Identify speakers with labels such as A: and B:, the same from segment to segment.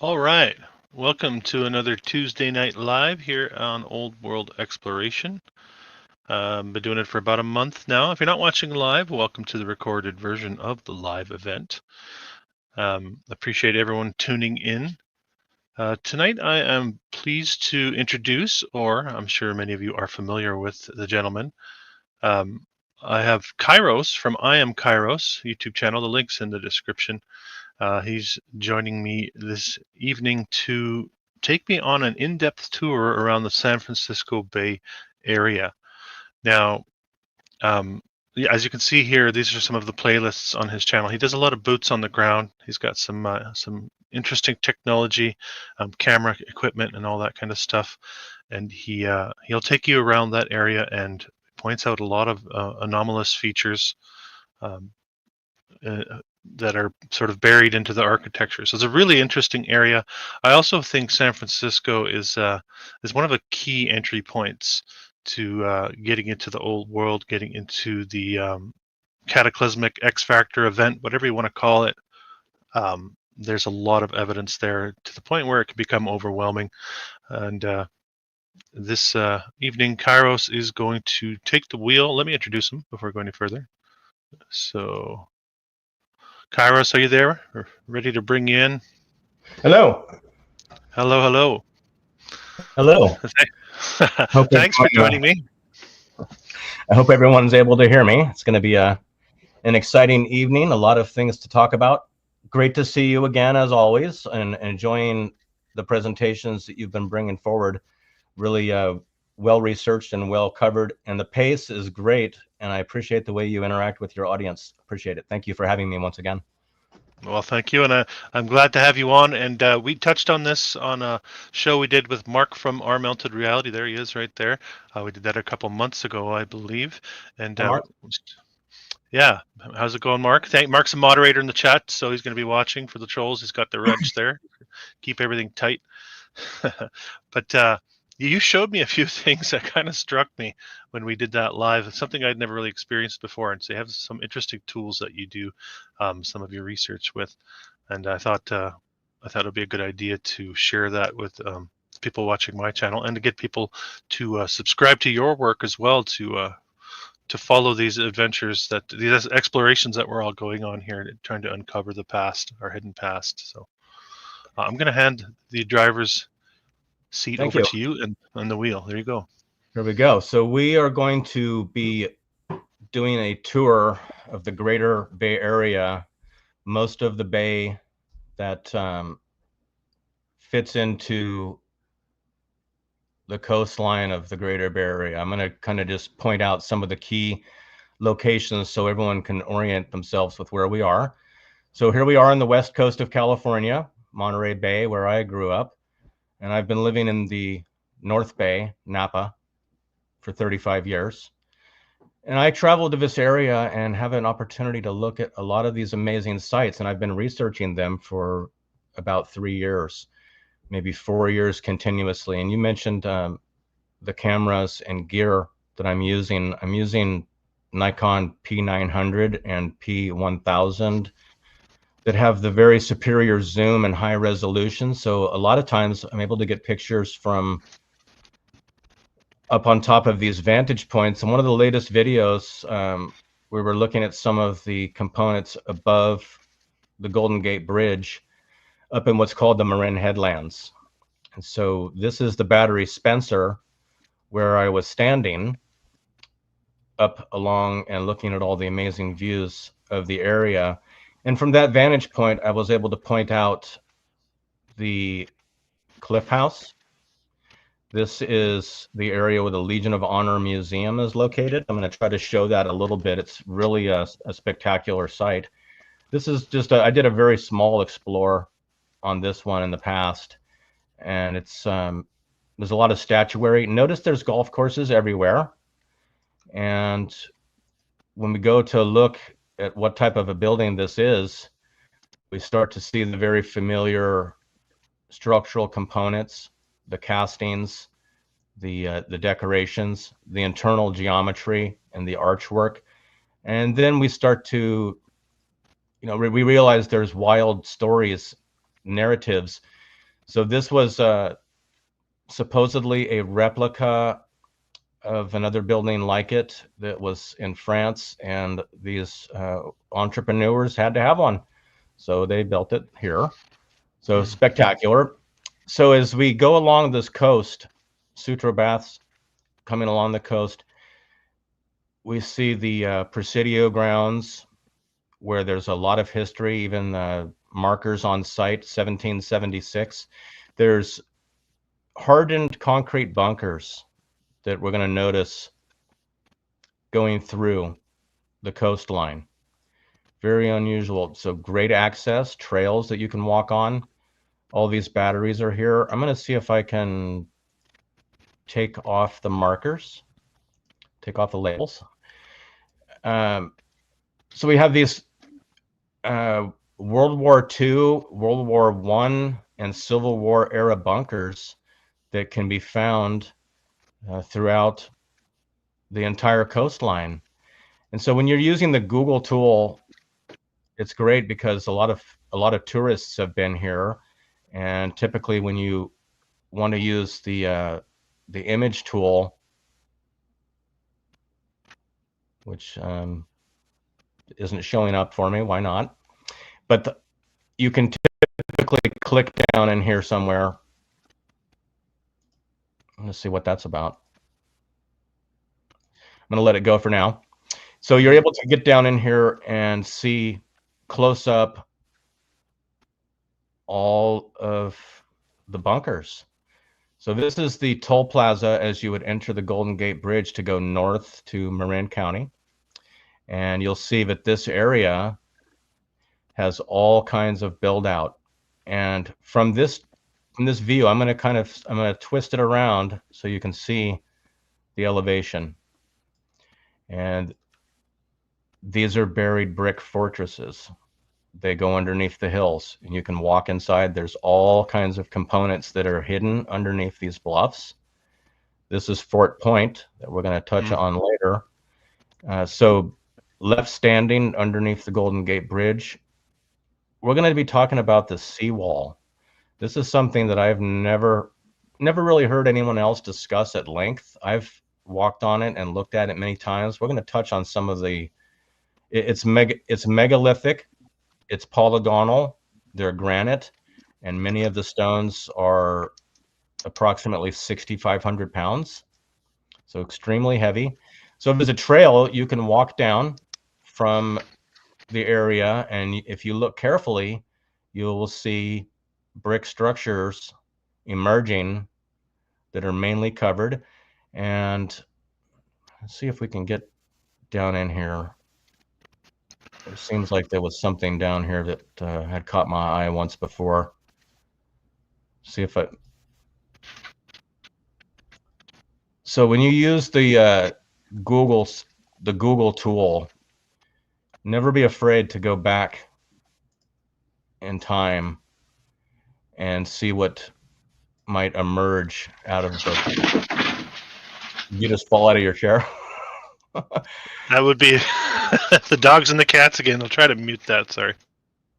A: All right. Welcome to another Tuesday night live here on Old World Exploration. Been doing it for about a month now. If you're not watching live, welcome to the recorded version of the live event. Appreciate everyone tuning in. Tonight I am pleased to introduce, or I'm sure many of you are familiar with the gentleman. I have Kyros from I Am Kairos YouTube channel. The link's in the description. He's joining me this evening to take me on an in-depth tour around the San Francisco Bay area. Now, as you can see here, these are some of the playlists on his channel. He does a lot of boots on the ground. He's got some interesting technology, camera equipment, and all that kind of stuff. And he'll take you around that area and points out a lot of anomalous features. That are sort of buried into the architecture. So it's a really interesting area. I also think San Francisco is one of the key entry points to getting into the old world, getting into the cataclysmic X Factor event, whatever you want to call it. There's a lot of evidence there to the point where it can become overwhelming. And this evening, Kyros is going to take the wheel. Let me introduce him before going any further. So, Kyros, are you there? We're ready to bring you in.
B: Hello.
A: Hello, hello.
B: Hello.
A: Thanks for joining me.
B: I hope everyone's able to hear me. It's going to be an exciting evening, a lot of things to talk about. Great to see you again, as always, and enjoying the presentations that you've been bringing forward. Really well researched and well covered, and the pace is great, and I appreciate the way you interact with your audience. Appreciate it. Thank you for having me once again.
A: Well, thank you, and I'm glad to have you on. And we touched on this on a show we did with Mark from Our Melted Reality. There he is, right there. We did that a couple months ago, I believe. And yeah, how's it going, Mark? Mark's a moderator in the chat, so he's going to be watching for the trolls. He's got the wrench there. Keep everything tight. But you showed me a few things that kind of struck me when we did that live. It's something I'd never really experienced before, and so you have some interesting tools that you do some of your research with, and I thought it'd be a good idea to share that with people watching my channel, and to get people to subscribe to your work as well, to follow these adventures, these explorations that we're all going on here, trying to uncover the past, our hidden past. So I'm going to hand the driver's seat over to you and the wheel. There you go.
B: Here we go. So we are going to be doing a tour of the greater Bay Area, most of the bay that fits into the coastline of the greater Bay Area. I'm going to kind of just point out some of the key locations so everyone can orient themselves with where we are. So here we are on the west coast of California, Monterey Bay, where I grew up. And I've been living in the North Bay, Napa, for 35 years. And I traveled to this area and have an opportunity to look at a lot of these amazing sites. And I've been researching them for about 3 years, maybe 4 years continuously. And you mentioned the cameras and gear that I'm using. I'm using Nikon P900 and P1000 that have the very superior zoom and high resolution. So a lot of times I'm able to get pictures from up on top of these vantage points. And one of the latest videos, we were looking at some of the components above the Golden Gate Bridge up in what's called the Marin Headlands. And so this is the Battery Spencer, where I was standing up along and looking at all the amazing views of the area. And from that vantage point, I was able to point out the Cliff House. This is the area where the Legion of Honor Museum is located. I'm going to try to show that a little bit. It's really a spectacular site. This is just, I did a very small explore on this one in the past. And it's, there's a lot of statuary. Notice there's golf courses everywhere. And when we go to look at what type of a building this is, we start to see the very familiar structural components, the castings, the decorations, the internal geometry, and the archwork. And then we start to, we realize there's wild stories, narratives So this was supposedly a replica of another building like it that was in France, and these entrepreneurs had to have one. So they built it here. So spectacular. So as we go along this coast, Sutro Baths coming along the coast, we see the Presidio grounds where there's a lot of history, even markers on site, 1776. There's hardened concrete bunkers that we're going to notice going through the coastline. Very unusual. So great access, trails that you can walk on. All these batteries are here. I'm going to see if I can take off the markers, take off the labels. So we have these World War II, World War I, and Civil War era bunkers that can be found throughout the entire coastline. And so when you're using the Google tool, it's great because a lot of tourists have been here, and typically when you want to use the image tool, which isn't showing up for me, why not? But you can typically click down in here somewhere. Let's see what that's about. I'm going to let it go for now. So you're able to get down in here and see close up all of the bunkers. So this is the toll plaza as you would enter the Golden Gate Bridge to go north to Marin County. And you'll see that this area has all kinds of build out. And from this view, I'm going to twist it around so you can see the elevation. And these are buried brick fortresses. They go underneath the hills, and you can walk inside. There's all kinds of components that are hidden underneath these bluffs. This is Fort Point that we're going to touch on later. So left standing underneath the Golden Gate Bridge, we're going to be talking about the seawall. This is something that I've never really heard anyone else discuss at length. I've walked on it and looked at it many times. We're going to touch on some of the, it's megalithic, it's polygonal, they're granite, and many of the stones are approximately 6,500 pounds, so extremely heavy. So if there's a trail, you can walk down from the area, and if you look carefully, you will see brick structures emerging that are mainly covered. And let's see if we can get down in here. It seems like there was something down here that had caught my eye once before. See if I... So when you use the Google tool, never be afraid to go back in time and see what might emerge out of the... You just fall out of your chair.
A: That would be the dogs and the cats again. I'll try to mute that. Sorry.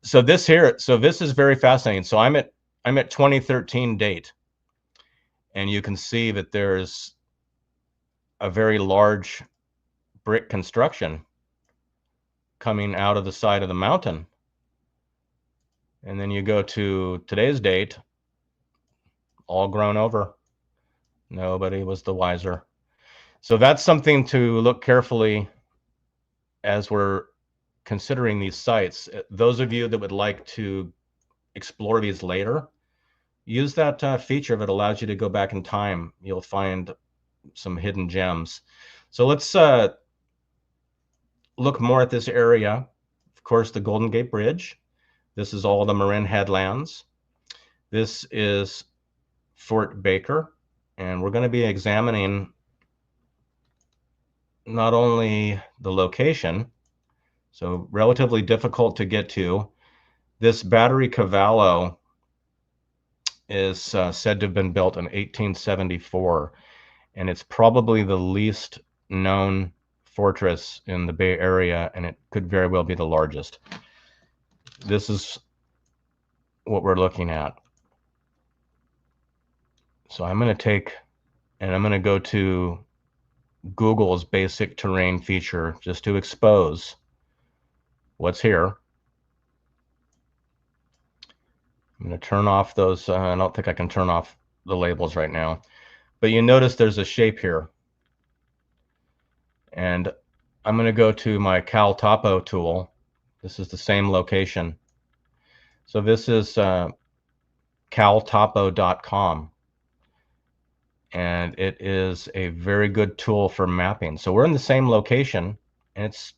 B: So this is very fascinating. So I'm at 2013 date, and you can see that there's a very large brick construction coming out of the side of the mountain. And then you go to today's date, all grown over. Nobody was the wiser. So that's something to look carefully as we're considering these sites. Those of you that would like to explore these later, use that feature that allows you to go back in time. You'll find some hidden gems. So let's look more at this area. Of course, the Golden Gate Bridge. This is all the Marin headlands. This is Fort Baker, and we're going to be examining not only the location, so relatively difficult to get to. This battery Cavalo is said to have been built in 1874, and it's probably the least known fortress in the Bay Area, and it could very well be the largest. This is what we're looking at. So I'm going to take, and I'm going to go to Google's basic terrain feature just to expose what's here. I'm going to turn off those. I don't think I can turn off the labels right now, but you notice there's a shape here. And I'm going to go to my CalTopo tool. This is the same location. So this is caltopo.com. And it is a very good tool for mapping. So we're in the same location, and it's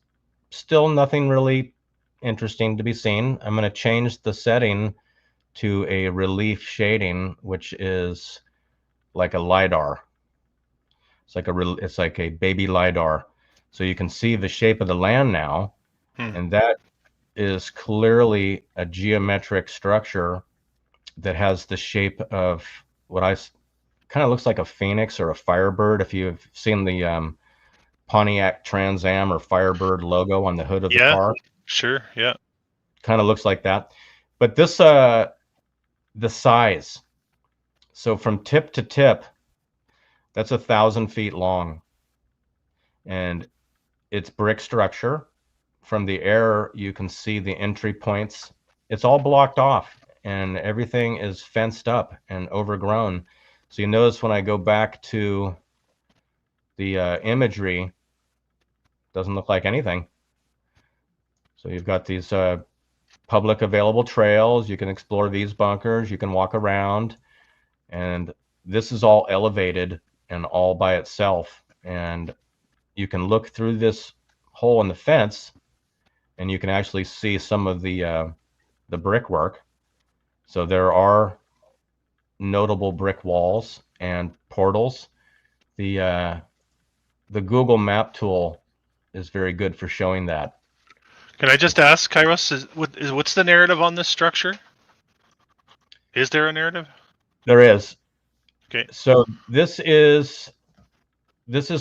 B: still nothing really interesting to be seen. I'm going to change the setting to a relief shading, which is like a LiDAR. It's like a baby LiDAR. So you can see the shape of the land now, and that is clearly a geometric structure that has the shape of what kind of looks like a phoenix or a firebird. If you've seen the Pontiac Trans Am or Firebird logo on the hood of the car.
A: Sure, yeah.
B: Kind of looks like that. But this, the size, so from tip to tip, that's 1,000 feet long. And it's brick structure. From the air, you can see the entry points. It's all blocked off, and everything is fenced up and overgrown. So you notice when I go back to the imagery, doesn't look like anything. So you've got these public available trails. You can explore these bunkers. You can walk around, and this is all elevated and all by itself. And you can look through this hole in the fence, and you can actually see some of the brickwork. So there are notable brick walls and portals. The Google Map tool is very good for showing that.
A: Can I just ask, Kyros, what's the narrative on this structure? Is there a narrative?
B: There is.
A: Okay.
B: So this is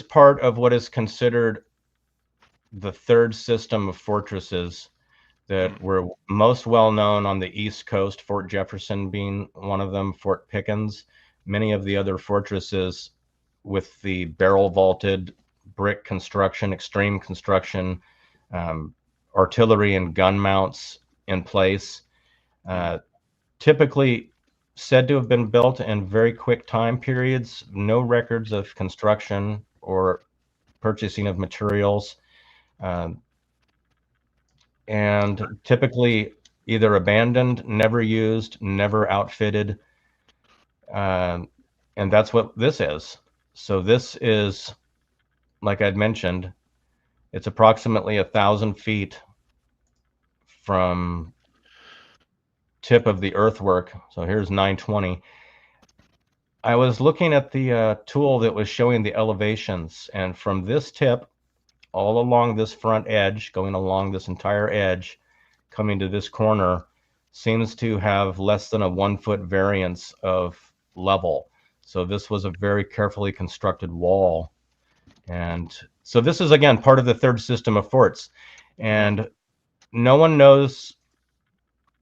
B: part of what is considered the third system of fortresses that were most well known on the East Coast, Fort Jefferson being one of them, Fort Pickens, many of the other fortresses with the barrel vaulted brick construction, extreme construction, artillery and gun mounts in place, typically said to have been built in very quick time periods, no records of construction or purchasing of materials, and typically either abandoned, never used, never outfitted. And that's what this is. So this is, like I'd mentioned, it's approximately 1,000 feet from tip of the earthwork. So here's 920. I was looking at the tool that was showing the elevations, and from this tip all along this front edge, going along this entire edge, coming to this corner, seems to have less than a 1 foot variance of level. So this was a very carefully constructed wall. And so this is, again, part of the third system of forts. And no one knows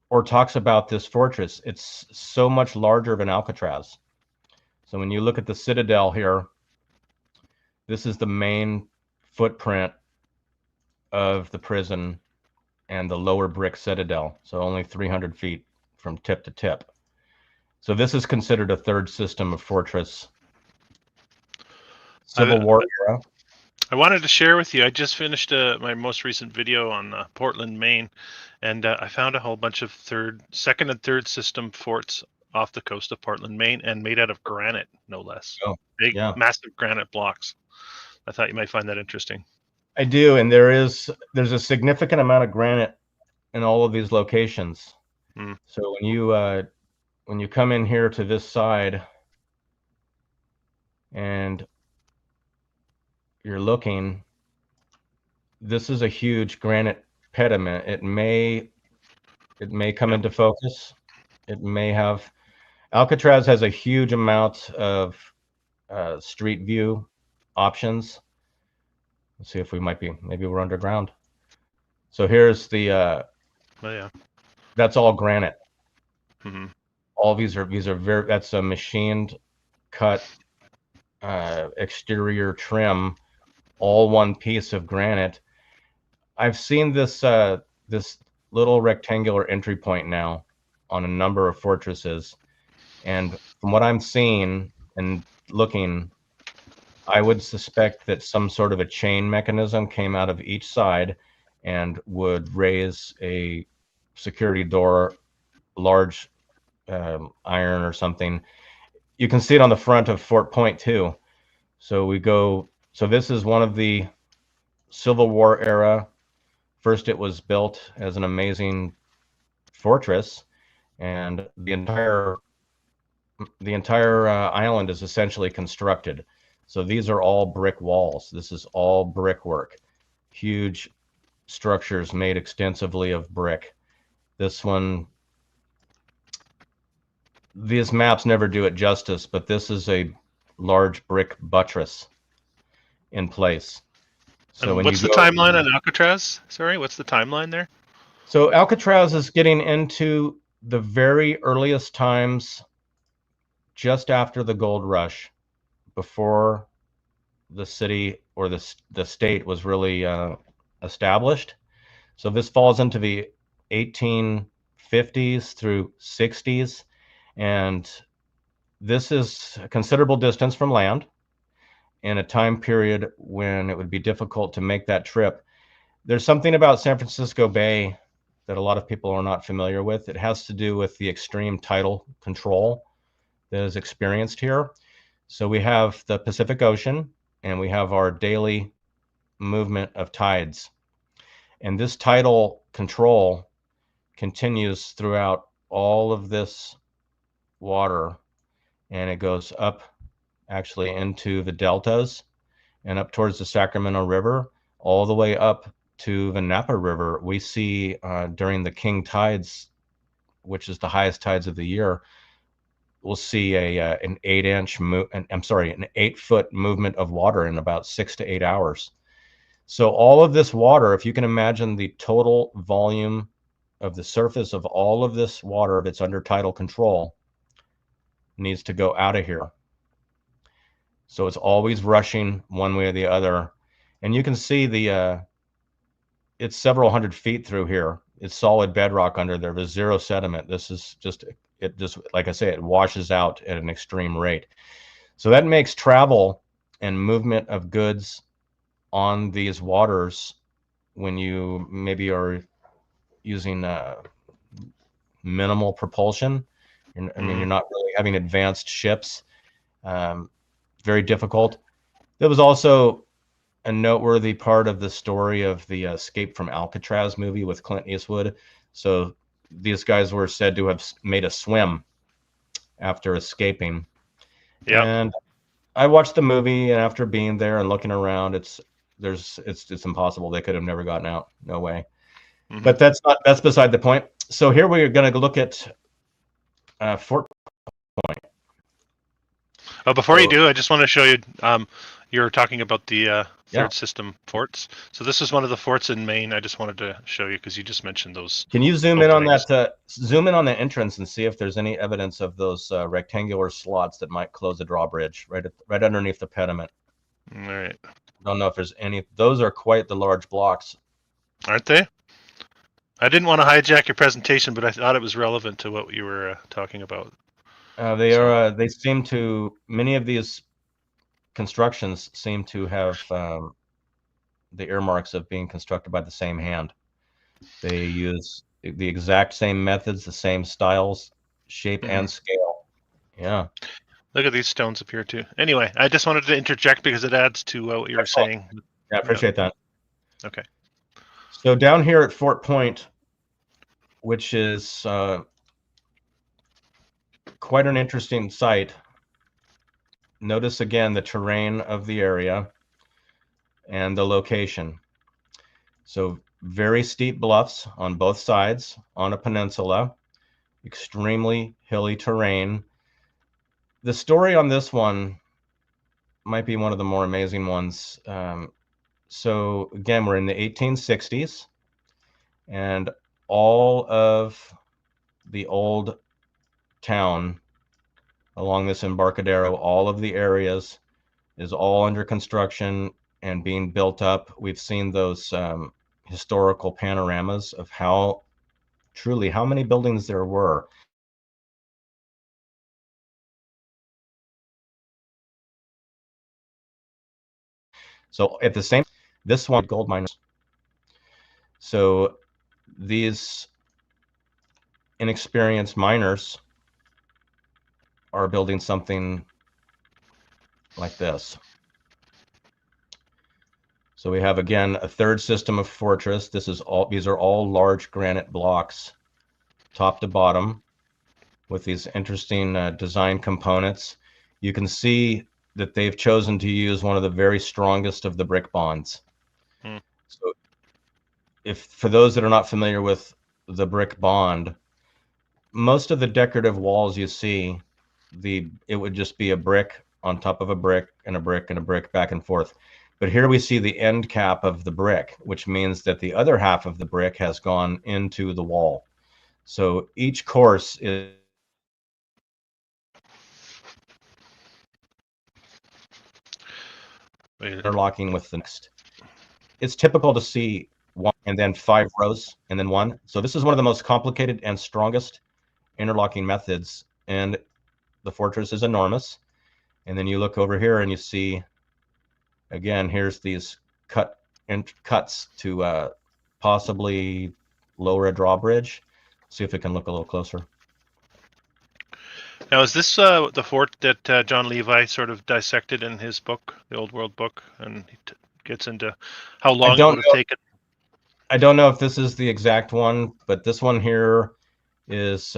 B: or talks about this fortress. It's so much larger than Alcatraz. So when you look at the citadel here, this is the main footprint of the prison and the lower brick citadel. So only 300 feet from tip to tip. So this is considered a third system of fortress. Civil War era.
A: I wanted to share with you, I just finished my most recent video on Portland, Maine, and I found a whole bunch of second and third system forts off the coast of Portland, Maine, and made out of granite, no less.
B: Oh,
A: big,
B: yeah.
A: Massive granite blocks. I thought you might find that interesting.
B: I do, and there's a significant amount of granite in all of these locations. So when you come in here to this side and you're looking, this is a huge granite pediment. It may come into focus. It may have. Alcatraz has a huge amount of street view options. Let's see if we maybe we're underground. So here's the that's all granite. All these are very, that's a machined cut exterior trim, all one piece of granite. I've seen this this little rectangular entry point now on a number of fortresses, and from what I'm seeing and looking, I would suspect that some sort of a chain mechanism came out of each side and would raise a security door, large iron or something. You can see it on the front of Fort Point too. So this is one of the Civil War era. First, it was built as an amazing fortress, and the entire island is essentially constructed. So these are all brick walls. This is all brickwork. Huge structures made extensively of brick. This one, these maps never do it justice, but this is a large brick buttress in place.
A: So and what's the timeline on Alcatraz? Sorry, what's the timeline there?
B: So Alcatraz is getting into the very earliest times just after the gold rush, before the city or the state was really established. So this falls into the 1850s through 60s, and this is a considerable distance from land in a time period when it would be difficult to make that trip. There's something about San Francisco Bay that a lot of people are not familiar with. It has to do with the extreme tidal control that is experienced here. So we have the Pacific Ocean, and we have our daily movement of tides. And this tidal control continues throughout all of this water, and it goes up actually into the deltas and up towards the Sacramento River, all the way up to the Napa River. We see during the king tides, which is the highest tides of the year, we'll see an 8-foot movement of water in about 6 to 8 hours. So all of this water, if you can imagine the total volume of the surface of all of this water, if it's under tidal control, needs to go out of here. So it's always rushing one way or the other. And you can see it's several hundred feet through here. It's solid bedrock under there. There's zero sediment. This is just, like I say, it washes out at an extreme rate. So that makes travel and movement of goods on these waters, when you maybe are using minimal propulsion, I mean, you're not really having advanced ships, very difficult. There was also a noteworthy part of the story of the Escape from Alcatraz movie with Clint Eastwood. So these guys were said to have made a swim after escaping.
A: Yeah.
B: And I watched the movie, and after being there and looking around, it's impossible. They could have never gotten out. No way. Mm-hmm. But that's beside the point. So here we are going to look at Fort Point.
A: Oh, before you do, I just want to show you. You're talking about the third system forts. So this is one of the forts in Maine. I just wanted to show you because you just mentioned those.
B: Can you zoom in on that? Zoom in on the entrance and see if there's any evidence of those rectangular slots that might close the drawbridge right underneath the pediment.
A: All right.
B: Don't know if there's any. Those are quite the large blocks,
A: aren't they? I didn't want to hijack your presentation, but I thought it was relevant to what you were talking about.
B: They seem to, many of these constructions seem to have the earmarks of being constructed by the same hand. They use the exact same methods, the same styles, shape, and scale. Yeah.
A: Look at these stones up here too. Anyway, I just wanted to interject because it adds to what you were saying.
B: Yeah, I appreciate that.
A: Okay.
B: So down here at Fort Point, which is quite an interesting site, notice again the terrain of the area and the location. So very steep bluffs on both sides on a peninsula, extremely hilly terrain. The story on this one might be one of the more amazing ones. So again, we're in the 1860s, and all of the old town along this Embarcadero. All of the areas is all under construction and being built up. We've seen those historical panoramas of how many buildings there were. So at the same, this one, gold miners. So these inexperienced miners are building something like this. So we have, again, a third system of fortress. These are all large granite blocks, top to bottom, with these interesting design components. You can see that they've chosen to use one of the very strongest of the brick bonds. So for those that are not familiar with the brick bond, most of the decorative walls you see, it would just be a brick on top of a brick and a brick and a brick back and forth. But here we see the end cap of the brick, which means that the other half of the brick has gone into the wall. So each course is interlocking with the next. It's typical to see one and then 5 rows and then one. So this is one of the most complicated and strongest interlocking methods, and the fortress is enormous. And then you look over here and you see, again, here's these cuts to possibly lower a drawbridge. See if we can look a little closer.
A: Now, is this the fort that John Levi sort of dissected in his book, the Old World book, and he gets into how long it would have taken?
B: I don't know if this is the exact one, but this one here is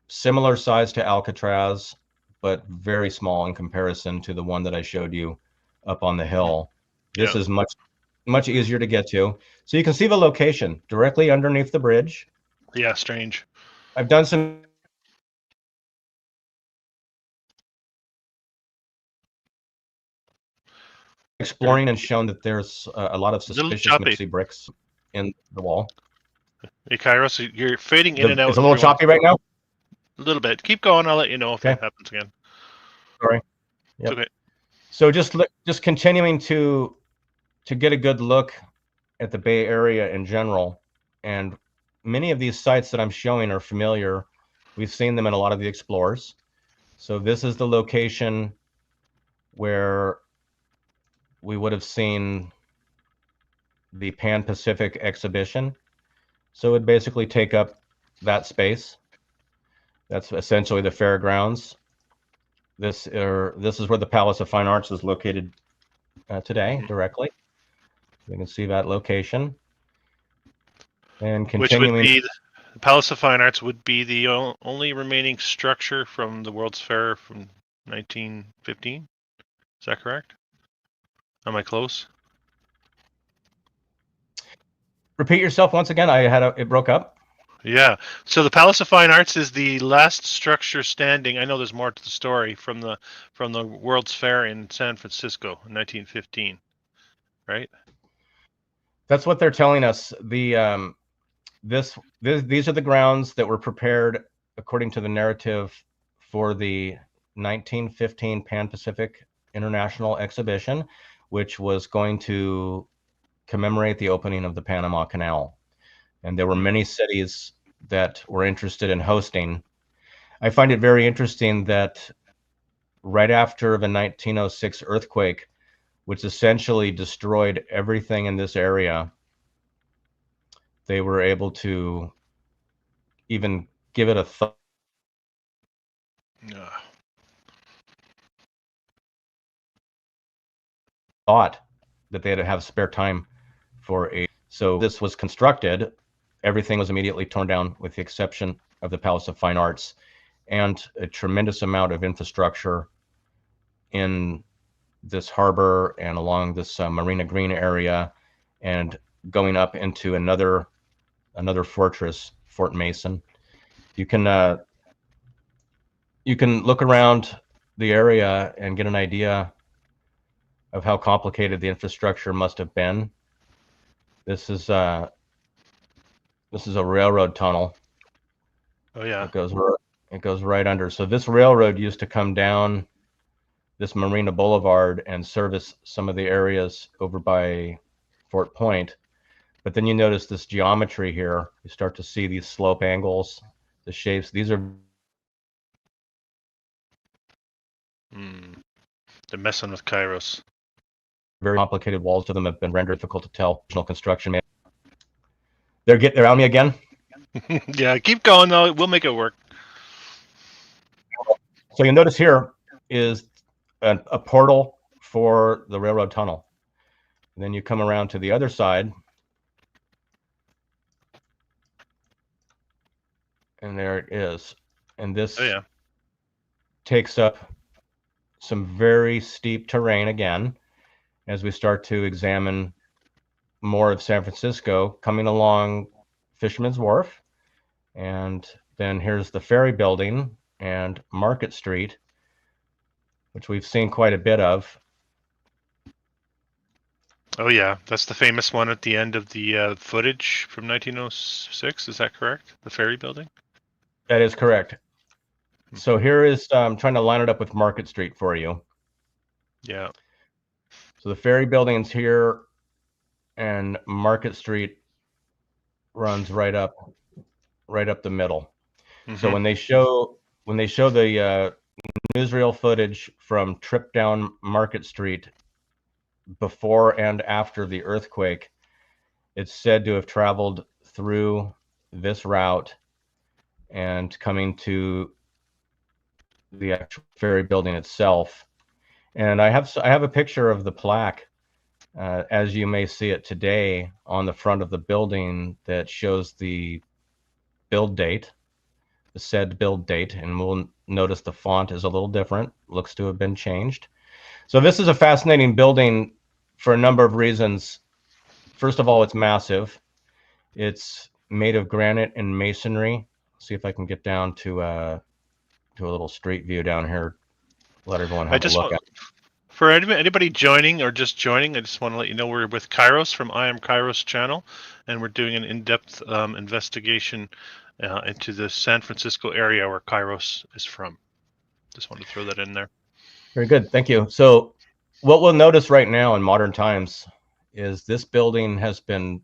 B: similar size to Alcatraz, but very small in comparison to the one that I showed you up on the hill. This is much easier to get to. So you can see the location directly underneath the bridge.
A: Yeah, strange.
B: I've done some exploring and shown that there's a lot of suspicious mixy bricks in the wall.
A: Hey, Kyros, you're fading in and out.
B: It's a little choppy right now?
A: A little bit. Keep going. I'll let you know if that happens again.
B: Sorry.
A: Yep. It's okay.
B: So just continuing to get a good look at the Bay Area in general, and many of these sites that I'm showing are familiar. We've seen them in a lot of the explorers. So this is the location where we would have seen the Pan-Pacific exhibition. So it would basically take up that space. That's essentially the fairgrounds. This is where the Palace of Fine Arts is located today, directly. You can see that location. And continuing,
A: which would be the Palace of Fine Arts would be the only remaining structure from the World's Fair from 1915. Is that correct? Am I close?
B: Repeat yourself once again. It broke up.
A: Yeah. So the Palace of Fine Arts is the last structure standing. I know there's more to the story from the World's Fair in San Francisco in 1915, right?
B: That's what they're telling us. These are the grounds that were prepared according to the narrative for the 1915 Pan-Pacific International Exhibition, which was going to commemorate the opening of the Panama Canal. And there were many cities that were interested in hosting. I find it very interesting that right after the 1906 earthquake, which essentially destroyed everything in this area, they were able to even give it a thought that they had to have spare time for a. So this was constructed. Everything was immediately torn down with the exception of the Palace of Fine Arts, and a tremendous amount of infrastructure in this harbor and along this Marina Green area, and going up into another fortress, Fort Mason. You can look around the area and get an idea of how complicated the infrastructure must have been. This is a railroad tunnel.
A: Oh yeah.
B: It goes It goes right under. So this railroad used to come down this Marina Boulevard and service some of the areas over by Fort Point. But then you notice this geometry here. You start to see these slope angles, the shapes. These are
A: They're messing with Kairos.
B: very complicated. Walls to them have been rendered difficult to tell. Construction. They're on me again.
A: Yeah, keep going though. We'll make it work.
B: So you'll notice here is a portal for the railroad tunnel. And then you come around to the other side, and there it is. And this takes up some very steep terrain again as we start to examine more of San Francisco, coming along Fisherman's Wharf. And then here's the Ferry building and Market Street, which we've seen quite a bit of.
A: Oh yeah, that's the famous one at the end of the footage from 1906. Is that correct? The Ferry building?
B: That is correct. So here is trying to line it up with Market Street for you.
A: Yeah.
B: So the Ferry building's here, and Market Street runs right up the middle. So when they show the newsreel footage from trip down Market Street before and after the earthquake, it's said to have traveled through this route and coming to the actual Ferry building itself. And I have a picture of the plaque, as you may see it today, on the front of the building that shows the build date, the said build date, and we'll notice the font is a little different, looks to have been changed. So this is a fascinating building for a number of reasons. First of all, it's massive. It's made of granite and masonry. See if I can get down to a little street view down here. Let everyone have a look at it.
A: For anybody joining or just joining, I just want to let you know we're with Kyros from I Am Kyros channel, and we're doing an in-depth investigation into the San Francisco area where Kyros is from. Just wanted to throw that in there.
B: Very good, thank you. So what we'll notice right now in modern times is this building has been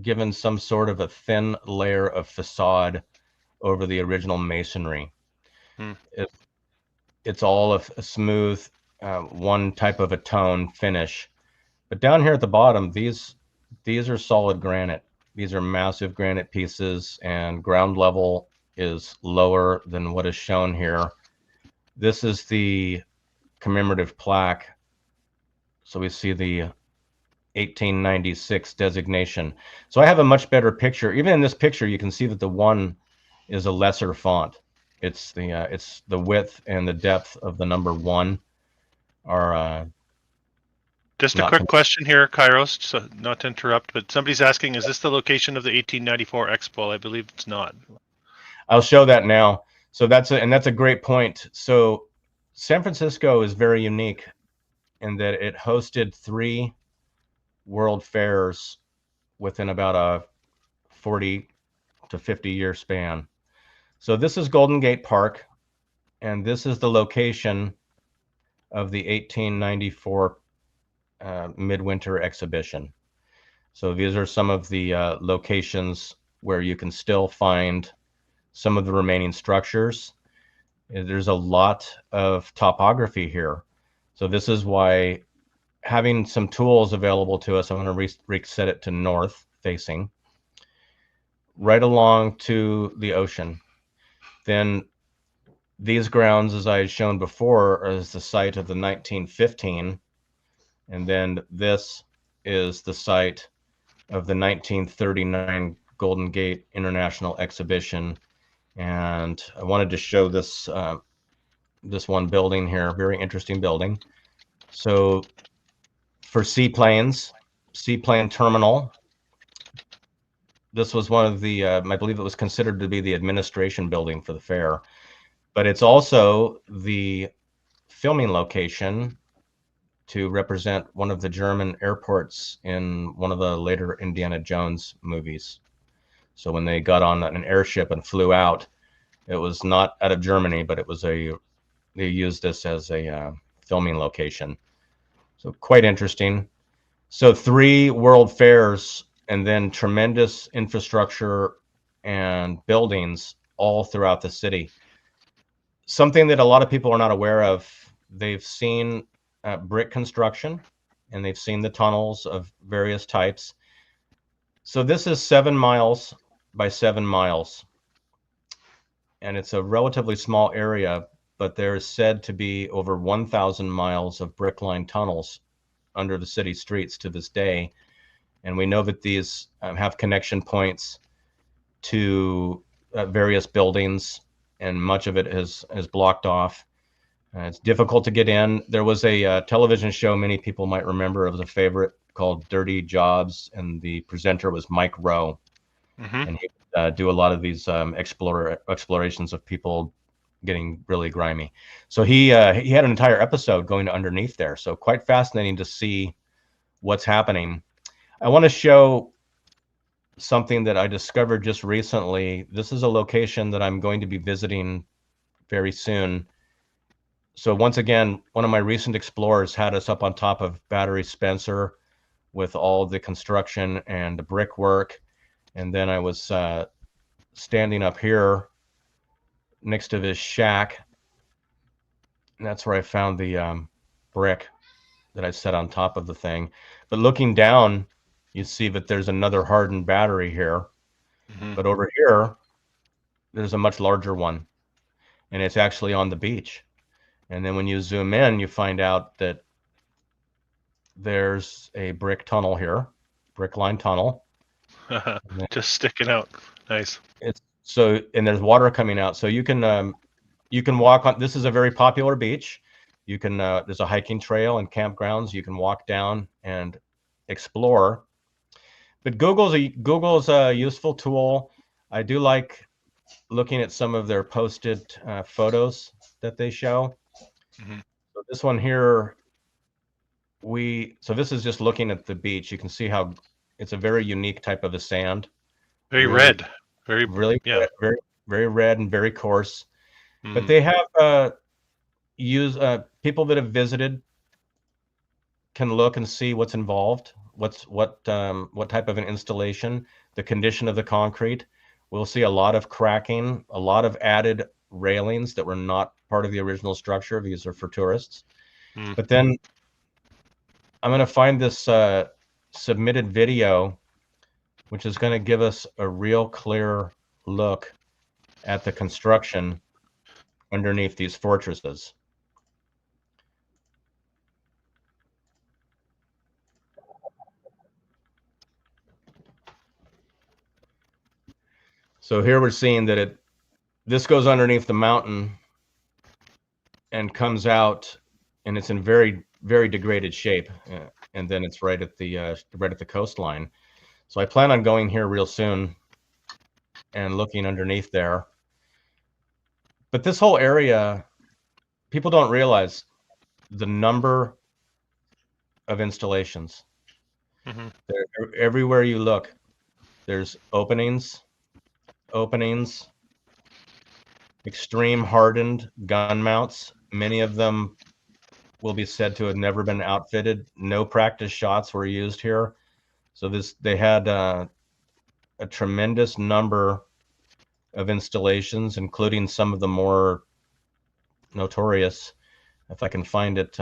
B: given some sort of a thin layer of facade over the original masonry. It's all a smooth, one type of a tone finish. But down here at the bottom, these are solid granite. These are massive granite pieces, and ground level is lower than what is shown here. This is the commemorative plaque. So we see the 1896 designation. So I have a much better picture. Even in this picture, you can see that the 1 is a lesser font. It's the width and the depth of the number 1 are.
A: Just a quick question here, Kyros, so not to interrupt, but somebody's asking, is this the location of the 1894 Expo? I believe it's not.
B: I'll show that now. So that's a great point. So San Francisco is very unique in that it hosted 3 world fairs within about a 40 to 50 year span. So this is Golden Gate Park, and this is the location of the 1894 midwinter exhibition. So these are some of the locations where you can still find some of the remaining structures. There's a lot of topography here. So this is why having some tools available to us, I'm going to reset it to north facing, right along to the ocean. Then these grounds, as I had shown before, is the site of the 1915. And then this is the site of the 1939 Golden Gate International Exhibition. And I wanted to show this this one building here, very interesting building. So for seaplane terminal, this was one of the, I believe it was considered to be the administration building for the fair, but it's also the filming location to represent one of the German airports in one of the later Indiana Jones movies. So when they got on an airship and flew out, It was not out of Germany, but it was they used this as a filming location. So quite interesting. So 3 world fairs and then tremendous infrastructure and buildings all throughout the city. Something that a lot of people are not aware of, they've seen brick construction and they've seen the tunnels of various types. So this is 7 miles by 7 miles. And it's a relatively small area, but there's said to be over 1,000 miles of brick-lined tunnels under the city streets to this day. And we know that these have connection points to various buildings, and much of it is blocked off. It's difficult to get in. There was a television show many people might remember. It was a favorite called Dirty Jobs, and the presenter was Mike Rowe. And he would do a lot of these explorations of people getting really grimy. So he had an entire episode going underneath there. So quite fascinating to see what's happening. I want to show something that I discovered just recently. This is a location that I'm going to be visiting very soon. So once again, one of my recent explorers had us up on top of Battery Spencer with all the construction and the brickwork. And then I was standing up here next to this shack. And that's where I found the brick that I set on top of the thing. But looking down, you see that there's another hardened battery here. But over here, there's a much larger one. And it's actually on the beach. And then when you zoom in, you find out that there's a brick tunnel here, brick line tunnel.
A: Just sticking out. Nice.
B: And there's water coming out. So you can walk on. This is a very popular beach. You can there's a hiking trail and campgrounds. You can walk down and explore. But Google's a useful tool. I do like looking at some of their posted photos that they show. So this one here, so this is just looking at the beach. You can see how it's a very unique type of a sand.
A: Very red. Very
B: very red and very coarse. But they have people that have visited can look and see what's involved, what type of an installation, the condition of the concrete. We'll see a lot of cracking, a lot of added railings that were not part of the original structure. These are for tourists. But then I'm going to find this submitted video, which is going to give us a real clear look at the construction underneath these fortresses. So here we're seeing that this goes underneath the mountain and comes out, and it's in very, very degraded shape. And then it's right at the coastline. So I plan on going here real soon and looking underneath there. But this whole area, people don't realize the number of installations. Everywhere you look, there's openings, extreme hardened gun mounts. Many of them will be said to have never been outfitted. No practice shots were used here. So they had a tremendous number of installations, including some of the more notorious. If I can find it,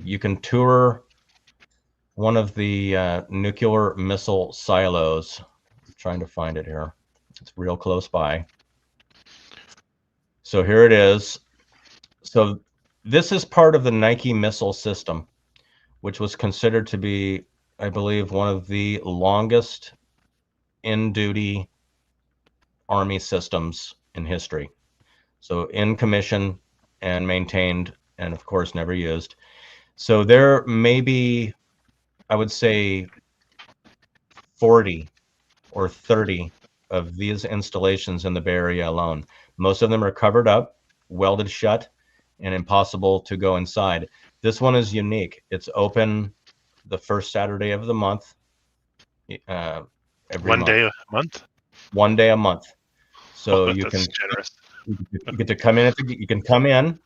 B: you can tour one of the nuclear missile silos. I'm trying to find it here. It's real close by. So here it is. So this is part of the Nike missile system, which was considered to be, I believe, one of the longest in-duty Army systems in history. So in commission and maintained, and of course never used. So there may be, I would say, 40 or 30 of these installations in the Bay Area alone. Most of them are covered up, welded shut, and impossible to go inside. This one is unique. It's open the first Saturday of the month.
A: One day a month?
B: 1 day a month. So you
A: That's
B: can
A: generous.
B: you get to come in. You can come in.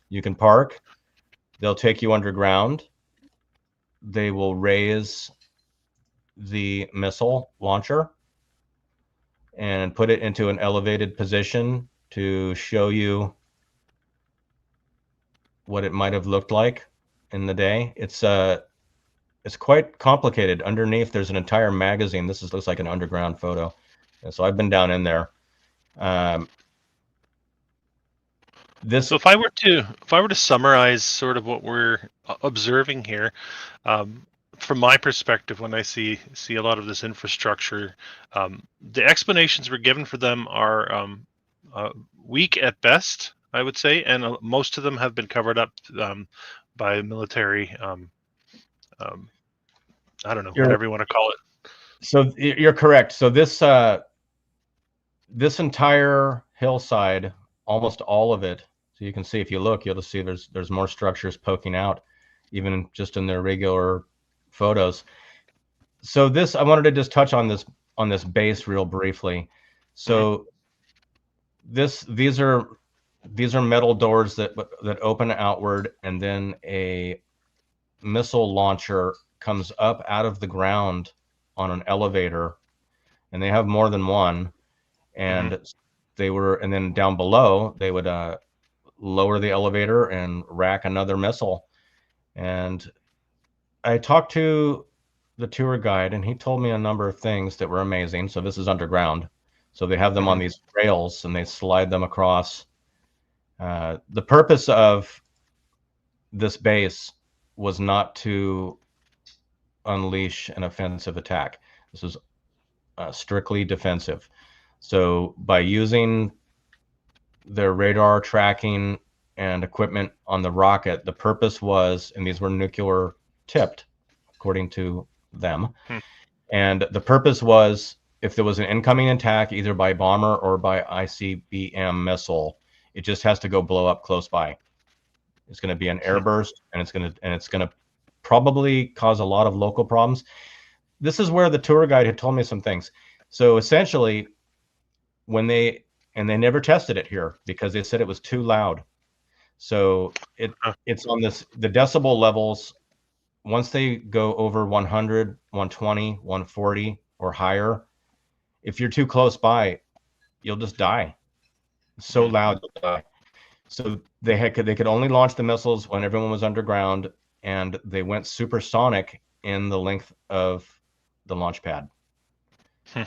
B: You can park. They'll take you underground. They will raise the missile launcher and put it into an elevated position to show you what it might have looked like in the day. It's quite complicated. Underneath, there's an entire magazine. Looks like an underground photo. And so I've been down in there.
A: So if I were to summarize sort of what we're observing here, from my perspective, when I see a lot of this infrastructure, the explanations we're given for them are weak at best, I would say, and most of them have been covered up by military. I don't know, whatever you want to call it.
B: So you're correct. So this entire hillside, almost all of it. So you can see, if you look, you'll see there's more structures poking out, even just in their regular photos. So I wanted to just touch on this base real briefly. So these are metal doors that open outward, and then a missile launcher comes up out of the ground on an elevator, and they have more than one. And and then down below, they would lower the elevator and rack another missile. And I talked to the tour guide, and he told me a number of things that were amazing. So this is underground. So they have them on these rails, and they slide them across. The purpose of this base was not to unleash an offensive attack. This was strictly defensive. So by using their radar tracking and equipment on the rocket, the purpose was, and these were nuclear tipped, according to them, and the purpose was, if there was an incoming attack, either by bomber or by ICBM missile, it just has to go blow up close by. It's going to be an airburst, and it's going to probably cause a lot of local problems. This is where the tour guide had told me some things. So essentially, they never tested it here because they said it was too loud. So it's on the decibel levels. Once they go over 100, 120, 140 or higher, if you're too close by, you'll just die. It's so loud, you'll die. So they could only launch the missiles when everyone was underground, and they went supersonic in the length of the launch pad.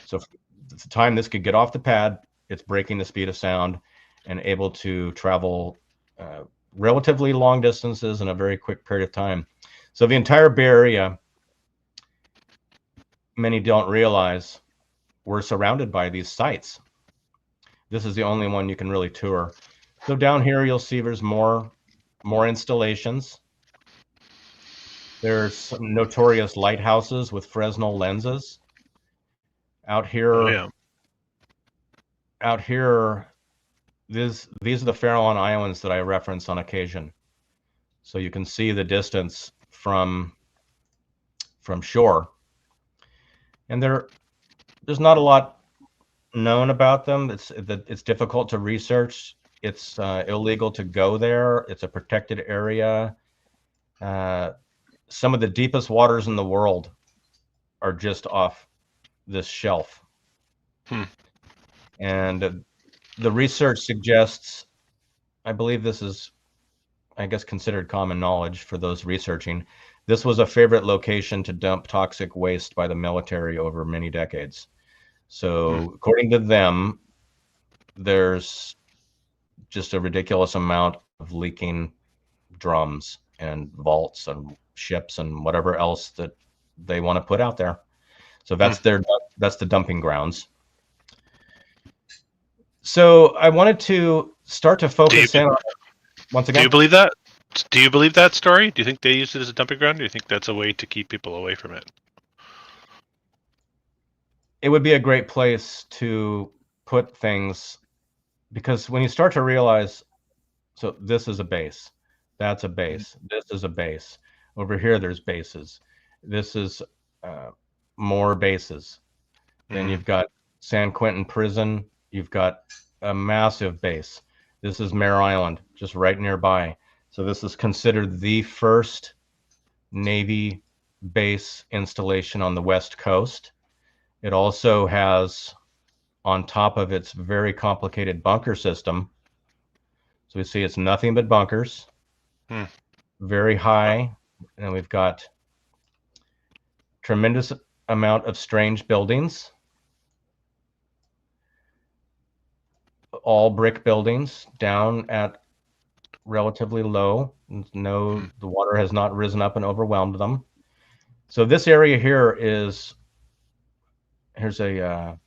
B: So the time this could get off the pad, it's breaking the speed of sound and able to travel relatively long distances in a very quick period of time. So the entire Bay Area, many don't realize, we're surrounded by these sites. This is the only one you can really tour. So down here, you'll see there's more installations. There's some notorious lighthouses with Fresnel lenses. Out here, these are the Farallon Islands that I reference on occasion. So you can see the distance from shore. And there's not a lot known about them. It's difficult to research. It's illegal to go there. It's a protected area. Some of the deepest waters in the world are just off this shelf. And the research suggests, I believe this is, I guess, considered common knowledge for those researching, this was a favorite location to dump toxic waste by the military over many decades. So according to them, there's just a ridiculous amount of leaking drums and vaults and ships and whatever else that they want to put out there. So that's the dumping grounds. So I wanted to start to focus in on, once again.
A: Do you believe that? Do you believe that story? Do you think they used it as a dumping ground? Or do you think that's a way to keep people away from it?
B: It would be a great place to put things, because when you start to realize, so this is a base, that's a base, this is a base, over here there's bases, this is more bases, then you've got San Quentin Prison. You've got a massive base. This is Mare Island, just right nearby. So this is considered the first Navy base installation on the West Coast. It also has, on top of its very complicated bunker system, so we see it's nothing but bunkers, very high, and we've got tremendous amount of strange buildings, all brick buildings down at relatively low. No, the water has not risen up and overwhelmed them. So this area here is, here's a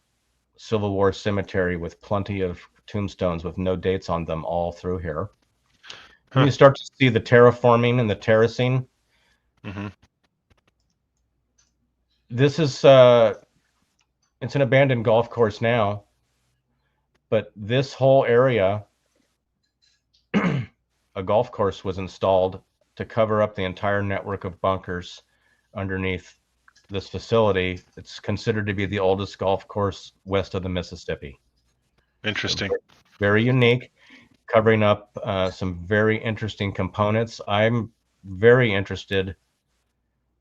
B: Civil War cemetery with plenty of tombstones with no dates on them all through here. And you start to see the terraforming and the terracing. This is it's an abandoned golf course now, but this whole area, a golf course was installed to cover up the entire network of bunkers underneath this facility. It's considered to be the oldest golf course west of the Mississippi.
A: Interesting.
B: So very unique, covering up some very interesting components. I'm very interested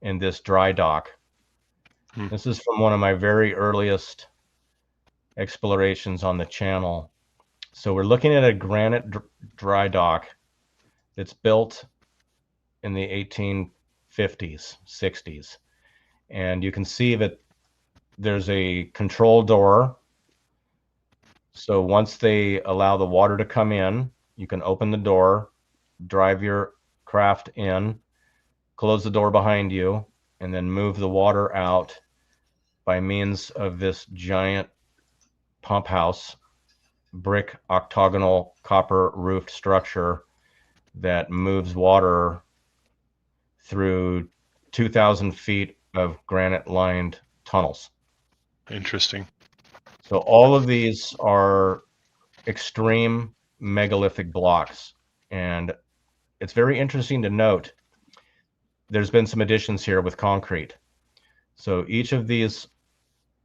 B: in this dry dock. This is from one of my very earliest explorations on the channel. So we're looking at a granite dry dock that's built in the 1850s, 60s. And you can see that there's a control door. So once they allow the water to come in, you can open the door, drive your craft in, close the door behind you, and then move the water out by means of this giant pump house, brick octagonal copper roofed structure that moves water through 2,000 feet of granite lined tunnels.
A: Interesting.
B: So all of these are extreme megalithic blocks, and it's very interesting to note there's been some additions here with concrete. So each of these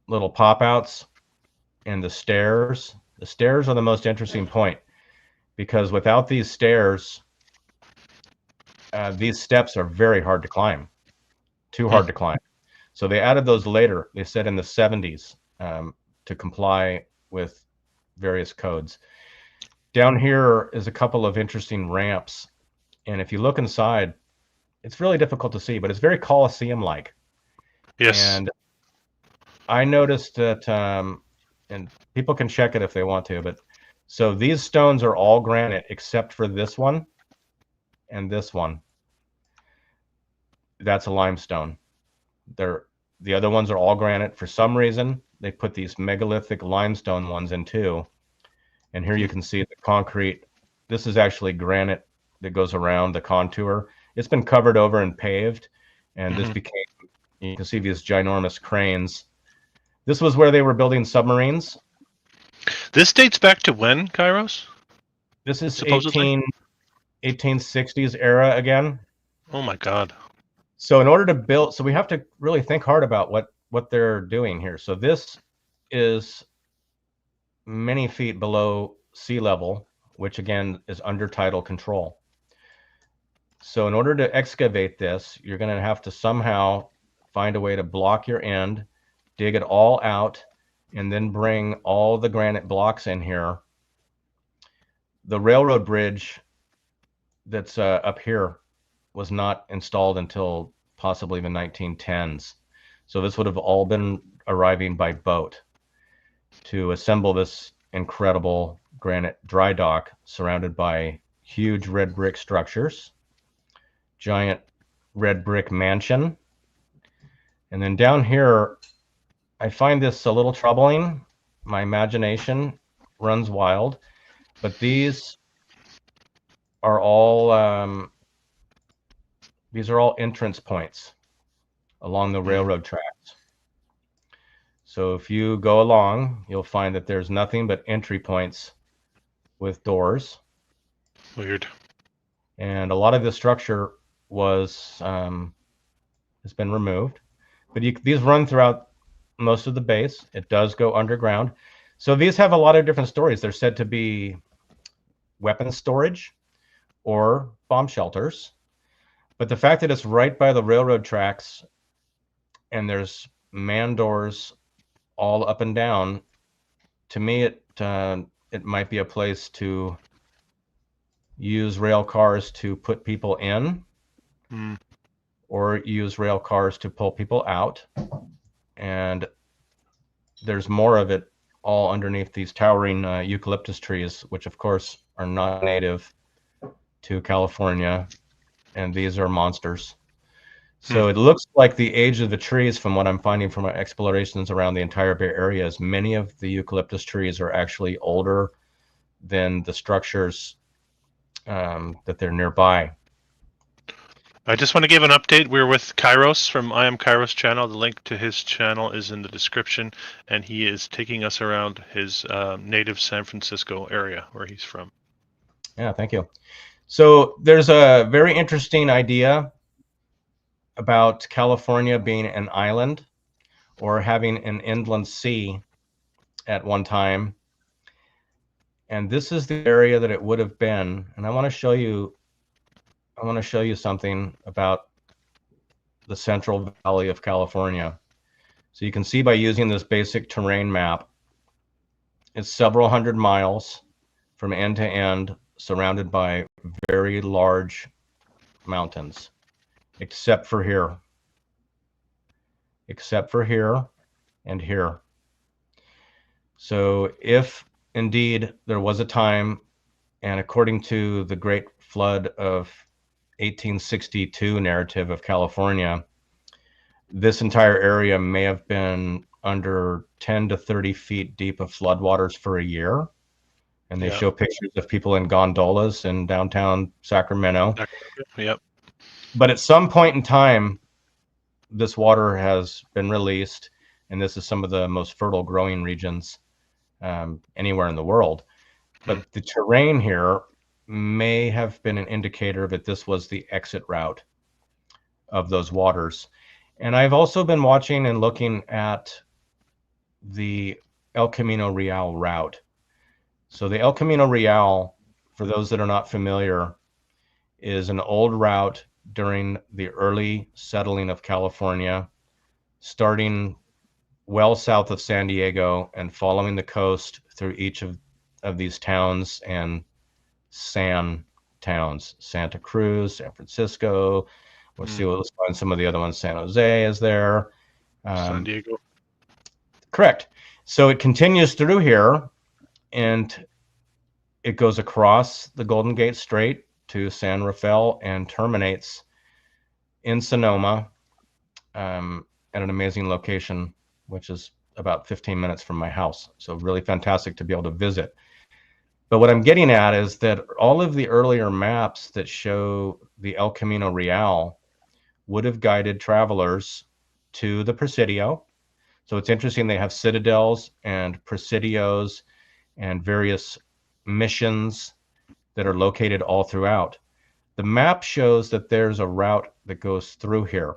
B: little pop outs and the stairs are the most interesting point, because without these stairs, these steps are very hard to climb, too hard to climb. So they added those later, they said in the 70s, to comply with various codes. Down here is a couple of interesting ramps, and if you look inside, it's really difficult to see, but it's very Colosseum-like.
A: Yes.
B: And I noticed that, and people can check it if they want to, but so these stones are all granite except for this one and this one. That's a limestone. The other ones are all granite. For some reason, they put these megalithic limestone ones in too. And here you can see the concrete. This is actually granite that goes around the contour. It's been covered over and paved, and this became, you can see these ginormous cranes. This was where they were building submarines.
A: This dates back to when, Kyros?
B: This is
A: Supposedly?
B: 1860s era again.
A: Oh my God.
B: So in order to build, so we have to really think hard about what they're doing here. So this is many feet below sea level, which again is under tidal control. So in order to excavate this, you're going to have to somehow find a way to block your end, dig it all out, and then bring all the granite blocks in here. The railroad bridge that's up here was not installed until possibly the 1910s. So this would have all been arriving by boat to assemble this incredible granite dry dock surrounded by huge red brick structures, giant red brick mansion. And then down here, I find this a little troubling. My imagination runs wild, but these are all entrance points along the railroad tracks. So if you go along, you'll find that there's nothing but entry points with doors.
A: Weird.
B: And a lot of the structure was has been removed, but these run throughout most of the base. It does go underground. So these have a lot of different stories. They're said to be weapons storage or bomb shelters. But the fact that it's right by the railroad tracks and there's man doors all up and down, to me, it might be a place to use rail cars to put people in, or use rail cars to pull people out. And there's more of it all underneath these towering eucalyptus trees, which of course are not native to California, and these are monsters. So it looks like the age of the trees, from what I'm finding from my explorations around the entire Bay Area, is many of the eucalyptus trees are actually older than the structures that they're nearby.
A: I just want to give an update. We're with Kyros from I Am Kyros channel. The link to his channel is in the description, and he is taking us around his native San Francisco area where he's from.
B: Yeah, thank you. So there's a very interesting idea about California being an island or having an inland sea at one time. And this is the area that it would have been. And I want to show you something about the Central Valley of California. So you can see by using this basic terrain map, it's several hundred miles from end to end, surrounded by very large mountains, except for here and here. So if indeed there was a time, and according to the Great Flood of 1862 narrative of California, this entire area may have been under 10 to 30 feet deep of floodwaters for a year. And they show pictures of people in gondolas in downtown Sacramento.
A: Yep.
B: But at some point in time, this water has been released, and this is some of the most fertile growing regions anywhere in the world. But the terrain here may have been an indicator that this was the exit route of those waters. And I've also been watching and looking at the El Camino Real route. So the El Camino Real, for those that are not familiar, is an old route during the early settling of California, starting well south of San Diego and following the coast through each of these towns and sand towns, Santa Cruz, San Francisco. Let's find some of the other ones. San Jose is there.
A: San Diego.
B: Correct. So it continues through here, and it goes across the Golden Gate Strait to San Rafael and terminates in Sonoma at an amazing location, which is about 15 minutes from my house. So really fantastic to be able to visit. But what I'm getting at is that all of the earlier maps that show the El Camino Real would have guided travelers to the Presidio. So it's interesting, they have citadels and presidios and various missions that are located all throughout. The map shows that there's a route that goes through here,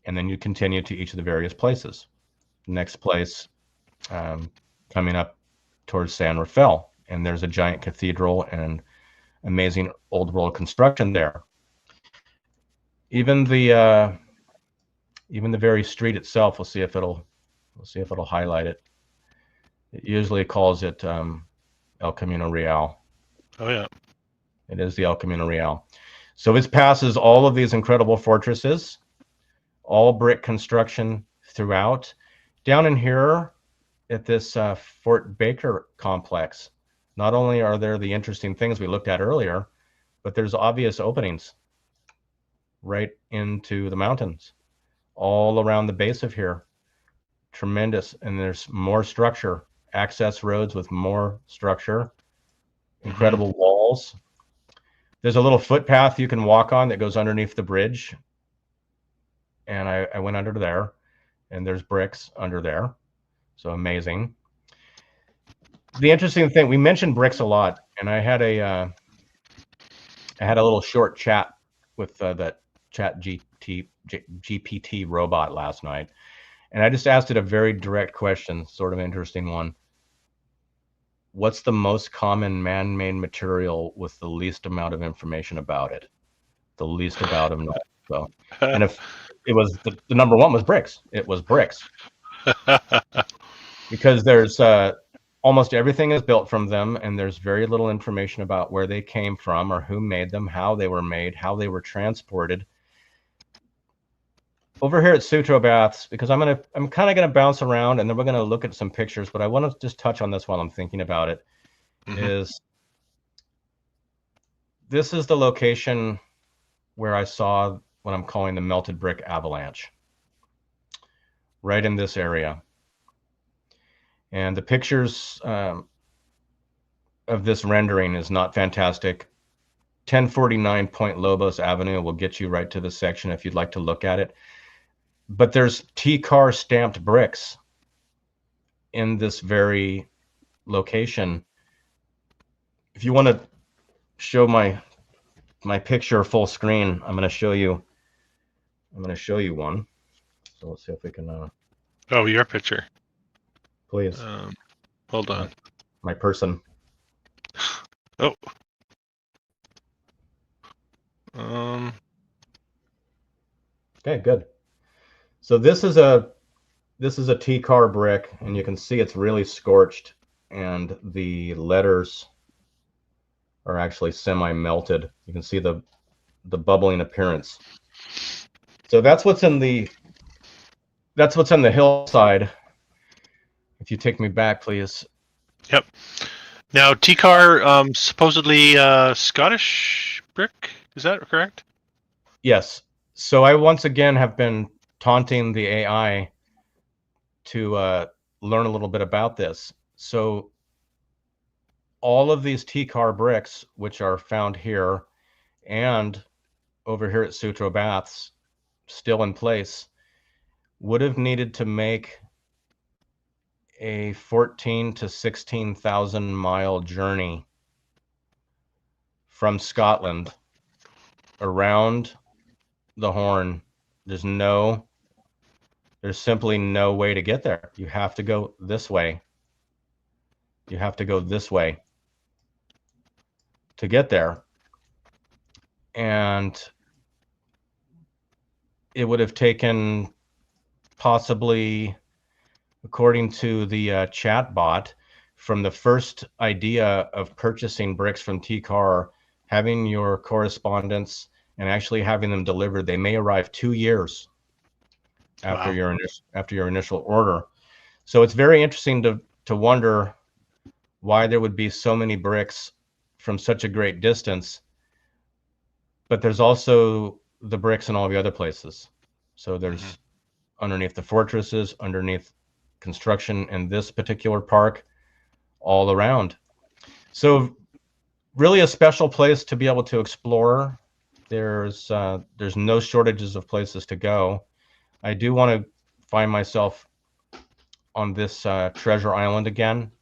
B: and then you continue to each of the various places. Next place, coming up towards San Rafael, and there's a giant cathedral and amazing old world construction there. Even the very street itself, we'll see if it'll highlight it. It usually calls it El Camino Real.
A: Oh yeah,
B: it is the El Camino Real. So it passes all of these incredible fortresses, all brick construction throughout. Down in here at this Fort Baker complex, not only are there the interesting things we looked at earlier, but there's obvious openings right into the mountains all around the base of here. Tremendous. And there's more structure, access roads with more structure, incredible walls. There's a little footpath you can walk on that goes underneath the bridge, and I went under there, and there's bricks under there. So amazing. The interesting thing, we mentioned bricks a lot, and I had a little short chat with that GPT robot last night, And I just asked it a very direct question, sort of interesting one. What's the most common man-made material with the least amount of information about it? The least amount of knowledge. So, and if it was the number one was bricks, it was bricks. Because there's almost everything is built from them, and there's very little information about where they came from or who made them, how they were made, how they were transported. Over here at Sutro Baths, because I'm kind of gonna bounce around, and then we're gonna look at some pictures, but I want to just touch on this while I'm thinking about it. Is this is the location where I saw what I'm calling the melted brick avalanche, right in this area. And the pictures of this rendering is not fantastic. 1049 Point Lobos Avenue will get you right to the section if you'd like to look at it. But there's T-car stamped bricks in this very location. If you want to show my picture full screen, I'm going to show you one. So let's see if we can
A: oh, your picture.
B: Please.
A: Hold on.
B: My person.
A: Oh.
B: Okay, good. So this is a T-car brick, and you can see it's really scorched, and the letters are actually semi-melted. You can see the bubbling appearance. So that's what's in the hillside. If you take me back, please.
A: Yep. Now, T-car, supposedly Scottish brick. Is that correct?
B: Yes. So I once again have been taunting the AI to learn a little bit about this. So all of these T-car bricks, which are found here and over here at Sutro Baths, still in place, would have needed to make a 14 to 16,000 mile journey from Scotland around the Horn. There's simply no way to get there. You have to go this way. You have to go this way to get there. And it would have taken possibly, according to the chat bot, from the first idea of purchasing bricks from T-car, having your correspondence and actually having them delivered, they may arrive 2 years after your initial order. So it's very interesting to wonder why there would be so many bricks from such a great distance. But there's also the bricks in all the other places. So there's underneath the fortresses, underneath construction in this particular park, all around. So really a special place to be able to explore. There's no shortages of places to go. I do want to find myself on this treasure island again.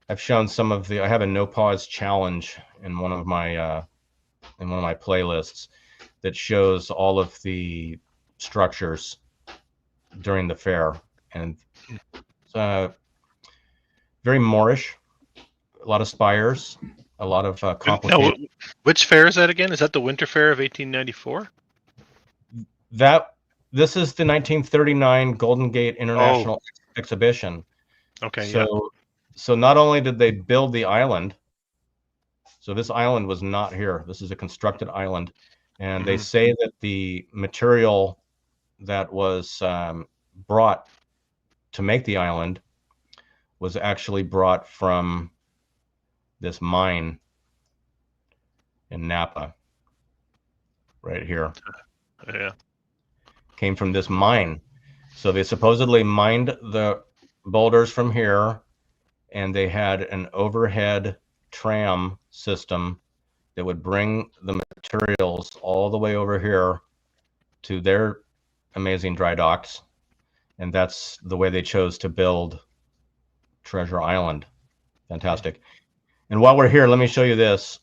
B: I've shown some of I have a no pause challenge in one of my playlists that shows all of the structures during the fair, and it's very Moorish, a lot of spires, a lot of complicated.
A: No, which fair is that again? Is that the Winter Fair of 1894?
B: This is the 1939 Golden Gate International Exhibition.
A: Okay.
B: So not only did they build the island, so this island was not here. This is a constructed island, and they say that the material that was brought to make the island was actually brought from this mine in Napa, right here.
A: Yeah.
B: Came from this mine. So they supposedly mined the boulders from here, and they had an overhead tram system that would bring the materials all the way over here to their amazing dry docks. And that's the way they chose to build Treasure Island. Fantastic. And while we're here, let me show you this.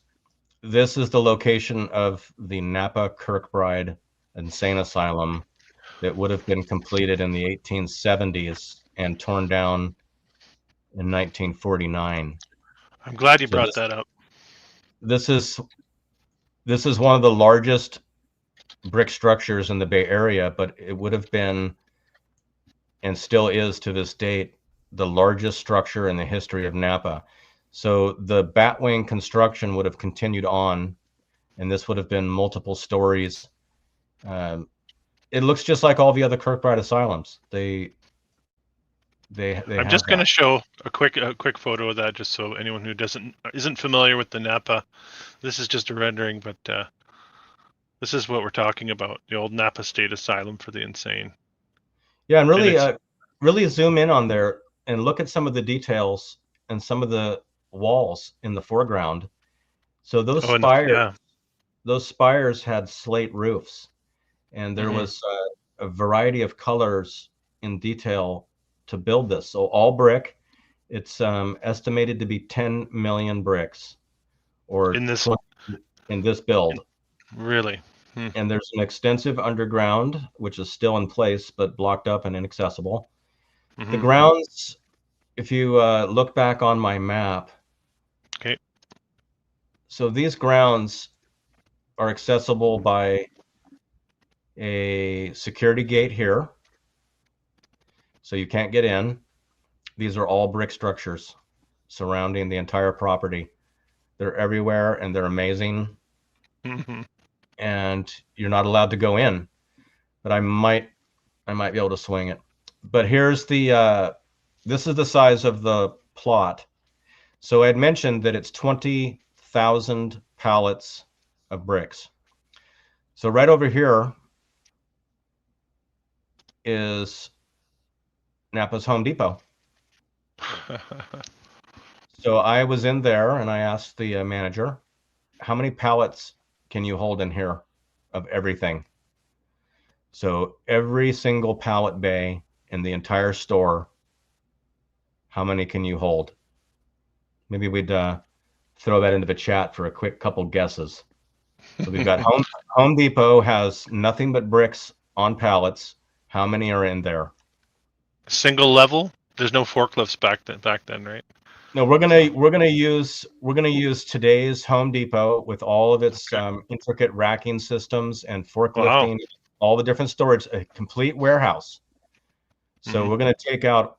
B: This is the location of the Napa Kirkbride Insane Asylum, that would have been completed in the 1870s and torn down in 1949.
A: I'm glad you
B: So
A: brought that up.
B: this is one of the largest brick structures in the Bay Area, but it would have been, and still is to this date, the largest structure in the history of Napa. So the batwing construction would have continued on, and this would have been multiple stories. It looks just like all the other Kirkbride asylums. They
A: I'm
B: have
A: just going to
B: that.
A: show a quick photo of that, just so anyone who isn't familiar with the Napa. This is just a rendering, but this is what we're talking about: the old Napa State Asylum for the insane.
B: Yeah, and really,
A: And
B: really zoom in on there and look at some of the details and some of the walls in the foreground. So
A: yeah.
B: those spires had slate roofs, and there was a variety of colors in detail to build this. So all brick. It's estimated to be 10 million bricks, or
A: in this
B: 20 in this build.
A: Really?
B: And there's an extensive underground, which is still in place, but blocked up and inaccessible. The grounds, if you look back on my map,
A: okay.
B: So these grounds are accessible by a security gate here. So you can't get in. These are all brick structures surrounding the entire property. They're everywhere and they're amazing. And you're not allowed to go in, but I might be able to swing it. But here's the this is the size of the plot. So I had mentioned that it's 20,000 pallets of bricks. So right over here is Napa's Home Depot. So I was in there and I asked the manager, how many pallets can you hold in here of everything? So every single pallet bay in the entire store, how many can you hold? Maybe we'd throw that into the chat for a quick couple guesses. So we've got Home Depot has nothing but bricks on pallets. How many are in there?
A: Single level? There's no forklifts back then, right?
B: No, we're gonna use today's Home Depot with all of its intricate racking systems and forklifting, all the different storage, a complete warehouse. So we're gonna take out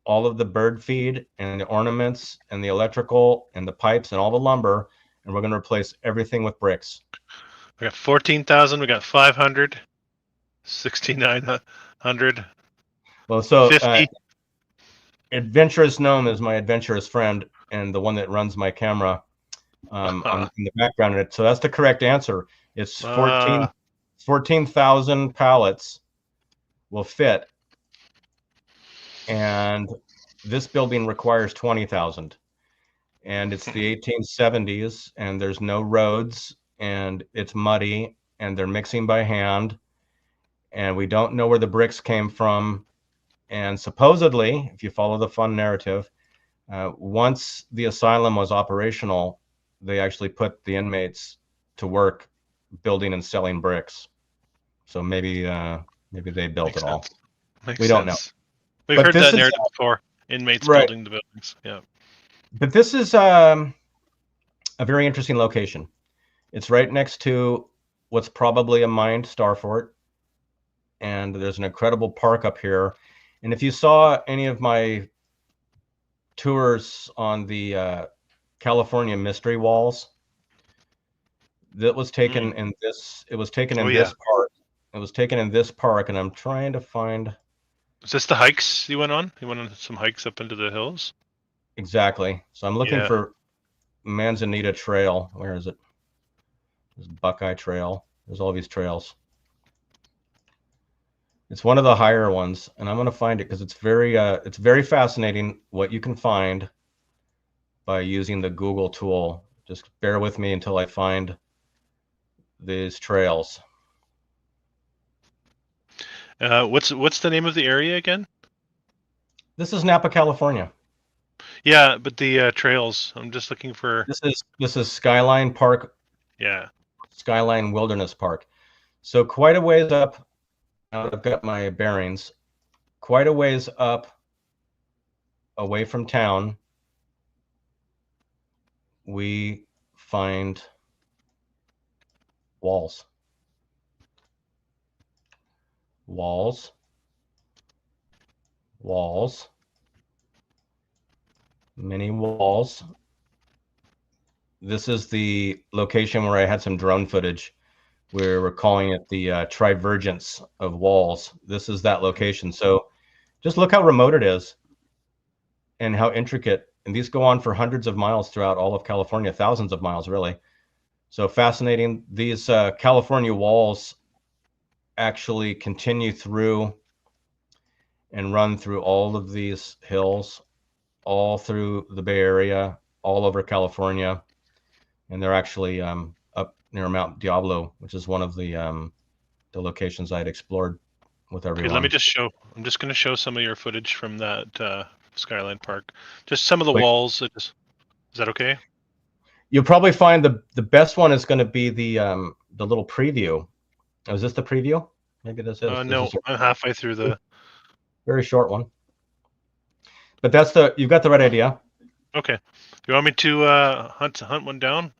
B: all of the bird feed and the ornaments and the electrical and the pipes and all the lumber, and we're gonna replace everything with bricks.
A: We got 14,000. We got 500, 6,900.
B: Well, so
A: 50.
B: Adventurous Gnome is my adventurous friend and the one that runs my camera in the background. So that's the correct answer. It's 14,000 pallets will fit. And this building requires 20,000. And it's the 1870s and there's no roads and it's muddy and they're mixing by hand. And we don't know where the bricks came from. And supposedly, if you follow the fun narrative, once the asylum was operational, they actually put the inmates to work building and selling bricks. So maybe they built it all. We don't know.
A: We've heard that narrative before. Inmates building the buildings. Yeah.
B: But this is a very interesting location. It's right next to what's probably a mined star fort. And there's an incredible park up here. And if you saw any of my tours on the California mystery walls, that was taken in this. It was taken in this park. It was taken in this park, and I'm trying to find.
A: Is this the hikes you went on? You went on some hikes up into the hills?
B: Exactly. So I'm looking for Manzanita Trail. Where is it? There's Buckeye Trail. There's all these trails. It's one of the higher ones, and I'm going to find it because it's very fascinating what you can find by using the Google tool. Just bear with me until I find these trails.
A: What's the name of the area again?
B: This is Napa, California.
A: Yeah, but the trails. I'm just looking for.
B: This is Skyline Park.
A: Yeah.
B: Skyline Wilderness Park. So quite a ways up I've got my bearings. Quite a ways up, away from town, we find walls. Walls. Walls. Many walls. This is the location where I had some drone footage where we're calling it the trivergence of walls. This is that location. So just look how remote it is and how intricate. And these go on for hundreds of miles throughout all of California, thousands of miles, really. So fascinating. These California walls actually continue through and run through all of these hills, all through the Bay Area, all over California. And they're actually up near Mount Diablo, which is one of the locations I had explored with everyone.
A: Okay, let me just show. I'm just going to show some of your footage from that Skyline Park. Just some of the walls. Is that okay?
B: You'll probably find the best one is going to be the little preview. Oh, is this the preview? Maybe this is.
A: No, I'm halfway through the.
B: Very short one. But that's you've got the right idea.
A: Okay. You want me to hunt one down?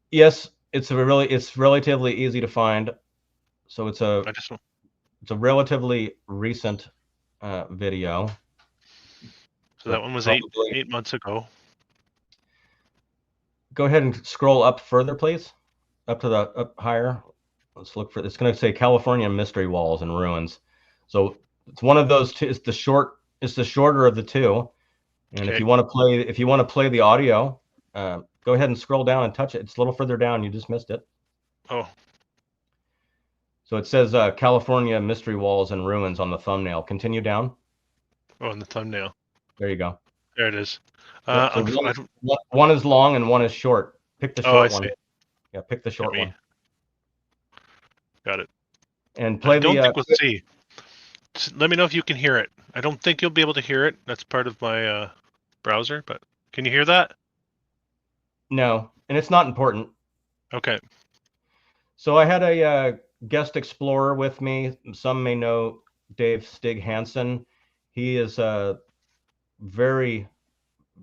B: Yes, it's relatively easy to find. So it's a relatively recent video.
A: So that one was eight months ago.
B: Go ahead and scroll up further, please. Up higher. Let's look for. It's going to say California Mystery Walls and Ruins. So it's one of those two. It's the shorter of the two. And if you want to play the audio, go ahead and scroll down and touch it. It's a little further down. You just missed it.
A: Oh.
B: So it says California Mystery Walls and Ruins on the thumbnail. Continue down.
A: Oh, on the thumbnail.
B: There you go.
A: There it is.
B: So one is long and one is short. Pick the short one. Yeah, pick the short one.
A: Got it.
B: And play the.
A: I don't think we'll see. Let me know if you can hear it. I don't think you'll be able to hear it. That's part of my browser, but can you hear that?
B: No, and it's not important.
A: Okay.
B: So I had a guest explorer with me. Some may know Dave Stig Hansen. He is very,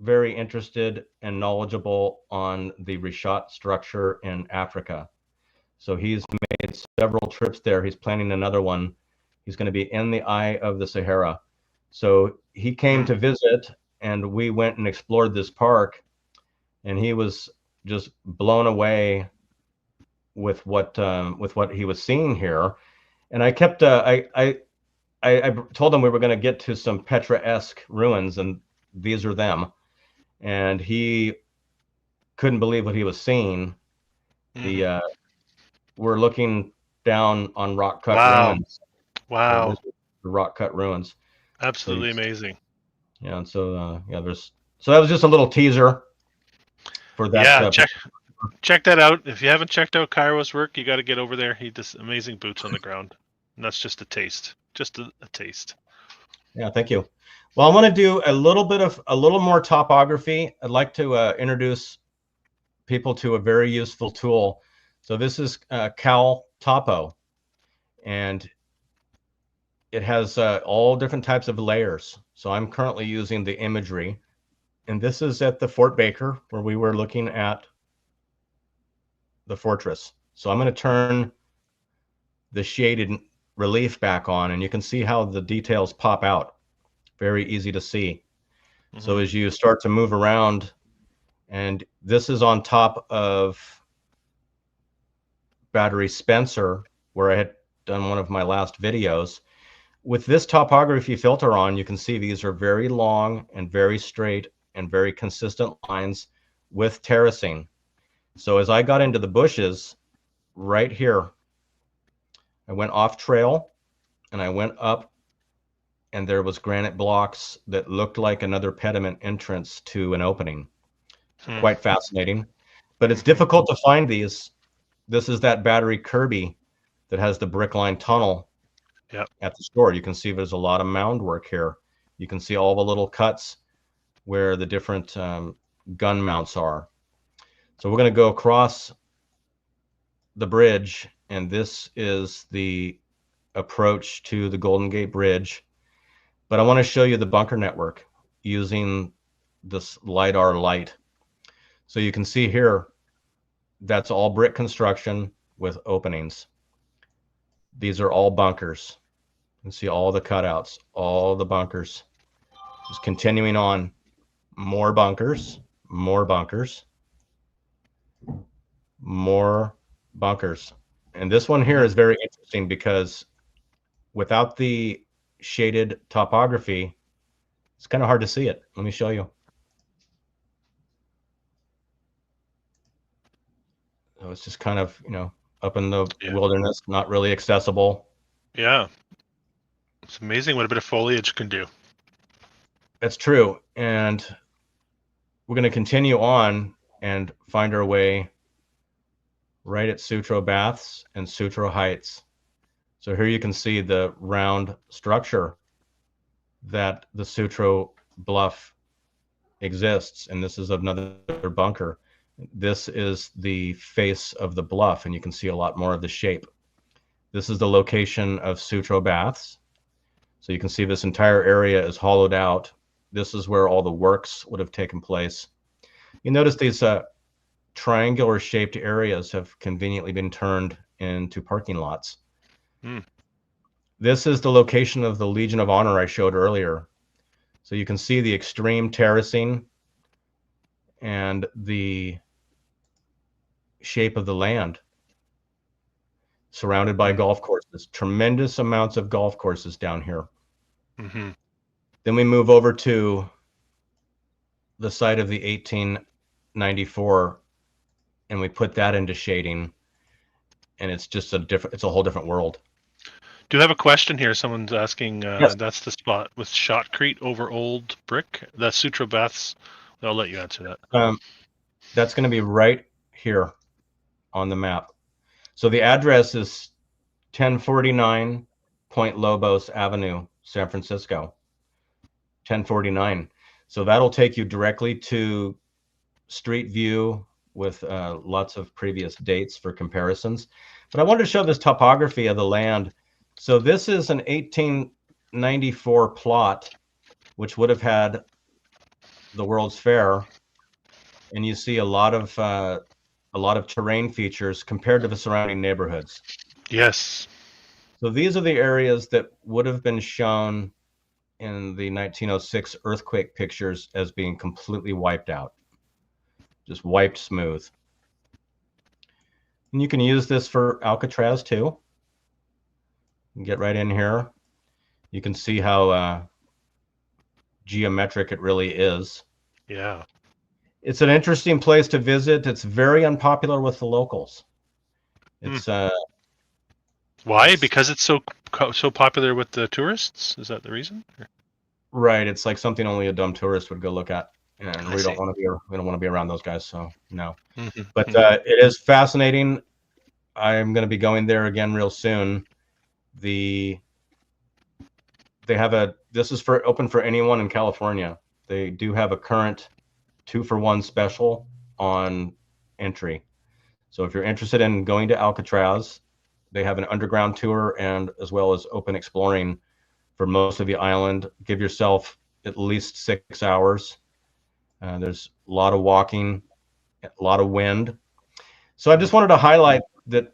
B: very interested and knowledgeable on the Richat structure in Africa. So he's made several trips there. He's planning another one. He's going to be in the eye of the Sahara. So he came to visit, and we went and explored this park, and he was just blown away with what he was seeing here. And I kept I told him we were going to get to some Petra-esque ruins, and these are them. And he couldn't believe what he was seeing. We're looking down on rock-cut ruins.
A: Wow.
B: The rock-cut ruins.
A: Absolutely amazing.
B: Yeah, and so so that was just a little teaser for that.
A: Yeah, check that out. If you haven't checked out Kyros' work, you got to get over there. He does amazing boots on the ground. And that's just a taste. Just a taste.
B: Yeah, thank you. Well, I want to do a little more topography. I'd like to introduce people to a very useful tool. So this is CalTopo, and it has all different types of layers. So I'm currently using the imagery, and this is at the Fort Baker where we were looking at the fortress. So I'm going to turn the shaded relief back on, and you can see how the details pop out. Very easy to see. Mm-hmm. So as you start to move around, and this is on top of Battery Spencer, where I had done one of my last videos. With this topography filter on, you can see these are very long and very straight and very consistent lines with terracing. So as I got into the bushes right here, I went off trail and I went up, and there was granite blocks that looked like another pediment entrance to an opening. Quite fascinating, but it's difficult to find these. This is that Battery Kirby that has the brick line tunnel at the store. You can see there's a lot of mound work here. You can see all the little cuts where the different gun mounts are. So we're going to go across the bridge, and this is the approach to the Golden Gate Bridge, but I want to show you the bunker network using this LiDAR light. So you can see here, that's all brick construction with openings. These are all bunkers. You can see all the cutouts, all the bunkers. Just continuing on, more bunkers, more bunkers, more bunkers. And this one here is very interesting because without the shaded topography, it's kind of hard to see it. Let me show you. So it's just kind of, up in the wilderness, not really accessible.
A: Yeah. It's amazing what a bit of foliage can do.
B: That's true. And we're going to continue on and find our way right at Sutro Baths and Sutro Heights. So here you can see the round structure that the Sutro Bluff exists. And this is another bunker. This is the face of the bluff, and you can see a lot more of the shape. This is the location of Sutro Baths. So you can see this entire area is hollowed out. This is where all the works would have taken place. You notice these triangular shaped areas have conveniently been turned into parking lots. This is the location of the Legion of Honor I showed earlier. So you can see the extreme terracing and the shape of the land surrounded by golf courses. Tremendous amounts of golf courses down here. Then we move over to the site of the 1894 and we put that into shading, and it's just it's a whole different world.
A: Do you have a question here? Someone's asking,
B: Yes.
A: That's the spot with shotcrete over old brick. That's Sutro Baths. I'll let you answer that.
B: That's going to be right here on the map. So the address is 1049 Point Lobos Avenue, San Francisco. 1049. So that'll take you directly to Street View with lots of previous dates for comparisons. But I wanted to show this topography of the land. So this is an 1894 plot, which would have had the World's Fair, and you see a lot of terrain features compared to the surrounding neighborhoods.
A: Yes.
B: So these are the areas that would have been shown in the 1906 earthquake pictures as being completely wiped out, just wiped smooth. And you can use this for Alcatraz too. You can get right in here. You can see how geometric it really is.
A: Yeah.
B: It's an interesting place to visit. It's very unpopular with the locals. It's
A: why? Because it's so popular with the tourists? Is that the reason?
B: Right. It's like something only a dumb tourist would go look at, and we don't want to be around those guys. So no. But it is fascinating. I'm going to be going there again real soon. This is open for anyone in California. They do have a current 2-for-1 special on entry. So if you're interested in going to Alcatraz, they have an underground tour and as well as open exploring for most of the island. Give yourself at least 6 hours. There's a lot of walking, a lot of wind. So I just wanted to highlight that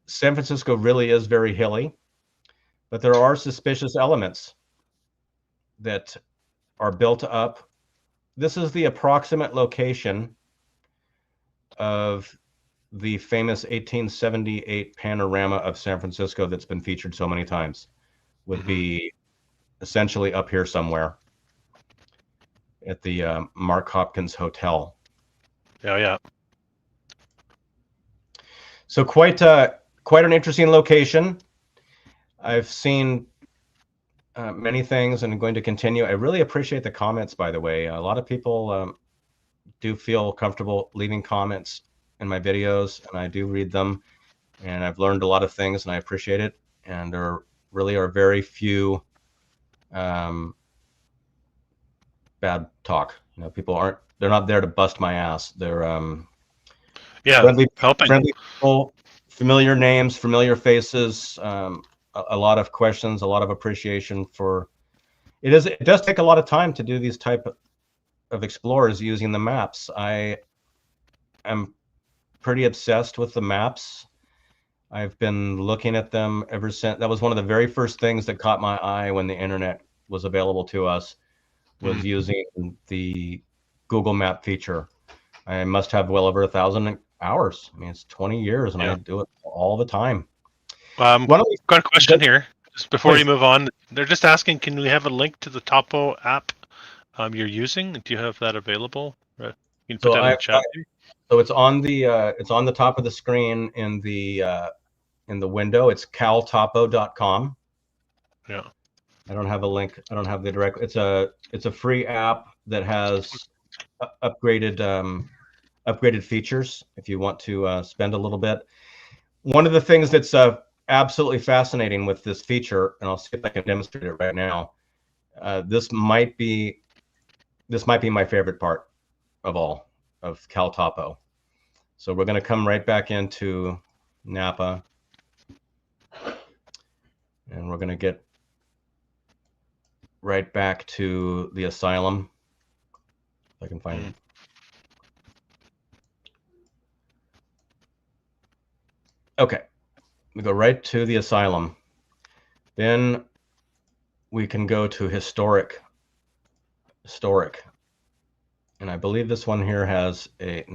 B: San Francisco really is very hilly, but there are suspicious elements that are built up. This is the approximate location of the famous 1878 panorama of San Francisco that's been featured so many times. Would be essentially up here somewhere at the Mark Hopkins Hotel.
A: Yeah.
B: So quite an interesting location. I've seen many things and I'm going to continue. I really appreciate the comments, by the way. A lot of people do feel comfortable leaving comments in my videos, and I do read them, and I've learned a lot of things, and I appreciate it. And there really are very few bad talk. People they're not there to bust my ass. They're friendly people, familiar names, familiar faces, a lot of questions, a lot of appreciation for it. It does take a lot of time to do these type of explorers using the maps. I am pretty obsessed with the maps. I've been looking at them ever since. That was one of the very first things that caught my eye when the internet was available to us, was using the Google Map feature. I must have well over 1,000 hours. I mean, it's 20 years and I do it all the time.
A: Got a question here just before you move on. They're just asking, can we have a link to the Topo app you're using? Do you have that available? You can put that in the chat.
B: So it's on the top of the screen in the window. It's caltopo.com.
A: Yeah.
B: I don't have a link. I don't have the direct. It's a free app that has upgraded features if you want to spend a little bit. One of the things that's absolutely fascinating with this feature, and I'll see if I can demonstrate it right now. This might be my favorite part of all of CalTopo. So we're going to come right back into Napa, and we're going to get right back to the Asylum. If I can find it. Okay, we go right to the Asylum. Then we can go to historic. And I believe this one here has it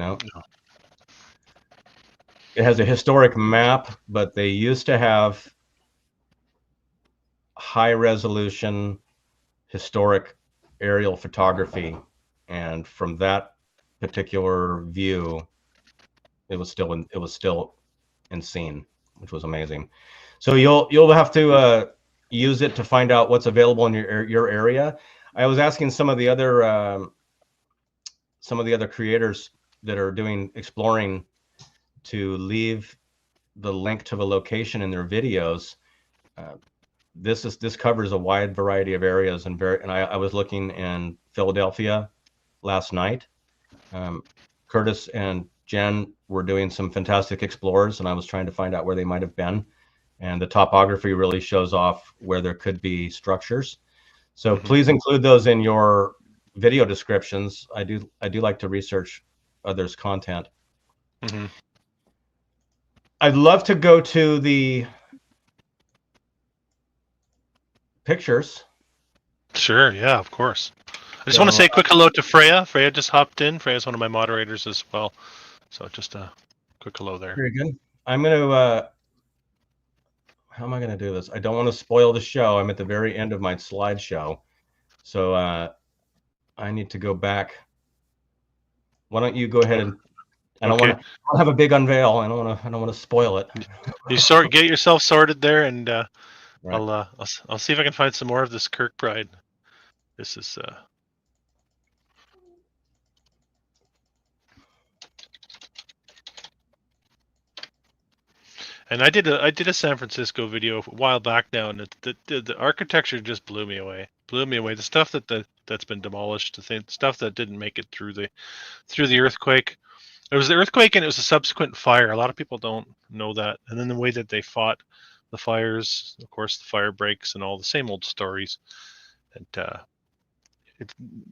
B: has a historic map, but they used to have high resolution historic aerial photography, and from that particular view, it was still in scene, which was amazing. So you'll have to use it to find out what's available in your area. I was asking some of the other creators that are doing exploring to leave the link to the location in their videos. This covers a wide variety of areas, and I was looking in Philadelphia last night. Curtis and Jen were doing some fantastic explores, and I was trying to find out where they might have been. And the topography really shows off where there could be structures. So please include those in your video descriptions. I do like to research others' content. I'd love to go to the pictures.
A: Sure, yeah, of course. I just want to say a quick hello to Freya. Freya just hopped in. Freya's one of my moderators as well. So just a quick hello there.
B: Very good. I'm going to, how am I going to do this? I don't want to spoil the show. I'm at the very end of my slideshow. So I need to go back. Why don't you go ahead and, I don't want to have a big unveil. I don't want to spoil it.
A: You get yourself sorted there, and right. I'll see if I can find some more of this Kirkbride. This is and I did a San Francisco video a while back now, and the architecture just blew me away. The stuff that's been demolished, the stuff that didn't make it through the earthquake. It was the earthquake, and it was a subsequent fire. A lot of people don't know that. And then the way that they fought the fires, of course, the fire breaks and all the same old stories. And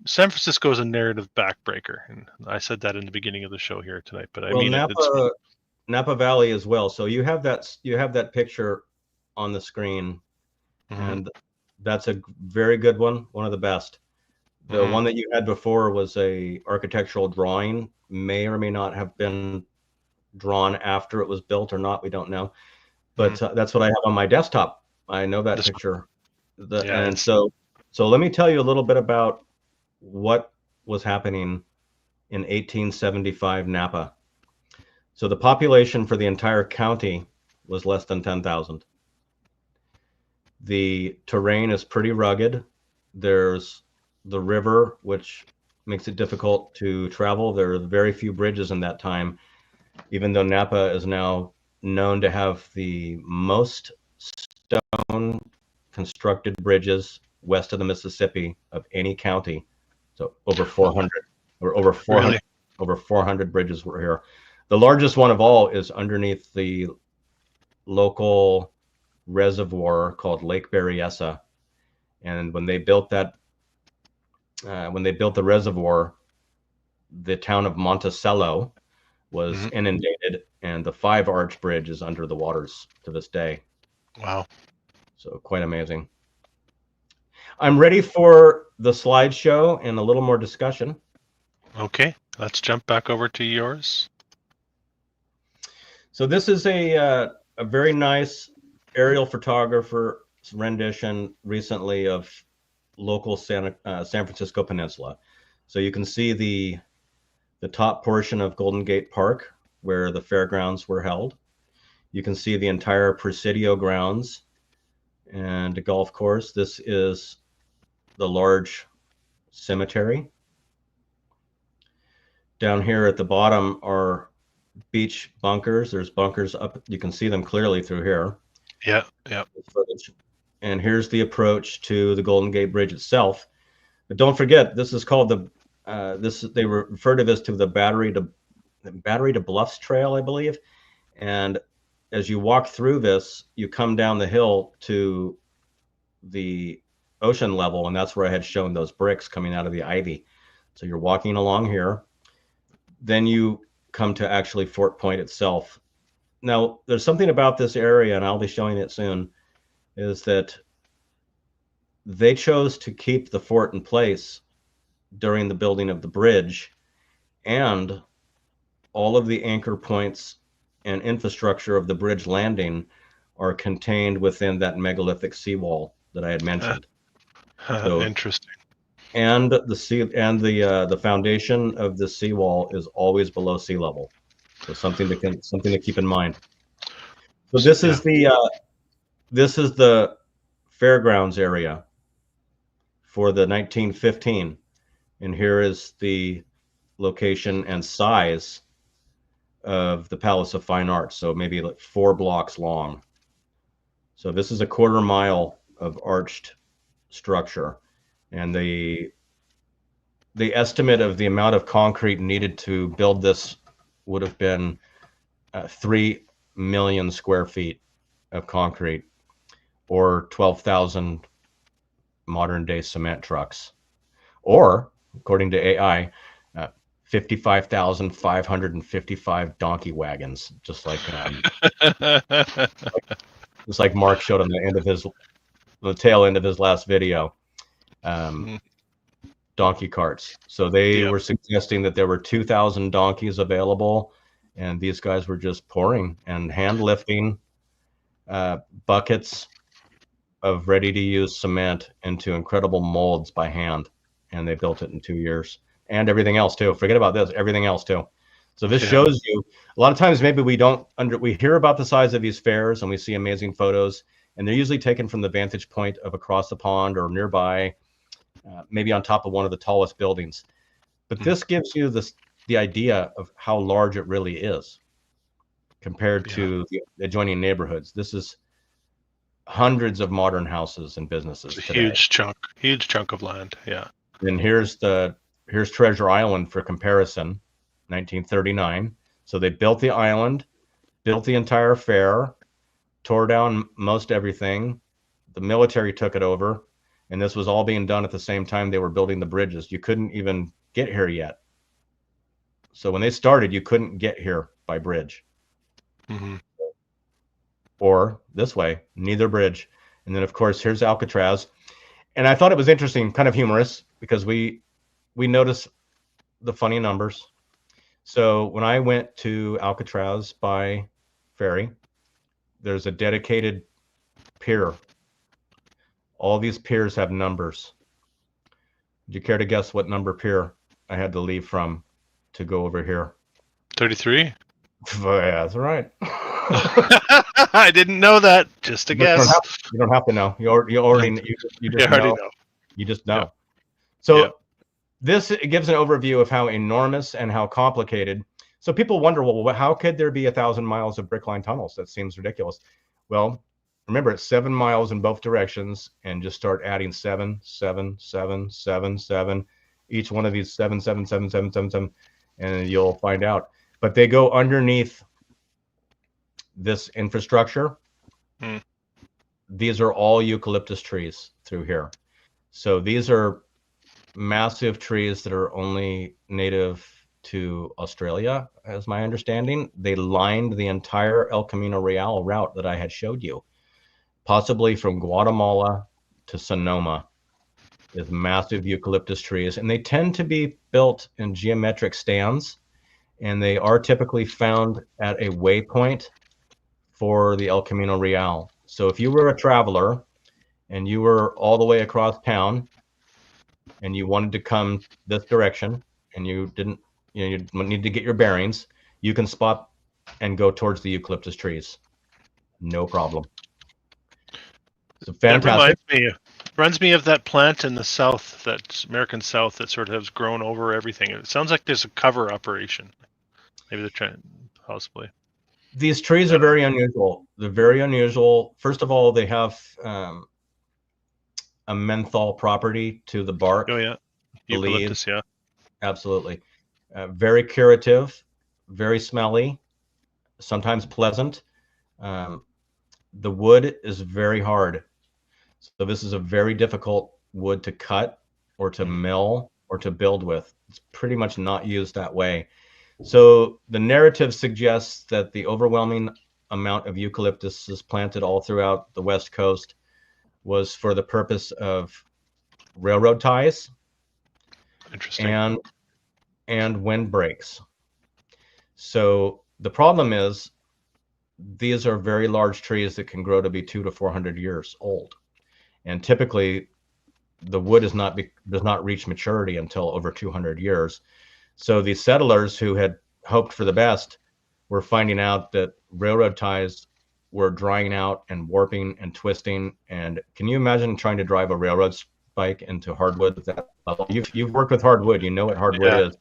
A: San Francisco is a narrative backbreaker, and I said that in the beginning of the show here tonight. But I mean,
B: Napa Valley as well. So you have that picture on the screen, and that's a very good one of the best. The one that you had before was a architectural drawing, may or may not have been drawn after it was built or not, we don't know. But that's what I have on my desktop. I know that picture. And so let me tell you a little bit about what was happening in 1875 Napa. So the population for the entire county was less than 10,000. The terrain is pretty rugged. There's the river, which makes it difficult to travel. There are very few bridges in that time, even though Napa is now known to have the most stone constructed bridges west of the Mississippi of any county. So over 400 or over 400, really? Over 400 bridges were here. The largest one of all is underneath the local reservoir called Lake Berryessa. And when they built that, when they built the reservoir, the town of Monticello was inundated, and the 5-arch bridge is under the waters to this day.
A: Wow.
B: So quite amazing. I'm ready for the slideshow and a little more discussion.
A: Okay, let's jump back over to yours.
B: So this is a very nice aerial photographer rendition recently of local San Francisco Peninsula. So you can see the top portion of Golden Gate Park where the fairgrounds were held. You can see the entire Presidio grounds and the golf course. This is the large cemetery. Down here at the bottom are beach bunkers. There's bunkers up. You can see them clearly through here.
A: Yeah, yeah.
B: And here's the approach to the Golden Gate Bridge itself. But don't forget, this is called the they refer to this to the Battery to Bluffs Trail, I believe. And as you walk through this, you come down the hill to the ocean level, and that's where I had shown those bricks coming out of the ivy. So you're walking along here. Then you come to actually Fort Point itself. Now, there's something about this area, and I'll be showing it soon, is that they chose to keep the fort in place during the building of the bridge, and all of the anchor points and infrastructure of the bridge landing are contained within that megalithic seawall that I had mentioned. So,
A: interesting.
B: And the foundation of the seawall is always below sea level. So something to keep in mind. So this is the fairgrounds area for the 1915, and here is the location and size of the Palace of Fine Arts. So maybe like 4 blocks long. So this is a 1/4 mile of arched structure, and the estimate of the amount of concrete needed to build this would have been 3 million square feet of concrete, or 12,000 modern day cement trucks, or according to AI, 55,555 donkey wagons, just like Mark showed on the tail end of his last video. Donkey carts. So they were suggesting that there were 2,000 donkeys available, and these guys were just pouring and hand lifting buckets of ready-to-use cement into incredible molds by hand, and they built it in 2 years. And everything else too. Forget about this. Everything else too. So this shows you, a lot of times maybe we hear about the size of these fairs and we see amazing photos, and they're usually taken from the vantage point of across the pond or nearby, maybe on top of one of the tallest buildings. But this gives you the idea of how large it really is compared to the adjoining neighborhoods. This is hundreds of modern houses and businesses today.
A: Huge chunk of land. Yeah.
B: And here's Treasure Island for comparison, 1939. So they built the island, built the entire fair, tore down most everything. The military took it over, and this was all being done at the same time they were building the bridges. You couldn't even get here yet. So when they started, you couldn't get here by bridge. Or this way, neither bridge. And then, of course, here's Alcatraz. And I thought it was interesting, kind of humorous, because we noticed the funny numbers. So when I went to Alcatraz by ferry, there's a dedicated pier. All these piers have numbers. Do you care to guess what number pier I had to leave from to go over here?
A: 33?
B: Yeah, that's right.
A: I didn't know that. Just a guess.
B: You don't have to know. You already just know. You just know. So this gives an overview of how enormous and how complicated. So people wonder, well, how could there be 1,000 miles of brick line tunnels? That seems ridiculous. Well, remember, it's 7 miles in both directions, and just start adding 7, 7, 7, 7, 7. Each one of these 7, 7, 7, 7, 7, 7, and you'll find out. But they go underneath this infrastructure, these are all eucalyptus trees through here. So these are massive trees that are only native to Australia, as my understanding. They lined the entire El Camino Real route that I had showed you, possibly from Guatemala to Sonoma, is massive eucalyptus trees. And they tend to be built in geometric stands, and they are typically found at a waypoint for the El Camino Real. So if you were a traveler and you were all the way across town and you wanted to come this direction and you didn't, you need to get your bearings, you can spot and go towards the eucalyptus trees. No problem. So fantastic.
A: It reminds me of that plant in the South, that American South, that sort of has grown over everything. It sounds like there's a cover operation. Maybe they're trying, possibly.
B: These trees are very unusual. They're very unusual. First of all, they have a menthol property to the bark.
A: Oh yeah, eucalyptus, yeah.
B: Absolutely. Very curative, very smelly, sometimes pleasant. The wood is very hard. So this is a very difficult wood to cut or to mill or to build with. It's pretty much not used that way. So the narrative suggests that the overwhelming amount of eucalyptus is planted all throughout the West Coast was for the purpose of railroad ties.
A: Interesting.
B: And windbreaks. So the problem is these are very large trees that can grow to be 200 to 400 years old. And typically the wood does not reach maturity until over 200 years. So these settlers who had hoped for the best were finding out that railroad ties were drying out and warping and twisting. And can you imagine trying to drive a railroad spike into hardwood at that level? You've worked with hardwood, you know what hardwood is.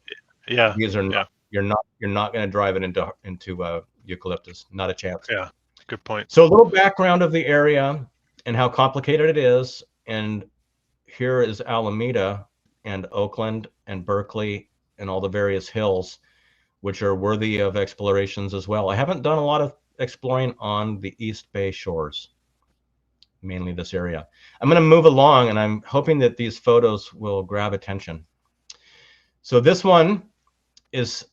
A: Yeah.
B: These are not, you're not going to drive it into eucalyptus, not a chance.
A: Yeah, good point.
B: So a little background of the area and how complicated it is. And here is Alameda and Oakland and Berkeley and all the various hills, which are worthy of explorations as well. I haven't done a lot of exploring on the East Bay shores, mainly this area. I'm going to move along, and I'm hoping that these photos will grab attention. So this one is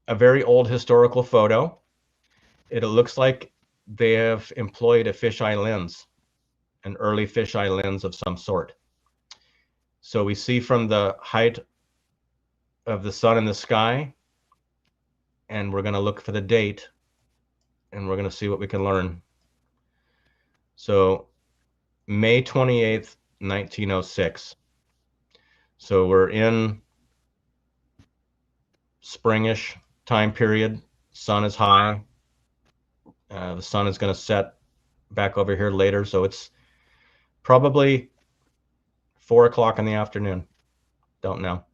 B: a very old historical photo. It looks like they have employed a fisheye lens, an early fisheye lens of some sort. So we see from the height of the sun in the sky, and we're going to look for the date, and we're going to see what we can learn. So May 28th, 1906. So we're in springish time period. Sun is high. The sun is going to set back over here later, so it's probably 4 o'clock in the afternoon. Don't know.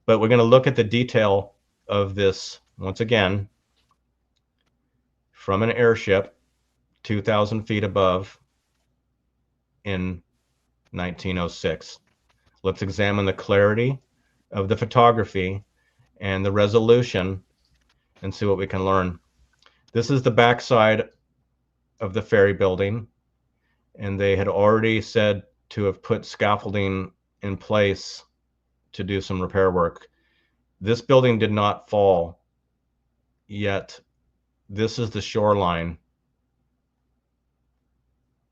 B: But we're going to look at the detail of this once again from an airship 2,000 feet above in 1906. Let's examine the clarity of the photography and the resolution and see what we can learn. This is the backside of the Ferry building, and they had already said to have put scaffolding in place to do some repair work. This building did not fall yet. This is the shoreline.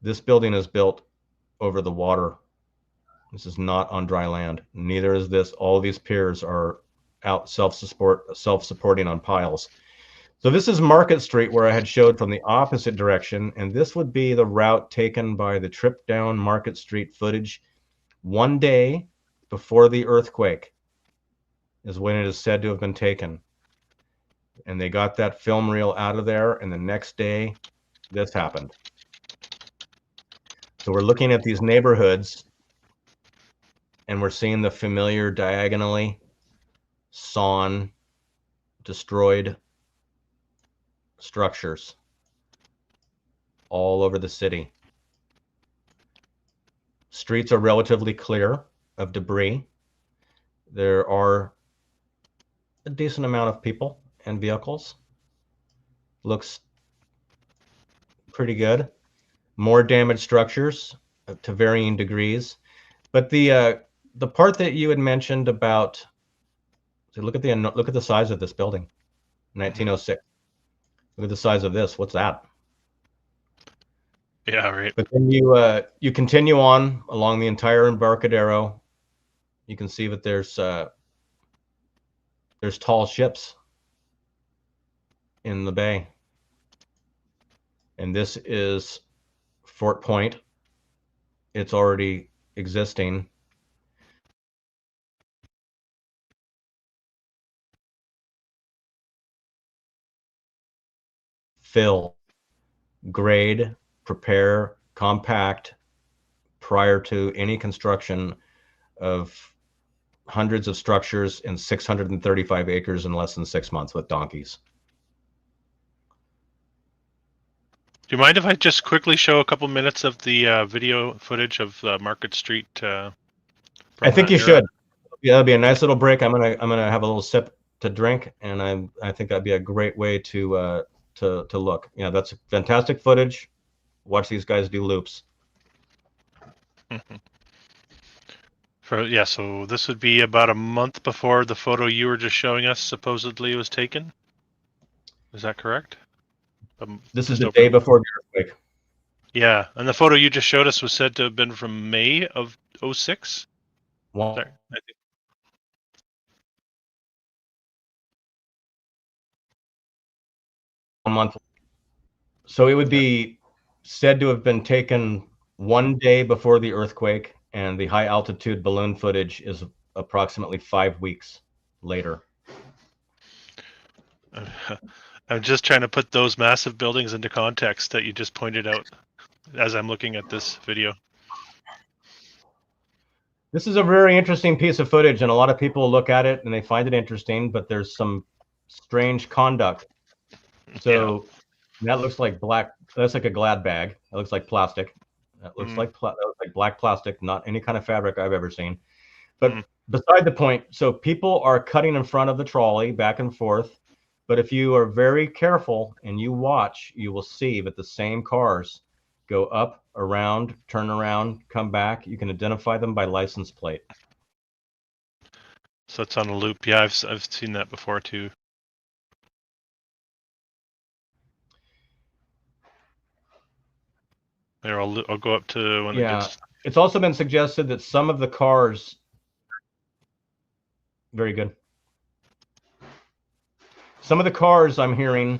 B: This building is built over the water. This is not on dry land. Neither is this. All these piers are out self-supporting on piles. So this is Market Street, where I had showed from the opposite direction, and this would be the route taken by the trip down Market Street footage one day before the earthquake is when it is said to have been taken. And they got that film reel out of there, and the next day this happened. So we're looking at these neighborhoods, and we're seeing the familiar diagonally sawn, destroyed structures all over the city. Streets are relatively clear of debris. There are a decent amount of people and vehicles. Looks pretty good. more damaged structures to varying degrees. But the part that you had mentioned about, so look at the size of this building, 1906. Look at the size of this. What's that?
A: Yeah, right.
B: But then you continue on along the entire Embarcadero. You can see that there's tall ships in the bay, and this is Fort Point. It's already existing. Fill, grade, prepare, compact prior to any construction of hundreds of structures in 635 acres in less than 6 months with donkeys.
A: Do you mind if I just quickly show a couple minutes of the video footage of Market Street?
B: I think you should. Yeah, that'll be a nice little break. I'm gonna have a little sip to drink, and I think that'd be a great way to look. Yeah, that's fantastic footage. Watch these guys do loops.
A: So this would be about a month before the photo you were just showing us supposedly was taken. Is that correct?
B: This is the day before the earthquake.
A: Yeah, and the photo you just showed us was said to have been from May of 06?
B: Well,
A: Sorry, I think.
B: a month. So it would be said to have been taken one day before the earthquake, and the high altitude balloon footage is approximately 5 weeks later.
A: I'm just trying to put those massive buildings into context that you just pointed out as I'm looking at this video.
B: This is a very interesting piece of footage, and a lot of people look at it and they find it interesting, but there's some strange conduct. So that looks like black. That's like a Glad bag. That looks like plastic. That looks like black plastic, not any kind of fabric I've ever seen. But beside the point, so people are cutting in front of the trolley back and forth. But if you are very careful and you watch, you will see that the same cars go up, around, turn around, come back. You can identify them by license plate.
A: So it's on a loop. Yeah, I've seen that before too. There, I'll go up to when it gets.
B: It's also been suggested that some of the cars. Very good. Some of the cars I'm hearing,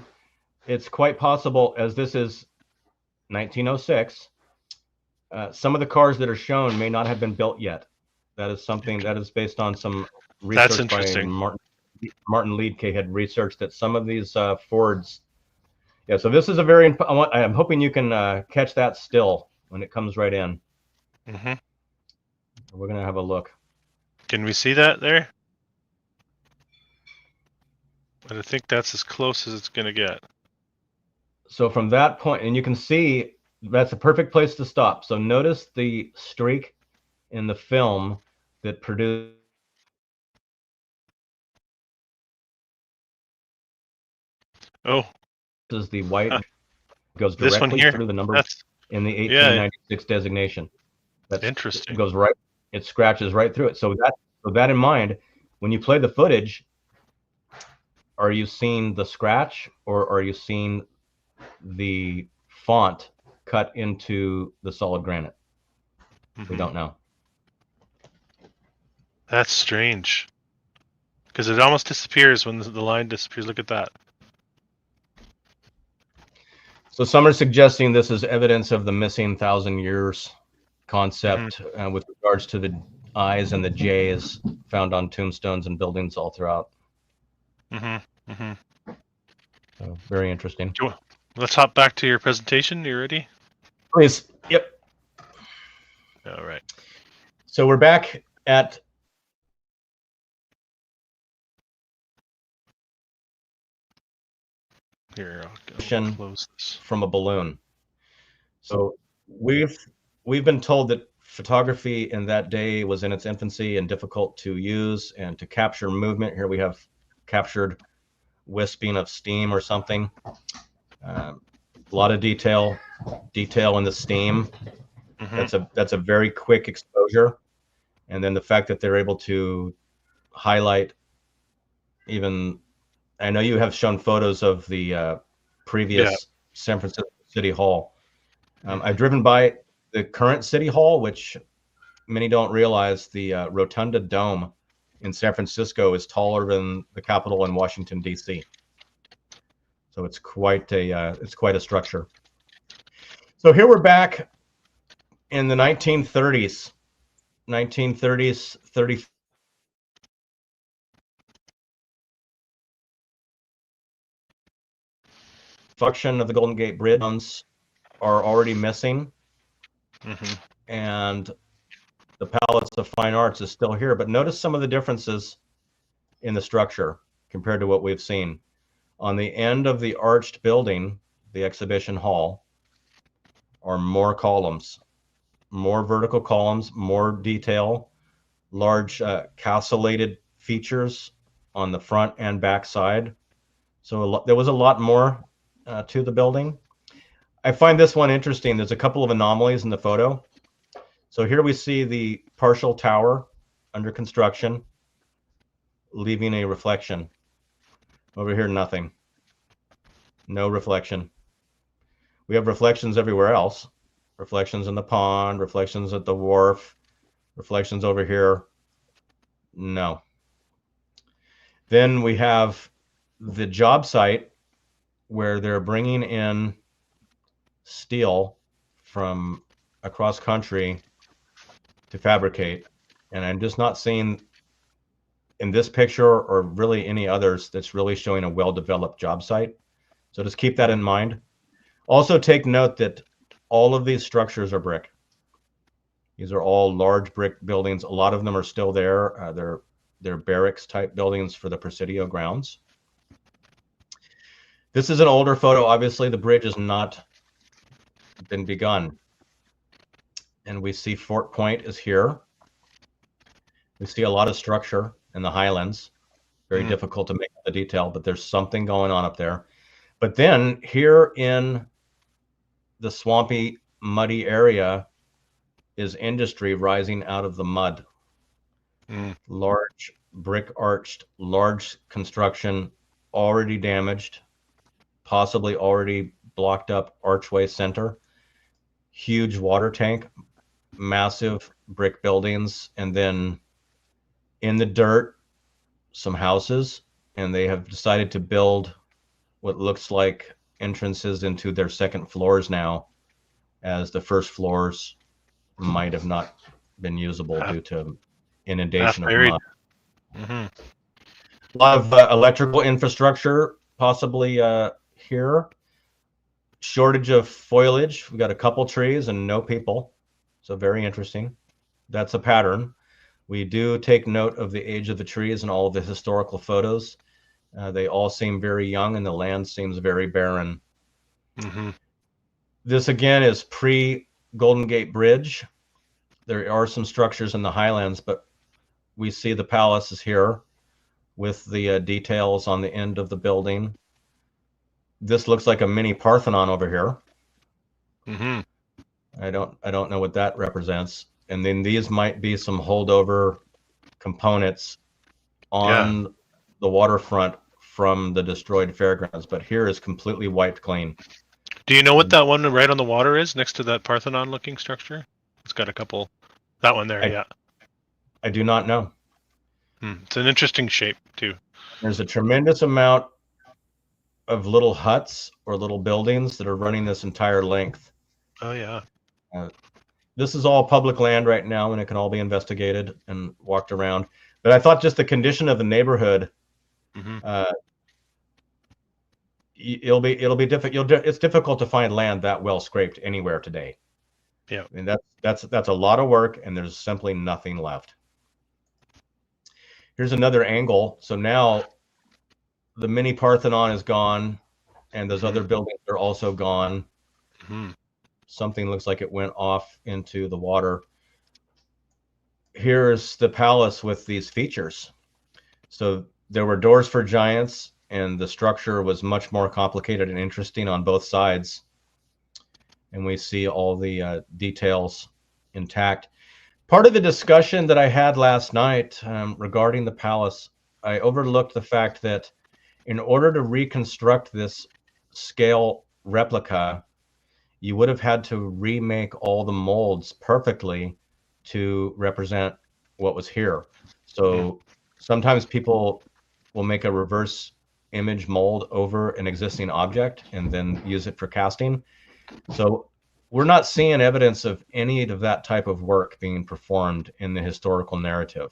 B: it's quite possible, as this is 1906, some of the cars that are shown may not have been built yet. That is something that is based on some research by Martin Liedke had researched that some of these Fords. Yeah, so this is a very. I'm hoping you can catch that still when it comes right in. We're gonna have a look.
A: Can we see that there? But I think that's as close as it's going to get.
B: So from that point, and you can see that's a perfect place to stop. So notice the streak in the film that produced.
A: Oh.
B: Is the white goes directly through the number in the 1896 designation. That's interesting. It goes right. It scratches right through it. So that in mind, when you play the footage, are you seeing the scratch or are you seeing the font cut into the solid granite? We don't know.
A: That's strange. Because it almost disappears when the line disappears. Look at that.
B: So some are suggesting this is evidence of the missing 1,000 years concept with regards to the I's and the J's found on tombstones and buildings all throughout. So very interesting.
A: Let's hop back to your presentation. You ready?
B: Please. Yep.
A: All right.
B: So we're back at
A: here. I'll close this.
B: From a balloon. So we've been told that photography in that day was in its infancy and difficult to use and to capture movement. Here we have captured wisping of steam or something. A lot of detail in the steam.
A: Mm-hmm.
B: That's a very quick exposure. And then the fact that they're able to highlight even, I know you have shown photos of the previous San Francisco City Hall. I've driven by the current City Hall, which many don't realize the Rotunda Dome in San Francisco is taller than the Capitol in Washington, D.C. So it's quite a structure. So here we're back in the 1930s. 30 function of the Golden Gate Bridge are already missing.
A: Mm-hmm.
B: And the Palace of Fine Arts is still here, but notice some of the differences in the structure compared to what we've seen. On the end of the arched building, the exhibition hall, are more columns, more vertical columns, more detail, large castellated features on the front and back side. So there was a lot more to the building. I find this one interesting. There's a couple of anomalies in the photo. So here we see the partial tower under construction, leaving a reflection. Over here, nothing. No reflection. We have reflections everywhere else. Reflections in the pond, reflections at the wharf, reflections over here. No. Then we have the job site where they're bringing in steel from across country to fabricate. And I'm just not seeing in this picture or really any others that's really showing a well-developed job site. So just keep that in mind. Also take note that all of these structures are brick. These are all large brick buildings. A lot of them are still there. They're barracks type buildings for the Presidio grounds. This is an older photo. Obviously, the bridge has not been begun. And we see Fort Point is here. We see a lot of structure in the highlands. Very difficult to make the detail, but there's something going on up there. But then here in the swampy, muddy area is industry rising out of the mud. Large brick arched, large construction, already damaged, possibly already blocked up archway center, huge water tank, massive brick buildings, and then in the dirt, some houses, and they have decided to build what looks like entrances into their second floors now, as the first floors might have not been usable due to inundation of mud. A lot of electrical infrastructure possibly here. Shortage of foliage. We got a couple trees and no people. So very interesting. That's a pattern. We do take note of the age of the trees and all of the historical photos. They all seem very young and the land seems very barren. This again is pre-Golden Gate Bridge. There are some structures in the highlands, but we see the palace is here with the details on the end of the building. This looks like a mini Parthenon over here. I don't know what that represents. And then these might be some holdover components on the waterfront from the destroyed fairgrounds, but here is completely wiped clean.
A: Do you know what that one right on the water is next to that Parthenon looking structure? It's got a couple, that one there,
B: I do not know.
A: It's an interesting shape too.
B: There's a tremendous amount of little huts or little buildings that are running this entire length.
A: Oh yeah.
B: This is all public land right now, and it can all be investigated and walked around. But I thought just the condition of the neighborhood, it'll be difficult. It's difficult to find land that well scraped anywhere today.
A: Yeah,
B: and that's a lot of work, and there's simply nothing left. Here's another angle. So now the mini Parthenon is gone, and those other buildings are also gone. Something looks like it went off into the water. Here's the palace with these features. So there were doors for giants, and the structure was much more complicated and interesting on both sides. and we see all the details intact. Part of the discussion that I had last night regarding the palace, I overlooked the fact that in order to reconstruct this scale replica, you would have had to remake all the molds perfectly to represent what was here. So sometimes people will make a reverse image mold over an existing object and then use it for casting. So we're not seeing evidence of any of that type of work being performed in the historical narrative.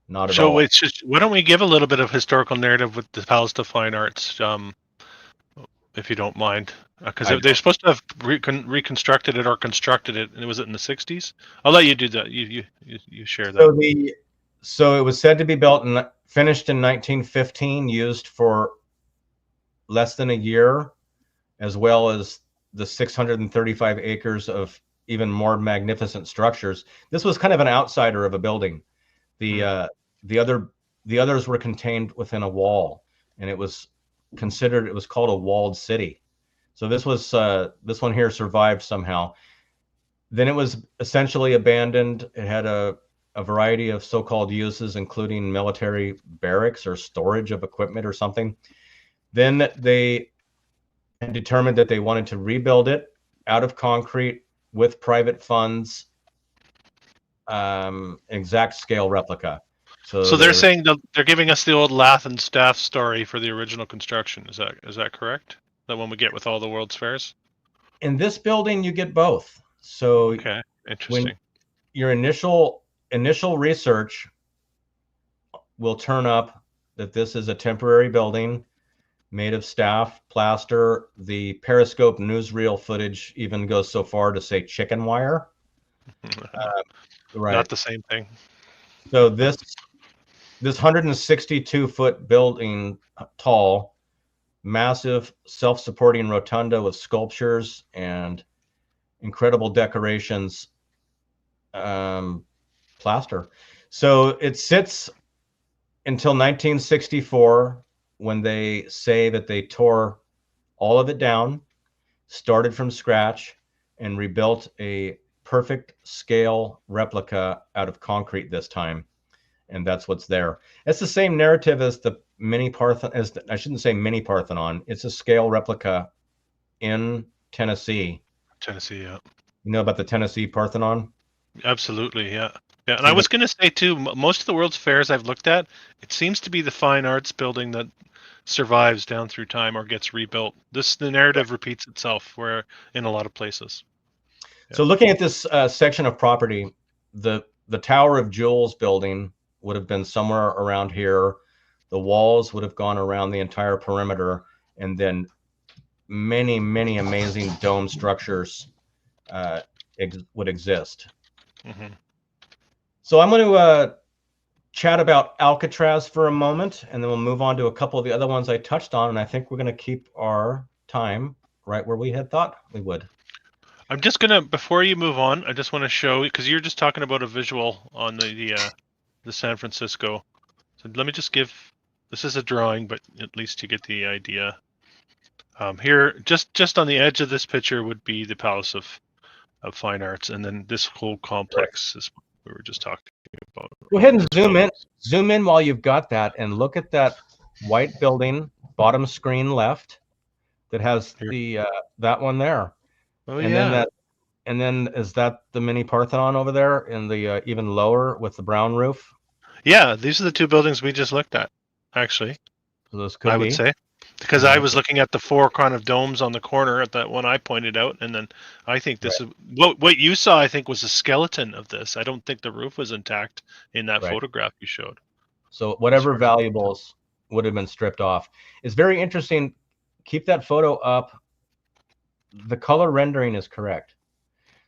B: Not at all.
A: So it's just, why don't we give a little bit of historical narrative with the Palace of Fine Arts, if you don't mind, because they're supposed to have reconstructed it or constructed it, and was it in the 60s? I'll let you do that. You share that.
B: So it was said to be built and finished in 1915, used for less than a year, as well as the 635 acres of even more magnificent structures. This was kind of an outsider of a building. The others were contained within a wall, and it was called a walled city. So this one here survived somehow. Then it was essentially abandoned. It had a variety of so-called uses, including military barracks or storage of equipment or something. Then they determined that they wanted to rebuild it out of concrete with private funds, exact scale replica.
A: So they're saying that they're giving us the old Lath and Staff story for the original construction. Is that correct? The one we get with all the World's Fairs?
B: In this building, you get both. So
A: okay, interesting.
B: When your initial research will turn up that this is a temporary building made of staff, plaster. The Periscope newsreel footage even goes so far to say chicken wire.
A: Right. Not the same thing.
B: So this 162-foot building, tall, massive self-supporting rotunda with sculptures and incredible decorations, plaster. So it sits until 1964, when they say that they tore all of it down, started from scratch, and rebuilt a perfect scale replica out of concrete this time. And that's what's there. It's the same narrative as the mini Parthenon. I shouldn't say mini Parthenon. It's a scale replica in Tennessee.
A: Tennessee, yeah.
B: You know about the Tennessee Parthenon?
A: Absolutely, yeah. Yeah, and I was going to say too, most of the World's Fairs I've looked at, it seems to be the fine arts building that survives down through time or gets rebuilt. The narrative repeats itself where in a lot of places.
B: Yeah. So looking at this section of property, the Tower of Jewels building would have been somewhere around here. The walls would have gone around the entire perimeter, and then many, many amazing dome structures would exist. Mm-hmm. So I'm going to chat about Alcatraz for a moment, and then we'll move on to a couple of the other ones I touched on, and I think we're going to keep our time right where we had thought we would.
A: I'm just going to, before you move on, I just want to show, because you're just talking about a visual on the San Francisco. So let me just give, this is a drawing, but at least you get the idea. Here, just on the edge of this picture would be the Palace of Fine Arts, and then this whole complex is what we were just talking about.
B: Go ahead and zoom in while you've got that, and look at that white building, bottom screen left, that has the that one there.
A: Oh,
B: and
A: yeah.
B: Then is that the mini Parthenon over there in the even lower with the brown roof?
A: Yeah, these are the two buildings we just looked at, actually.
B: So those could
A: I would say, because I was looking at the four kind of domes on the corner at that one I pointed out, and then I think this is what you saw. I think was a skeleton of this. I don't think the roof was intact in that photograph you showed.
B: So whatever valuables would have been stripped off. It's very interesting. Keep that photo up. The color rendering is correct.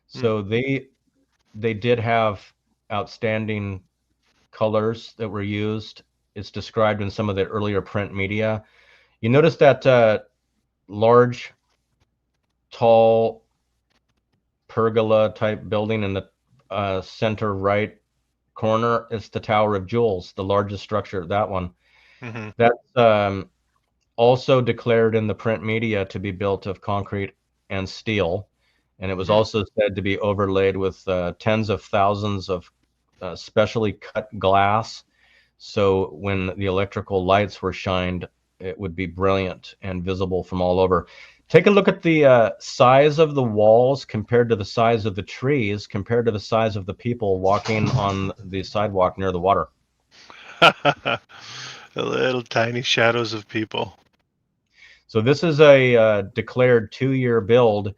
B: So they did have outstanding colors that were used. It's described in some of the earlier print media. You notice that large, tall pergola type building in the center right corner is the Tower of Jewels, the largest structure, that one. Mm-hmm. That's also declared in the print media to be built of concrete and steel. And it was also said to be overlaid with tens of thousands of specially cut glass. So when the electrical lights were shined, it would be brilliant and visible from all over. Take a look at the size of the walls compared to the size of the trees, compared to the size of the people walking on the sidewalk near the water.
A: The little tiny shadows of people.
B: So this is a declared 2-year build,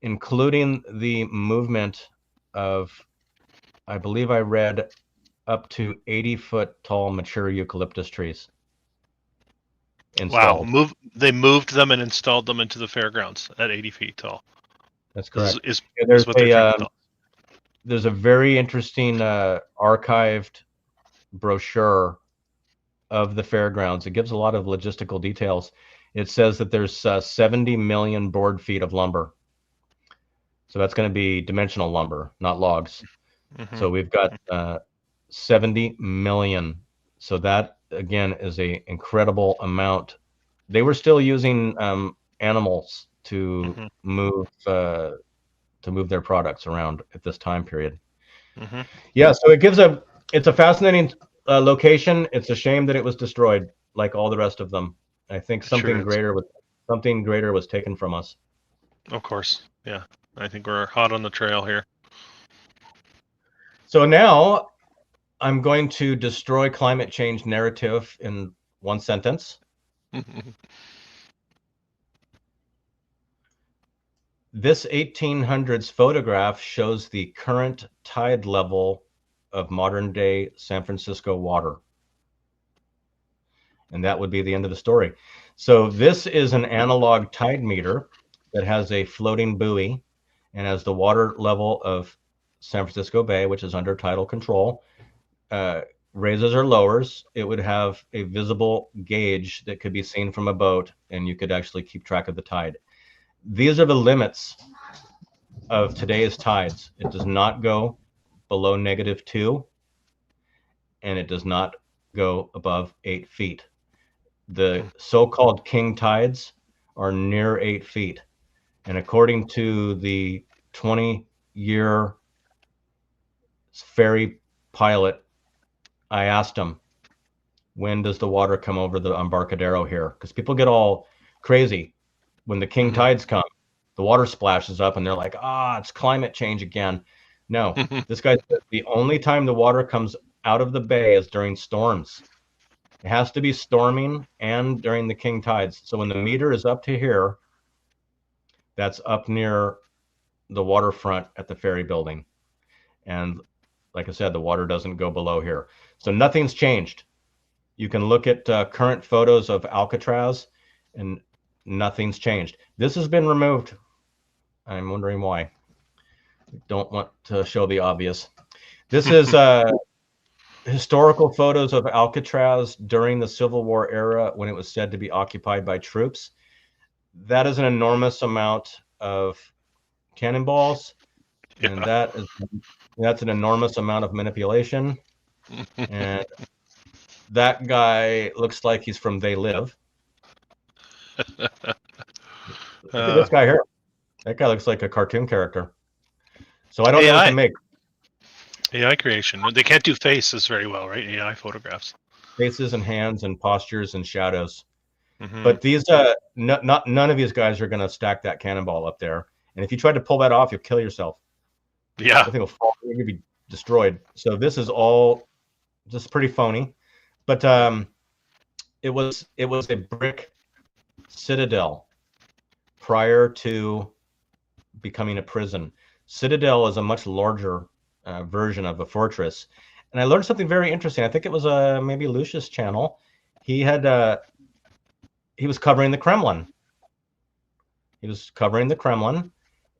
B: including the movement of, I believe I read, up to 80-foot tall mature eucalyptus trees installed.
A: Wow, they moved them and installed them into the fairgrounds at 80 feet tall.
B: That's correct.
A: Is
B: there's
A: what they're trying to tell.
B: There's a very interesting archived brochure of the fairgrounds. It gives a lot of logistical details. It says that there's 70 million board feet of lumber. So that's going to be dimensional lumber, not logs. So we've got 70 million. So that, again, is an incredible amount. They were still using animals to move their products around at this time period. Yeah, so it's a fascinating location. It's a shame that it was destroyed, like all the rest of them. I think something greater was taken from us.
A: Of course, yeah. I think we're hot on the trail here.
B: So now I'm going to destroy climate change narrative in one sentence. This 1800s photograph shows the current tide level of modern day San Francisco water. And that would be the end of the story. So this is an analog tide meter that has a floating buoy, and as the water level of San Francisco Bay, which is under tidal control, raises or lowers, it would have a visible gauge that could be seen from a boat, and you could actually keep track of the tide. These are the limits of today's tides. It does not go below -2, and it does not go above 8 feet. The so-called king tides are near 8 feet. And according to the 20-year ferry pilot, I asked him, when does the water come over the Embarcadero here? Because people get all crazy when the king tides come. The water splashes up and they're like, it's climate change again. No, this guy said the only time the water comes out of the bay is during storms. It has to be storming and during the king tides. So when the meter is up to here, that's up near the waterfront at the ferry building. And like I said, the water doesn't go below here. So nothing's changed. You can look at current photos of Alcatraz and nothing's changed. This has been removed. I'm wondering why. Don't want to show the obvious. This is historical photos of Alcatraz during the Civil War era when it was said to be occupied by troops. That is an enormous amount of cannonballs, and that's an enormous amount of manipulation. And that guy looks like he's from They Live. Look at this guy here. That guy looks like a cartoon character. So I don't know what to make.
A: AI creation. They can't do faces very well, right? AI photographs.
B: Faces and hands and postures and shadows. But these, none of these guys are going to stack that cannonball up there. And if you try to pull that off, you'll kill yourself.
A: Yeah.
B: I think it'll fall. You'll be destroyed. So this is all just pretty phony. But it was a brick citadel prior to becoming a prison. Citadel is a much larger version of a fortress. And I learned something very interesting. I think it was maybe Lucius channel. He was covering the Kremlin.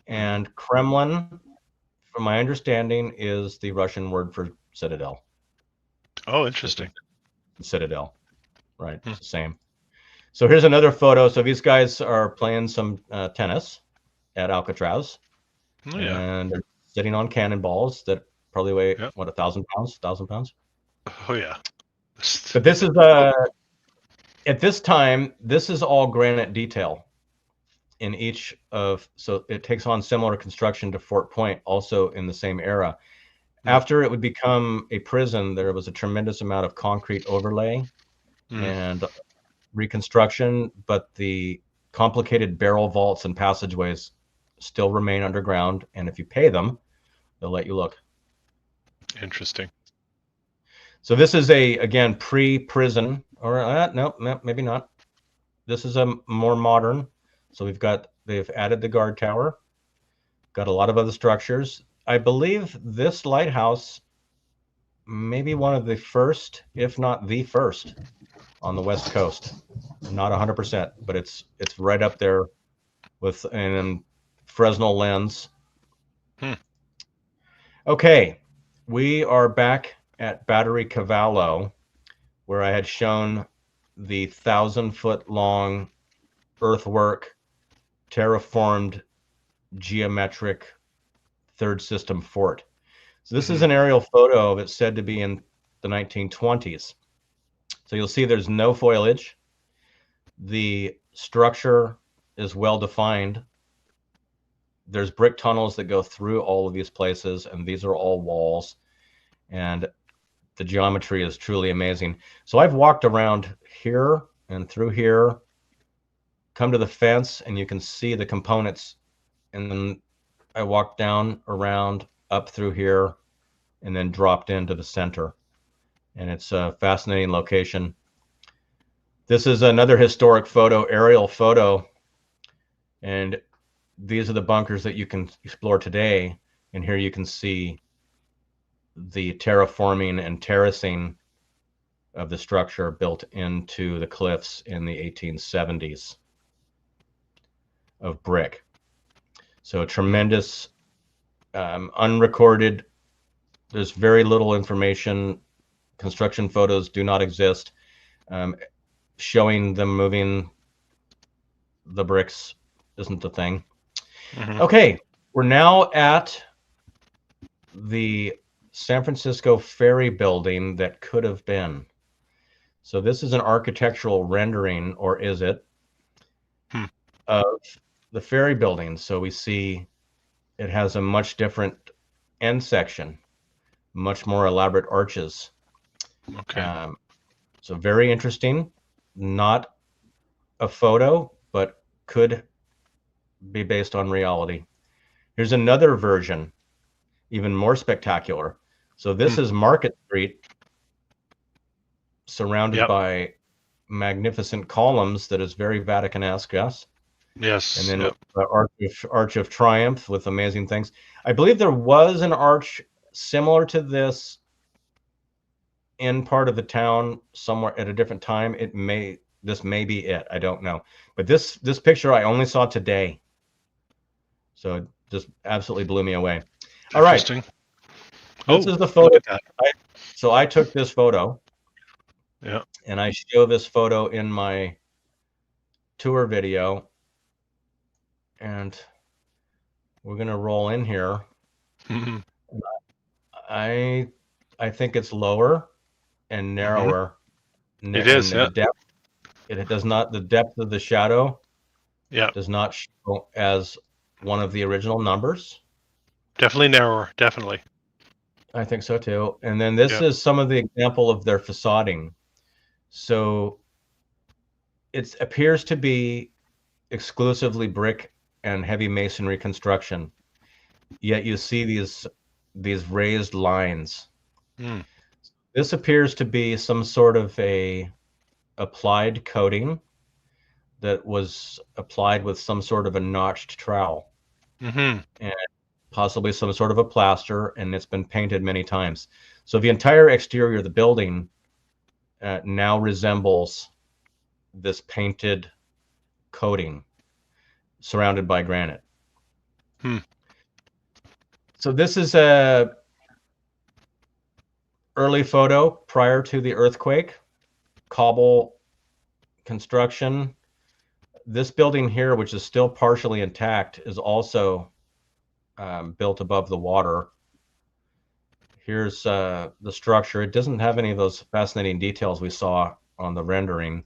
B: And Kremlin, from my understanding, is the Russian word for citadel.
A: Oh, interesting.
B: Citadel, right? It's the same. So here's another photo. So these guys are playing some tennis at Alcatraz.
A: Oh, yeah.
B: And they're sitting on cannonballs that probably weigh, 1,000 pounds? 1,000 pounds?
A: Oh, yeah.
B: But this is, at this time, this is all granite detail. in each of, so it takes on similar construction to Fort Point, also in the same era. After it would become a prison, there was a tremendous amount of concrete overlay and reconstruction, but the complicated barrel vaults and passageways still remain underground, and if you pay them, they'll let you look.
A: Interesting.
B: So this is again, pre-prison, or no, maybe not. This is a more modern. So they've added the guard tower, got a lot of other structures. I believe this lighthouse may be one of the first, if not the first, on the West Coast. Not 100%, but it's right up there with an Fresnel lens. Okay, we are back at Battery Cavalo, where I had shown the 1,000-foot long earthwork, terraformed, geometric third system fort. So this is an aerial photo that's said to be in the 1920s. So you'll see there's no foliage. The structure is well defined. There's brick tunnels that go through all of these places, and these are all walls. And the geometry is truly amazing. So I've walked around here and through here, come to the fence, and you can see the components. And then I walked down, around, up through here, and then dropped into the center. And it's a fascinating location. This is another historic photo, aerial photo. And these are the bunkers that you can explore today. And here you can see the terraforming and terracing of the structure built into the cliffs in the 1870s of brick. So tremendous, unrecorded. There's very little information. Construction photos do not exist. Showing them moving the bricks isn't the thing. Okay, we're now at the San Francisco Ferry building that could have been. So this is an architectural rendering, or is it, of the Ferry building. So we see it has a much different end section, much more elaborate arches.
A: Okay.
B: So very interesting. Not a photo, but could be based on reality. Here's another version, even more spectacular. So this is Market Street, surrounded by magnificent columns that is very Vatican-esque, yes?
A: Yes.
B: And then the Arch of Triumph with amazing things. I believe there was an arch similar to this in part of the town somewhere at a different time. This may be it. I don't know. But this picture I only saw today. So it just absolutely blew me away. All right. This is the photo. So I took this photo.
A: Yeah.
B: And I show this photo in my tour video. And we're going to roll in here. I think it's lower and narrower.
A: It is,
B: the depth. It does not, the depth of the shadow does not show as one of the original numbers.
A: Definitely narrower, definitely.
B: I think so too. And then this is some of the example of their facading. So it appears to be exclusively brick and heavy masonry construction. Yet you see these raised lines. This appears to be some sort of a applied coating that was applied with some sort of a notched trowel, and possibly some sort of a plaster, and it's been painted many times. So the entire exterior of the building now resembles this painted coating surrounded by granite. So this is a early photo prior to the earthquake, cobble construction. This building here, which is still partially intact, is also built above the water. Here's the structure. It doesn't have any of those fascinating details we saw on the rendering.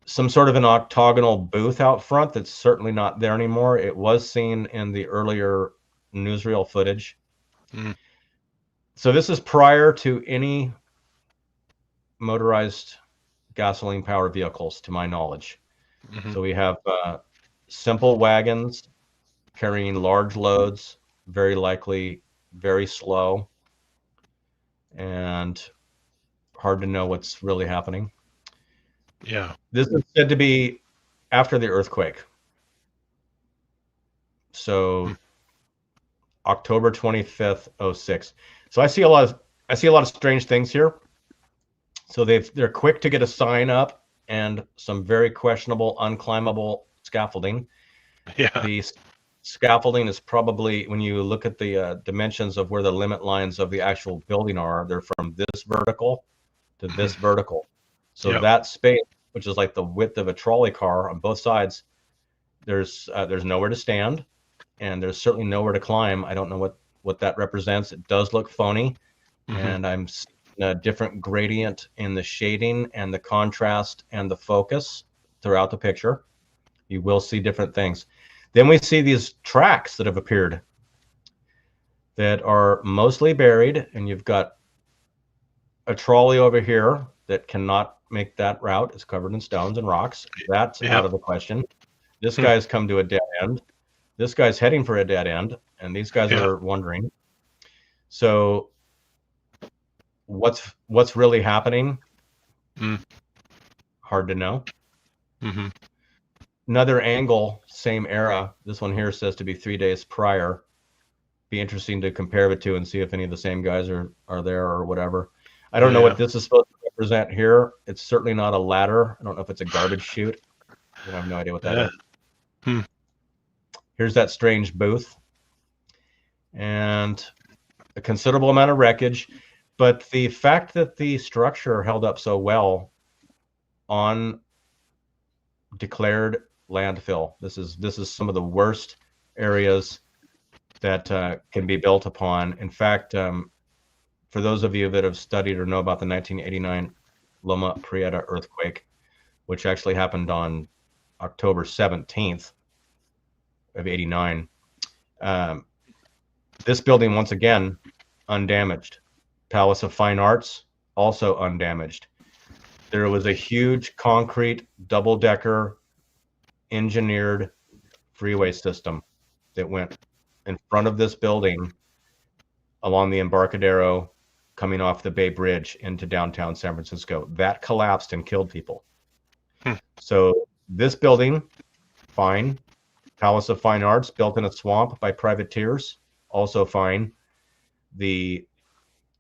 B: some sort of an octagonal booth out front that's certainly not there anymore. It was seen in the earlier newsreel footage.
A: Mm.
B: So this is prior to any motorized gasoline powered vehicles, to my knowledge.
A: Mm-hmm.
B: So we have simple wagons carrying large loads, very likely very slow, and hard to know what's really happening.
A: Yeah.
B: This is said to be after the earthquake. So October 25th, 06. So I see a lot of strange things here. So they're quick to get a sign up and some very questionable, unclimbable scaffolding.
A: Yeah.
B: The scaffolding is probably, when you look at the dimensions of where the limit lines of the actual building are, they're from this vertical to this vertical. So
A: Yep.
B: that space, which is like the width of a trolley car on both sides, there's nowhere to stand, and there's certainly nowhere to climb. I don't know what that represents. It does look phony, and I'm seeing a different gradient in the shading and the contrast and the focus throughout the picture. You will see different things. Then we see these tracks that have appeared that are mostly buried, and you've got a trolley over here that cannot make that route. It's covered in stones and rocks. That's out of the question. This guy's come to a dead end. This guy's heading for a dead end, and these guys are wondering. So what's really happening? Hard to know. Another angle, same era. This one here says to be 3 days prior. Be interesting to compare the two and see if any of the same guys are there or whatever. I don't know what this is supposed to represent here. It's certainly not a ladder. I don't know if it's a garbage chute. I have no idea what that is. Here's that strange booth. And a considerable amount of wreckage. But the fact that the structure held up so well on declared landfill. This is some of the worst areas that can be built upon. In fact, for those of you that have studied or know about the 1989 Loma Prieta earthquake, which actually happened on October 17th of 89, this building, once again, undamaged. Palace of Fine Arts, also undamaged. There was a huge concrete double-decker engineered freeway system that went in front of this building along the Embarcadero coming off the Bay Bridge into downtown San Francisco. That collapsed and killed people. So this building, fine. Palace of Fine Arts, built in a swamp by privateers, also fine. The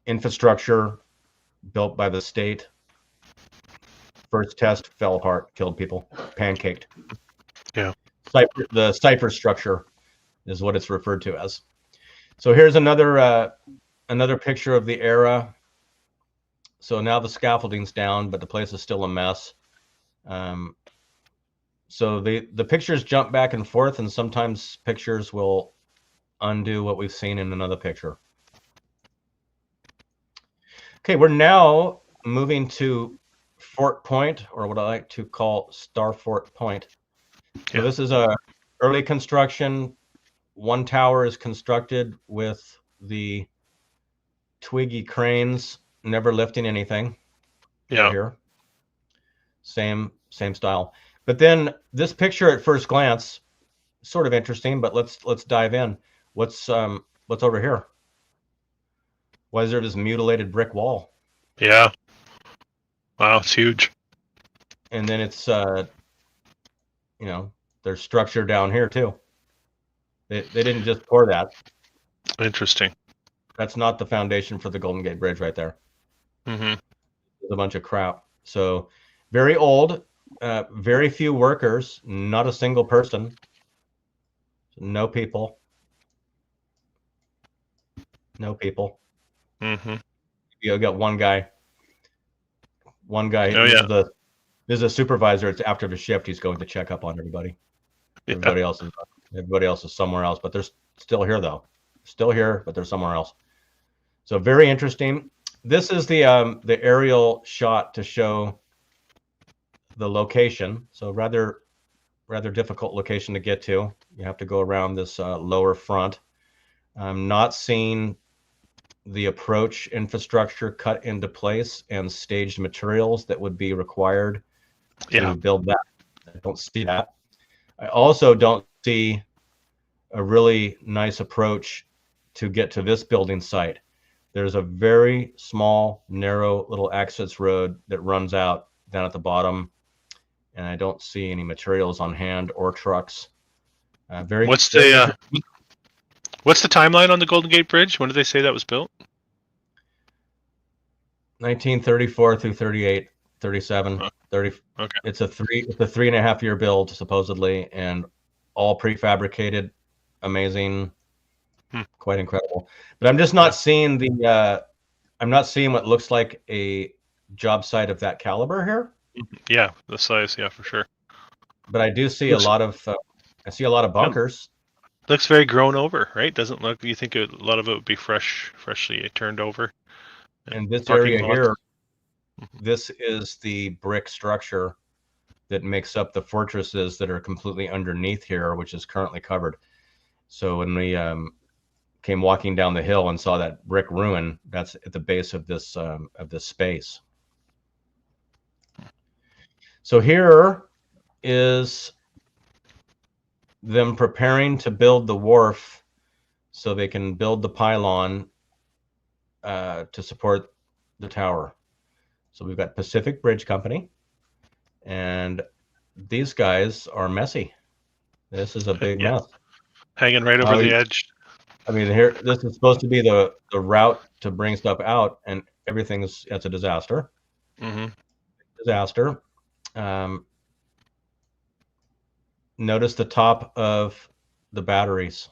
B: infrastructure built by the state, first test fell apart, killed people, pancaked.
A: Yeah.
B: The cipher structure is what it's referred to as. So here's another picture of the era. So now the scaffolding's down, but the place is still a mess. So the pictures jump back and forth, and sometimes pictures will undo what we've seen in another picture. Okay, we're now moving to Fort Point, or what I like to call Star Fort Point. So this is a early construction. One tower is constructed with the twiggy cranes, never lifting anything. Right here. Same style. But then this picture at first glance, sort of interesting, but let's dive in. What's over here? Why is there this mutilated brick wall?
A: Yeah. Wow, it's huge.
B: And then it's there's structure down here too. They didn't just pour that.
A: Interesting.
B: That's not the foundation for the Golden Gate Bridge right there. There's a bunch of crap. So very old, very few workers, not a single person, no people. You got one guy.
A: Oh,
B: This is a supervisor. It's after the shift. He's going to check up on everybody. Everybody else is somewhere else, but they're still here though. Still here, but they're somewhere else. So very interesting. This is the aerial shot to show the location. So rather difficult location to get to. You have to go around this lower front. I'm not seeing the approach infrastructure cut into place and staged materials that would be required to build that. I don't see that. I also don't see a really nice approach to get to this building site. There's a very small, narrow little access road that runs out down at the bottom, and I don't see any materials on hand or trucks.
A: What's the timeline on the Golden Gate Bridge? When did they say that was built?
B: 1934 through 38, 37, 30.
A: Okay.
B: It's a 3.5 year build supposedly, and all prefabricated. Amazing, quite incredible. But I'm just not seeing I'm not seeing what looks like a job site of that caliber here.
A: Yeah, the size, yeah, for sure.
B: But I do see a lot of bunkers.
A: Looks very grown over, right? Doesn't look. You think a lot of it would be freshly turned over.
B: And this area here, this is the brick structure that makes up the fortresses that are completely underneath here, which is currently covered. So when we came walking down the hill and saw that brick ruin, that's at the base of this space. So here is them preparing to build the wharf so they can build the pylon to support the tower. So we've got Pacific Bridge Company, and these guys are messy. This is a big mess.
A: Hanging right over the edge.
B: I mean, here, this is supposed to be the route to bring stuff out, and everything's, it's a disaster. Disaster. Notice the top of the batteries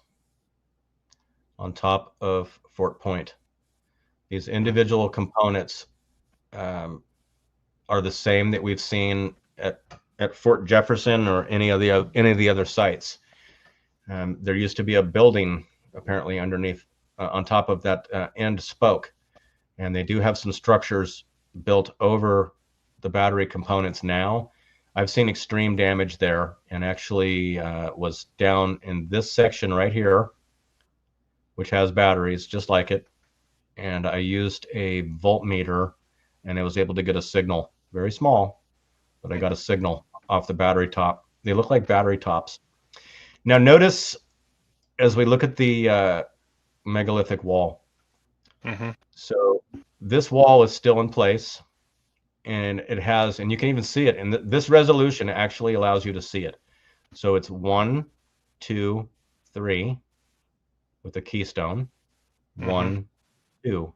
B: on top of Fort Point. These individual components are the same that we've seen at Fort Jefferson or any of the other sites. There used to be a building apparently underneath, on top of that end spoke, and they do have some structures built over the battery components now. I've seen extreme damage there, and actually was down in this section right here, which has batteries just like it. And I used a voltmeter, and I was able to get a signal, very small, but I got a signal off the battery top. They look like battery tops. Now notice as we look at the megalithic wall. So this wall is still in place, and it has, and you can even see it, and this resolution actually allows you to see it. So it's 1, 2, 3 with a keystone, 1, 2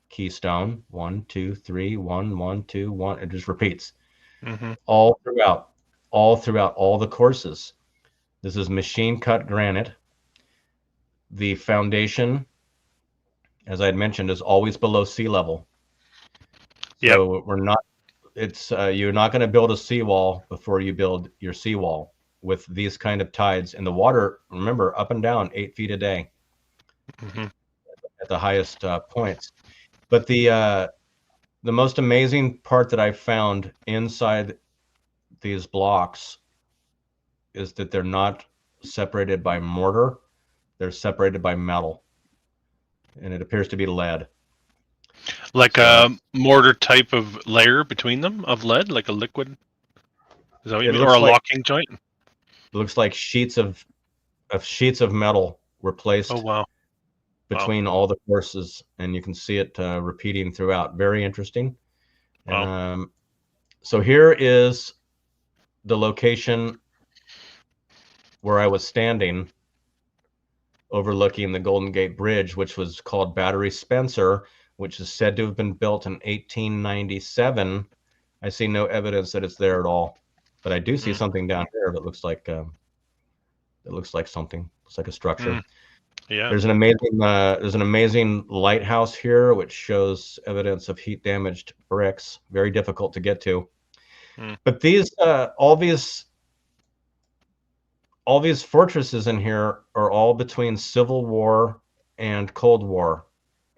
B: keystone, 1, 2, 3, 1, 1, 2, 1. It just repeats all throughout all the courses. This is machine cut granite. The foundation, as I had mentioned, is always below sea level. So we're not, it's you're not going to build a seawall before you build your seawall with these kind of tides. And the water, remember, up and down 8 feet a day at the highest points. But the most amazing part that I found inside these blocks is that they're not separated by mortar. They're separated by metal, and it appears to be lead.
A: Like a mortar type of layer between them of lead, like a liquid? Is that what you mean? Or a locking joint?
B: It looks like sheets of metal were placed between all the courses, and you can see it repeating throughout. Very interesting. So here is the location where I was standing overlooking the Golden Gate Bridge, which was called Battery Spencer, which is said to have been built in 1897. I see no evidence that it's there at all, but I do see something down here that looks like something. Looks like a structure.
A: Yeah.
B: There's an amazing lighthouse here, which shows evidence of heat damaged bricks. Very difficult to get to. But these all these fortresses in here are all between Civil War and Cold War,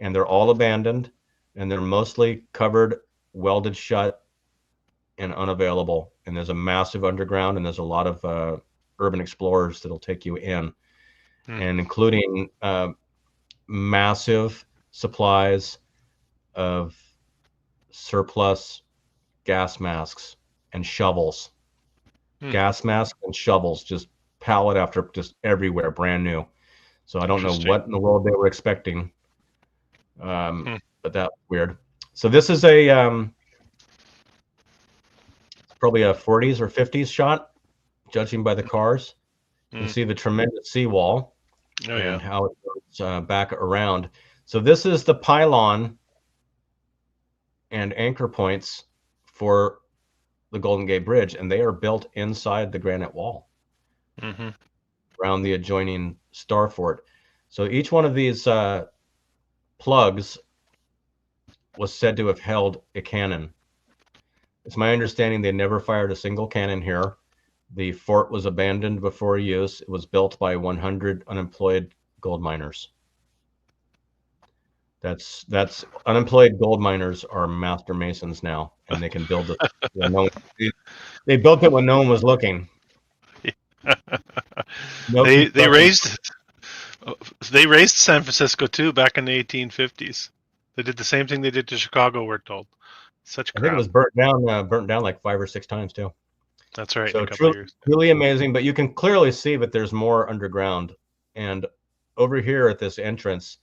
B: and they're all abandoned, and they're mostly covered, welded shut, and unavailable. and there's a massive underground, and there's a lot of urban explorers that'll take you in, and including massive supplies of surplus gas masks and shovels. Gas masks and shovels, just pallet after, just everywhere, brand new. So I don't know what in the world they were expecting, but that's weird. So this is a probably a 40s or 50s shot, judging by the cars. You can see the tremendous seawall and how it goes back around. So this is the pylon and anchor points for the Golden Gate Bridge, and they are built inside the granite wall around the adjoining Star Fort. So each one of these plugs was said to have held a cannon. It's my understanding they never fired a single cannon here. The fort was abandoned before use. It was built by 100 unemployed gold miners. That's unemployed gold miners are master masons now, and they can build it. They built it when no one was looking.
A: They raised San Francisco too back in the 1850s. They did the same thing they did to Chicago, we're told. Such crap.
B: I think it was burnt down like 5 or 6 times too.
A: That's right.
B: So truly amazing, but you can clearly see that there's more underground. And over here at this entrance,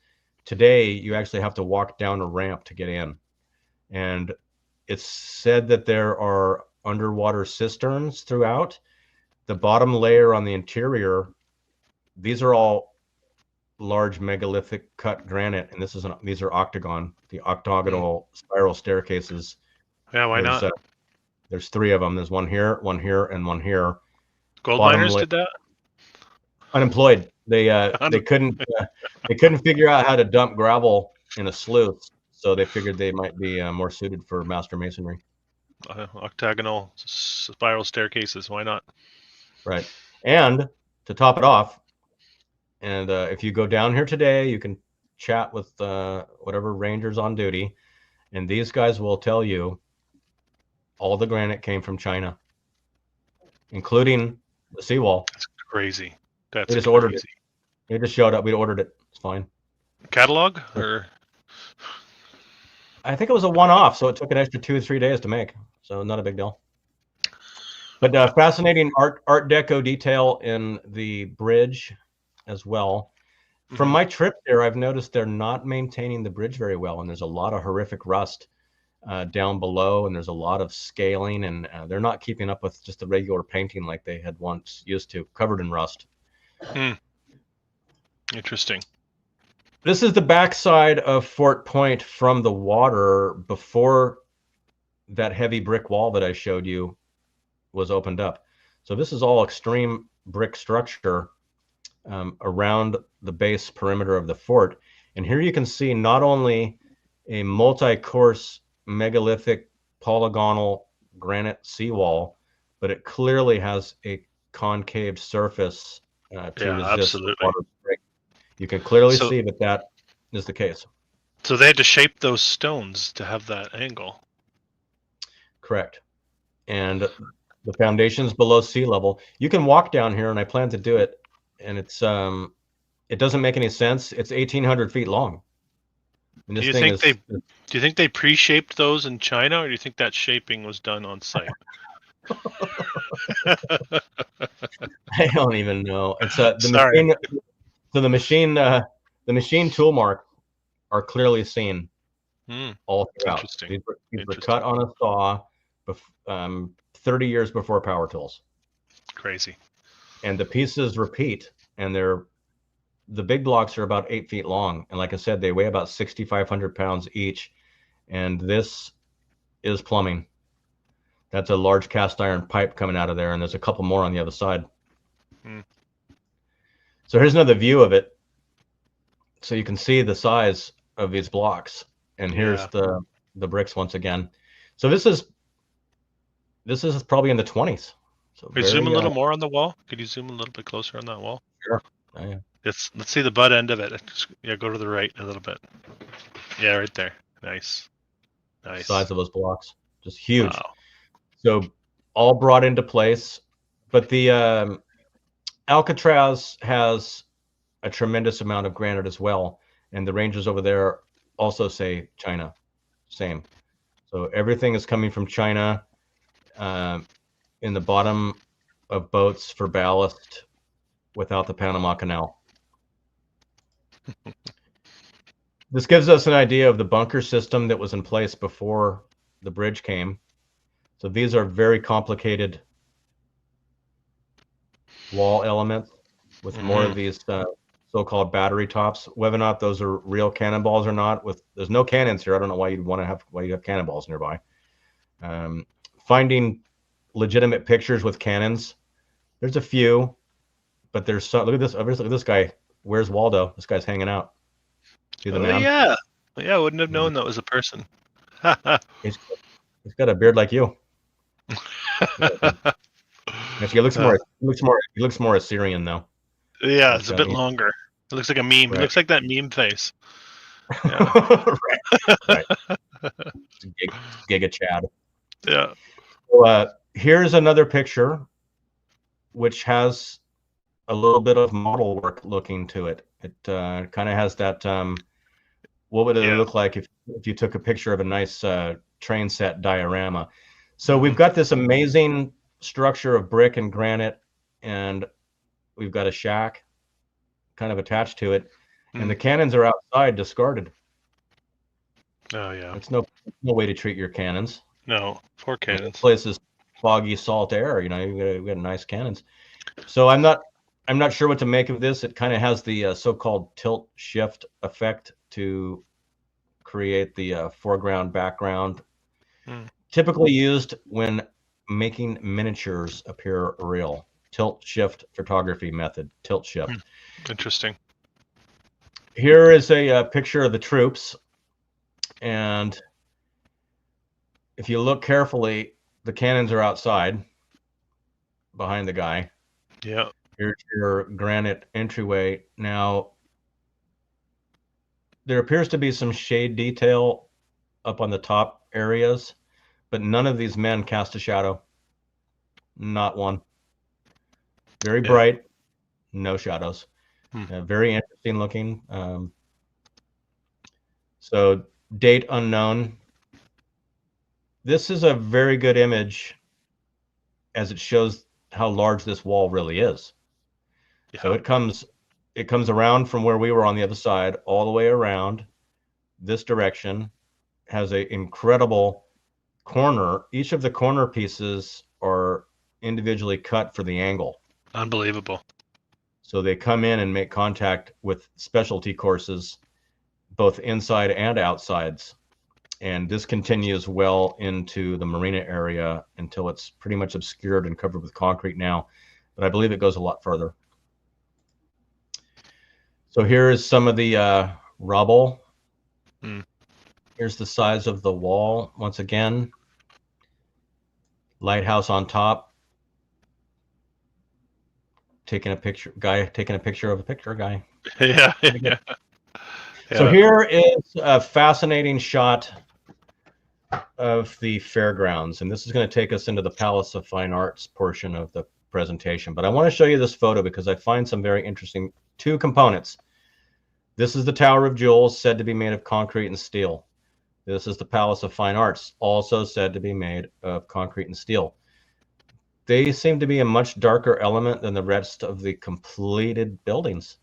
B: today you actually have to walk down a ramp to get in. And it's said that there are underwater cisterns throughout. The bottom layer on the interior, these are all large megalithic cut granite, and these are the octagonal spiral staircases.
A: Yeah, why not?
B: There's 3 of them. There's one here, and one here.
A: Gold miners did that?
B: Unemployed. They couldn't figure out how to dump gravel in a sluice, so they figured they might be more suited for master masonry.
A: Octagonal spiral staircases. Why not?
B: Right. And to top it off, and if you go down here today, you can chat with whatever rangers on duty, and these guys will tell you all the granite came from China, including the seawall.
A: That's crazy.
B: They just ordered it. They just showed up. We ordered it. It's fine.
A: Catalog or?
B: I think it was a one-off, so it took an extra 2 or 3 days to make. So not a big deal. But fascinating Art Deco detail in the bridge as well. From my trip there, I've noticed they're not maintaining the bridge very well, and there's a lot of horrific rust down below, and there's a lot of scaling, and they're not keeping up with just the regular painting like they had once used to, covered in rust.
A: Interesting.
B: This is the backside of Fort Point from the water before that heavy brick wall that I showed you was opened up. So this is all extreme brick structure around the base perimeter of the fort. And here you can see not only a multi-course megalithic polygonal granite seawall, but it clearly has a concave surface to resist water break. You can clearly see that is the case.
A: So they had to shape those stones to have that angle.
B: Correct. And the foundation's below sea level. You can walk down here, and I plan to do it. And it's it doesn't make any sense. It's 1,800 feet long. And
A: do you think they pre-shaped those in China, or do you think that shaping was done on site?
B: I don't even know. It's machine. So the machine tool marks are clearly seen all throughout. These were cut on a saw 30 years before power tools.
A: Crazy.
B: And the pieces repeat, and the big blocks are about 8 feet long, and like I said, they weigh about 6,500 pounds each. And this is plumbing. That's a large cast iron pipe coming out of there, and there's a couple more on the other side. So here's another view of it, so you can see the size of these blocks. And here's the bricks once again. So this is probably in the 20s. So
A: Could you zoom a little more on the wall? Could you zoom a little bit closer on that wall?
B: Sure. Yeah.
A: Let's see the butt end of it. Yeah, go to the right a little bit. Yeah, right there. Nice.
B: Size of those blocks, just huge.
A: Wow.
B: So all brought into place. But the Alcatraz has a tremendous amount of granite as well, and the ranges over there also say China, same. So everything is coming from China, in the bottom of boats for ballast without the Panama Canal. This gives us an idea of the bunker system that was in place before the bridge came. So these are very complicated wall elements with more of these so-called battery tops. Whether or not those are real cannonballs or not, there's no cannons here. I don't know why you have cannonballs nearby. Finding legitimate pictures with cannons, there's a few, but there's some. Look at this guy. Where's Waldo? This guy's hanging out. See the man?
A: Yeah. Yeah, I wouldn't have known that was a person.
B: He's got a beard like you. Actually, he looks more Assyrian though.
A: Yeah, it's a bit longer. It looks like a meme. Right. It looks like that meme face. Yeah.
B: right. Giga Chad.
A: Yeah.
B: So, here's another picture, which has a little bit of model work looking to it. It kind of has that. What would it look like if you took a picture of a nice train set diorama? So we've got this amazing structure of brick and granite, and we've got a shack kind of attached to it, and the cannons are outside discarded.
A: Oh yeah,
B: it's no way to treat your cannons.
A: No, poor cannons.
B: This place is foggy salt air. You know, you've got nice cannons. So I'm not sure what to make of this. It kind of has the so-called tilt shift effect to create the foreground background, typically used when making miniatures appear real. Tilt shift photography method. Tilt shift.
A: Interesting.
B: Here is a picture of the troops, and if you look carefully, the cannons are outside behind the guy.
A: Yeah.
B: Here's your granite entryway. Now, there appears to be some shade detail up on the top areas, but none of these men cast a shadow. Not one. Very bright, no shadows. Very interesting looking. So date unknown. This is a very good image as it shows how large this wall really is. Yeah. So it comes around from where we were on the other side, all the way around this direction, has an incredible corner. Each of the corner pieces are individually cut for the angle.
A: Unbelievable.
B: So they come in and make contact with specialty courses, both inside and outsides. And this continues well into the marina area until it's pretty much obscured and covered with concrete now. But I believe it goes a lot further. So here is some of the rubble. Here's the size of the wall. Once again, lighthouse on top. Taking a picture of a picture guy.
A: Yeah, yeah.
B: So here is a fascinating shot of the fairgrounds, and this is going to take us into the Palace of Fine Arts portion of the presentation. But I want to show you this photo because I find some very interesting two components. This is the Tower of Jewels, said to be made of concrete and steel. This is the Palace of Fine Arts, also said to be made of concrete and steel. They seem to be a much darker element than the rest of the completed buildings.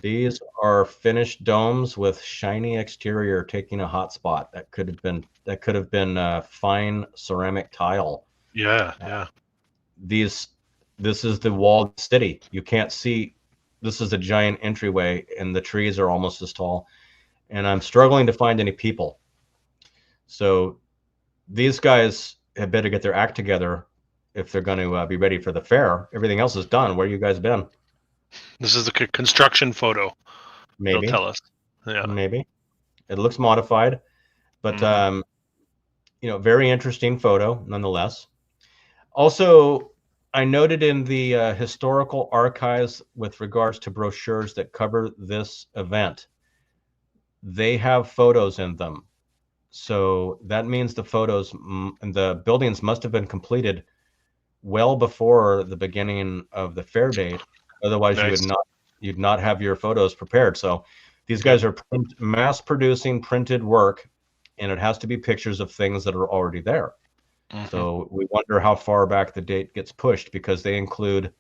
B: These are finished domes with shiny exterior, taking a hot spot. That could have been fine ceramic tile.
A: Yeah, yeah.
B: This is the walled city. You can't see. This is a giant entryway, and the trees are almost as tall. And I'm struggling to find any people. So these guys had better get their act together if they're going to be ready for the fair. Everything else is done. Where you guys been?
A: This is the construction photo.
B: Maybe.
A: They'll tell us. Yeah.
B: Maybe. It looks modified, but very interesting photo nonetheless. Also, I noted in the historical archives with regards to brochures that cover this event, they have photos in them. So that means the photos and the buildings must have been completed well before the beginning of the fair date. Otherwise,
A: Nice.
B: you'd not have your photos prepared. So these guys are mass producing printed work, and it has to be pictures of things that are already there.
A: Mm-hmm.
B: So we wonder how far back the date gets pushed, because they include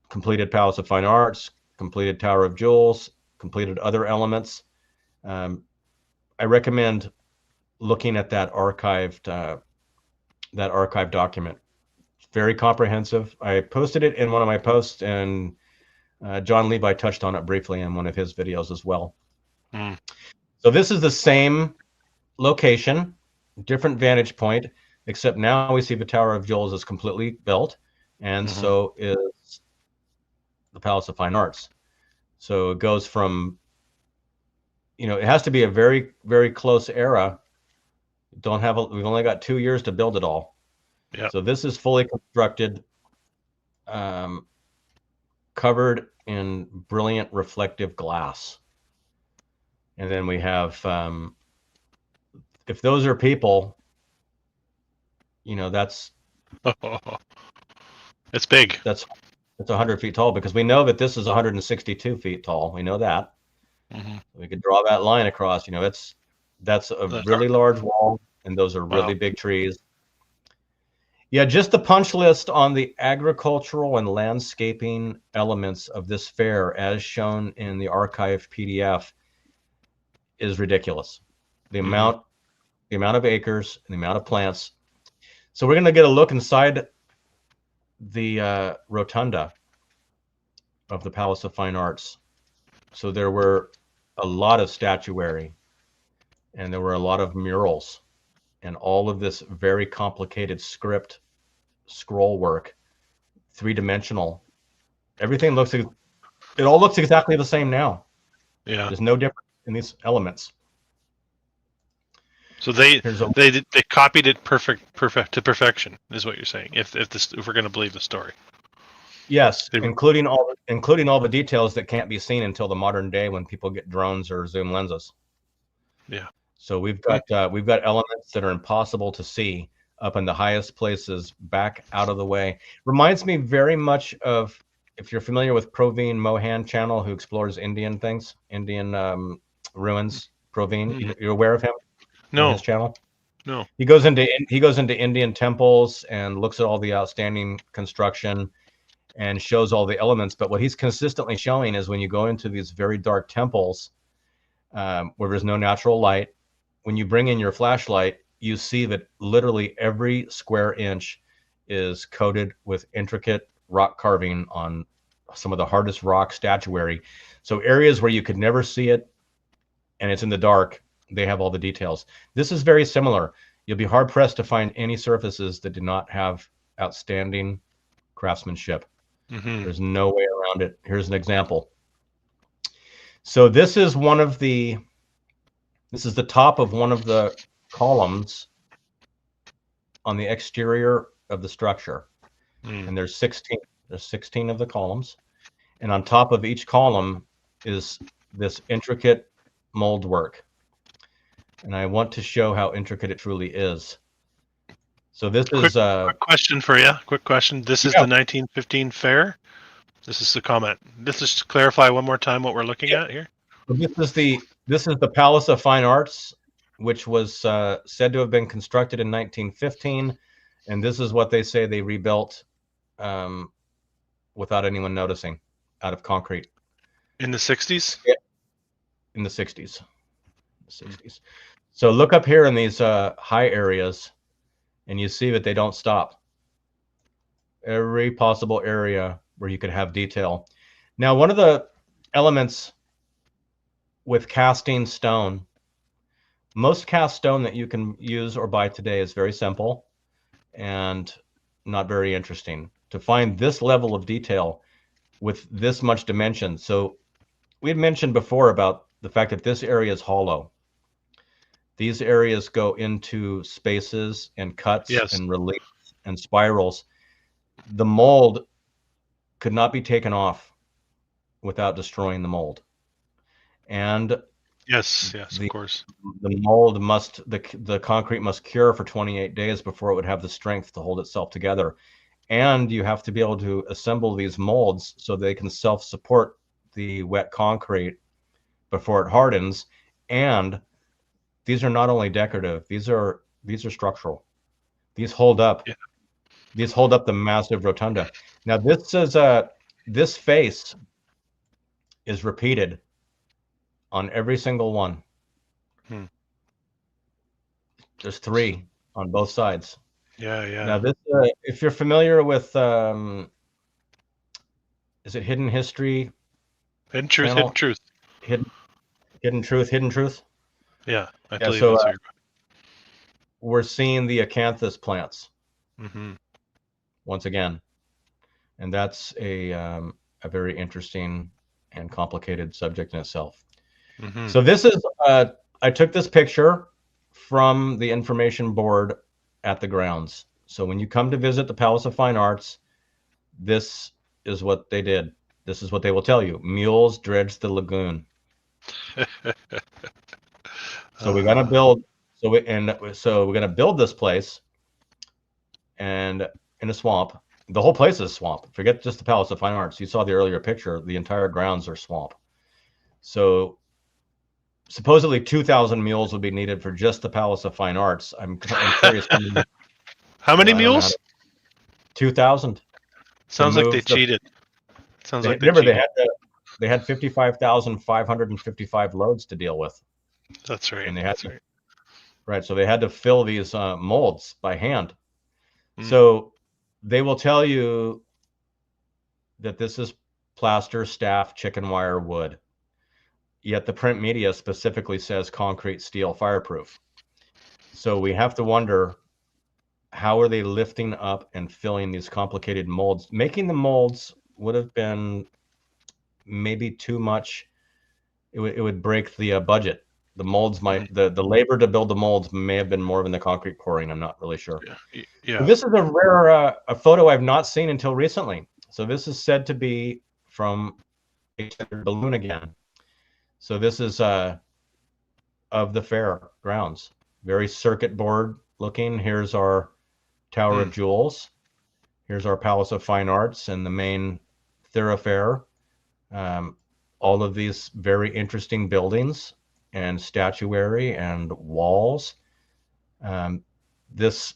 B: completed Palace of Fine Arts, completed Tower of Jewels, completed other elements. I recommend looking at that archived document. It's very comprehensive. I posted it in one of my posts, and John Levi touched on it briefly in one of his videos as well.
A: Mm.
B: So this is the same location, different vantage point, except now we see the Tower of Jewels is completely built, and so is the Palace of Fine Arts. So it goes from, it has to be a very, very close era. We've only got 2 years to build it all.
A: Yeah.
B: So this is fully constructed, covered in brilliant reflective glass. And then we have, if those are people, that's
A: it's big.
B: That's 100 feet tall, because we know that this is 162 feet tall. We know that. We could draw that line across. That's a really large wall, and those are really big trees. Yeah, just the punch list on the agricultural and landscaping elements of this fair, as shown in the archive PDF, is ridiculous. The amount of acres and the amount of plants. So we're going to get a look inside the rotunda of the Palace of Fine Arts. So there were a lot of statuary, and there were a lot of murals, and all of this very complicated script scroll work, 3-dimensional. Everything it all looks exactly the same now.
A: Yeah.
B: There's no difference in these elements.
A: So they copied it perfect to perfection, is what you're saying. If we're going to believe the story.
B: Yes, including all the details that can't be seen until the modern day when people get drones or zoom lenses.
A: Yeah.
B: So we've got elements that are impossible to see up in the highest places, back out of the way. Reminds me very much of, if you're familiar with Praveen Mohan channel, who explores Indian things, Indian ruins. Praveen, you're aware of him?
A: No.
B: His channel?
A: No.
B: He goes into Indian temples and looks at all the outstanding construction and shows all the elements. But what he's consistently showing is, when you go into these very dark temples, where there's no natural light, when you bring in your flashlight, you see that literally every square inch is coated with intricate rock carving on some of the hardest rock statuary. So areas where you could never see it, and it's in the dark, they have all the details. This is very similar. You'll be hard pressed to find any surfaces that do not have outstanding craftsmanship. There's no way around it. Here's an example. So this is the top of one of the columns on the exterior of the structure. And there's 16 of the columns, and on top of each column is this intricate mold work, and I want to show how intricate it truly is. So this is
A: quick question for you. Quick question. This is the 1915 fair. This is the comment. Let's just clarify one more time what we're looking at here.
B: This is the Palace of Fine Arts, which was said to have been constructed in 1915, and this is what they say they rebuilt without anyone noticing, out of concrete.
A: In the 60s?
B: Yeah. In the 60s. So look up here in these high areas, and you see that they don't stop. Every possible area where you could have detail. Now, one of the elements with casting stone, most cast stone that you can use or buy today is very simple and not very interesting. To find this level of detail with this much dimension. So we had mentioned before about the fact that this area is hollow. These areas go into spaces and cuts and reliefs and spirals. The mold could not be taken off without destroying the mold. And
A: yes, of course.
B: The mold the concrete must cure for 28 days before it would have the strength to hold itself together. and you have to be able to assemble these molds so they can self-support the wet concrete before it hardens. And these are not only decorative, these are structural. These hold up.
A: Yeah.
B: These hold up the massive rotunda. Now this is this face is repeated on every single one. There's 3 on both sides.
A: Yeah, yeah.
B: Now this, if you're familiar with, is it Hidden History?
A: Hidden Truth,
B: channel? Hidden Truth.
A: Yeah, I
B: Yeah,
A: believe
B: so
A: that's
B: we're seeing the acanthus plants
A: mm-hmm.
B: once again, and that's a very interesting and complicated subject in itself.
A: Mm-hmm.
B: So this is, I took this picture from the information board at the grounds. So when you come to visit the Palace of Fine Arts, this is what they did. This is what they will tell you. Mules dredged the lagoon. So we're gonna build. So we're gonna build this place, and in a swamp. The whole place is swamp. Forget just the Palace of Fine Arts. You saw the earlier picture. The entire grounds are swamp. So supposedly 2,000 mules would be needed for just the Palace of Fine Arts. I'm curious.
A: How many mules?
B: 2,000.
A: Sounds like they cheated. Sounds like they cheated.
B: They had 55,555 loads to deal with.
A: That's right.
B: And they had right. So they had to fill these molds by hand. So they will tell you that this is plaster, staff, chicken wire, wood. Yet the print media specifically says concrete, steel, fireproof. So we have to wonder, how are they lifting up and filling these complicated molds? Making the molds would have been maybe too much. It would break the budget. The molds might, the labor to build the molds may have been more than the concrete pouring. I'm not really sure.
A: Yeah.
B: So this is a rare a photo I've not seen until recently. So this is said to be from a balloon again. So this is of the Fairgrounds. Very circuit board looking. Here's our Tower of Jewels. Here's our Palace of Fine Arts and the main thoroughfare. All of these very interesting buildings and statuary and walls. This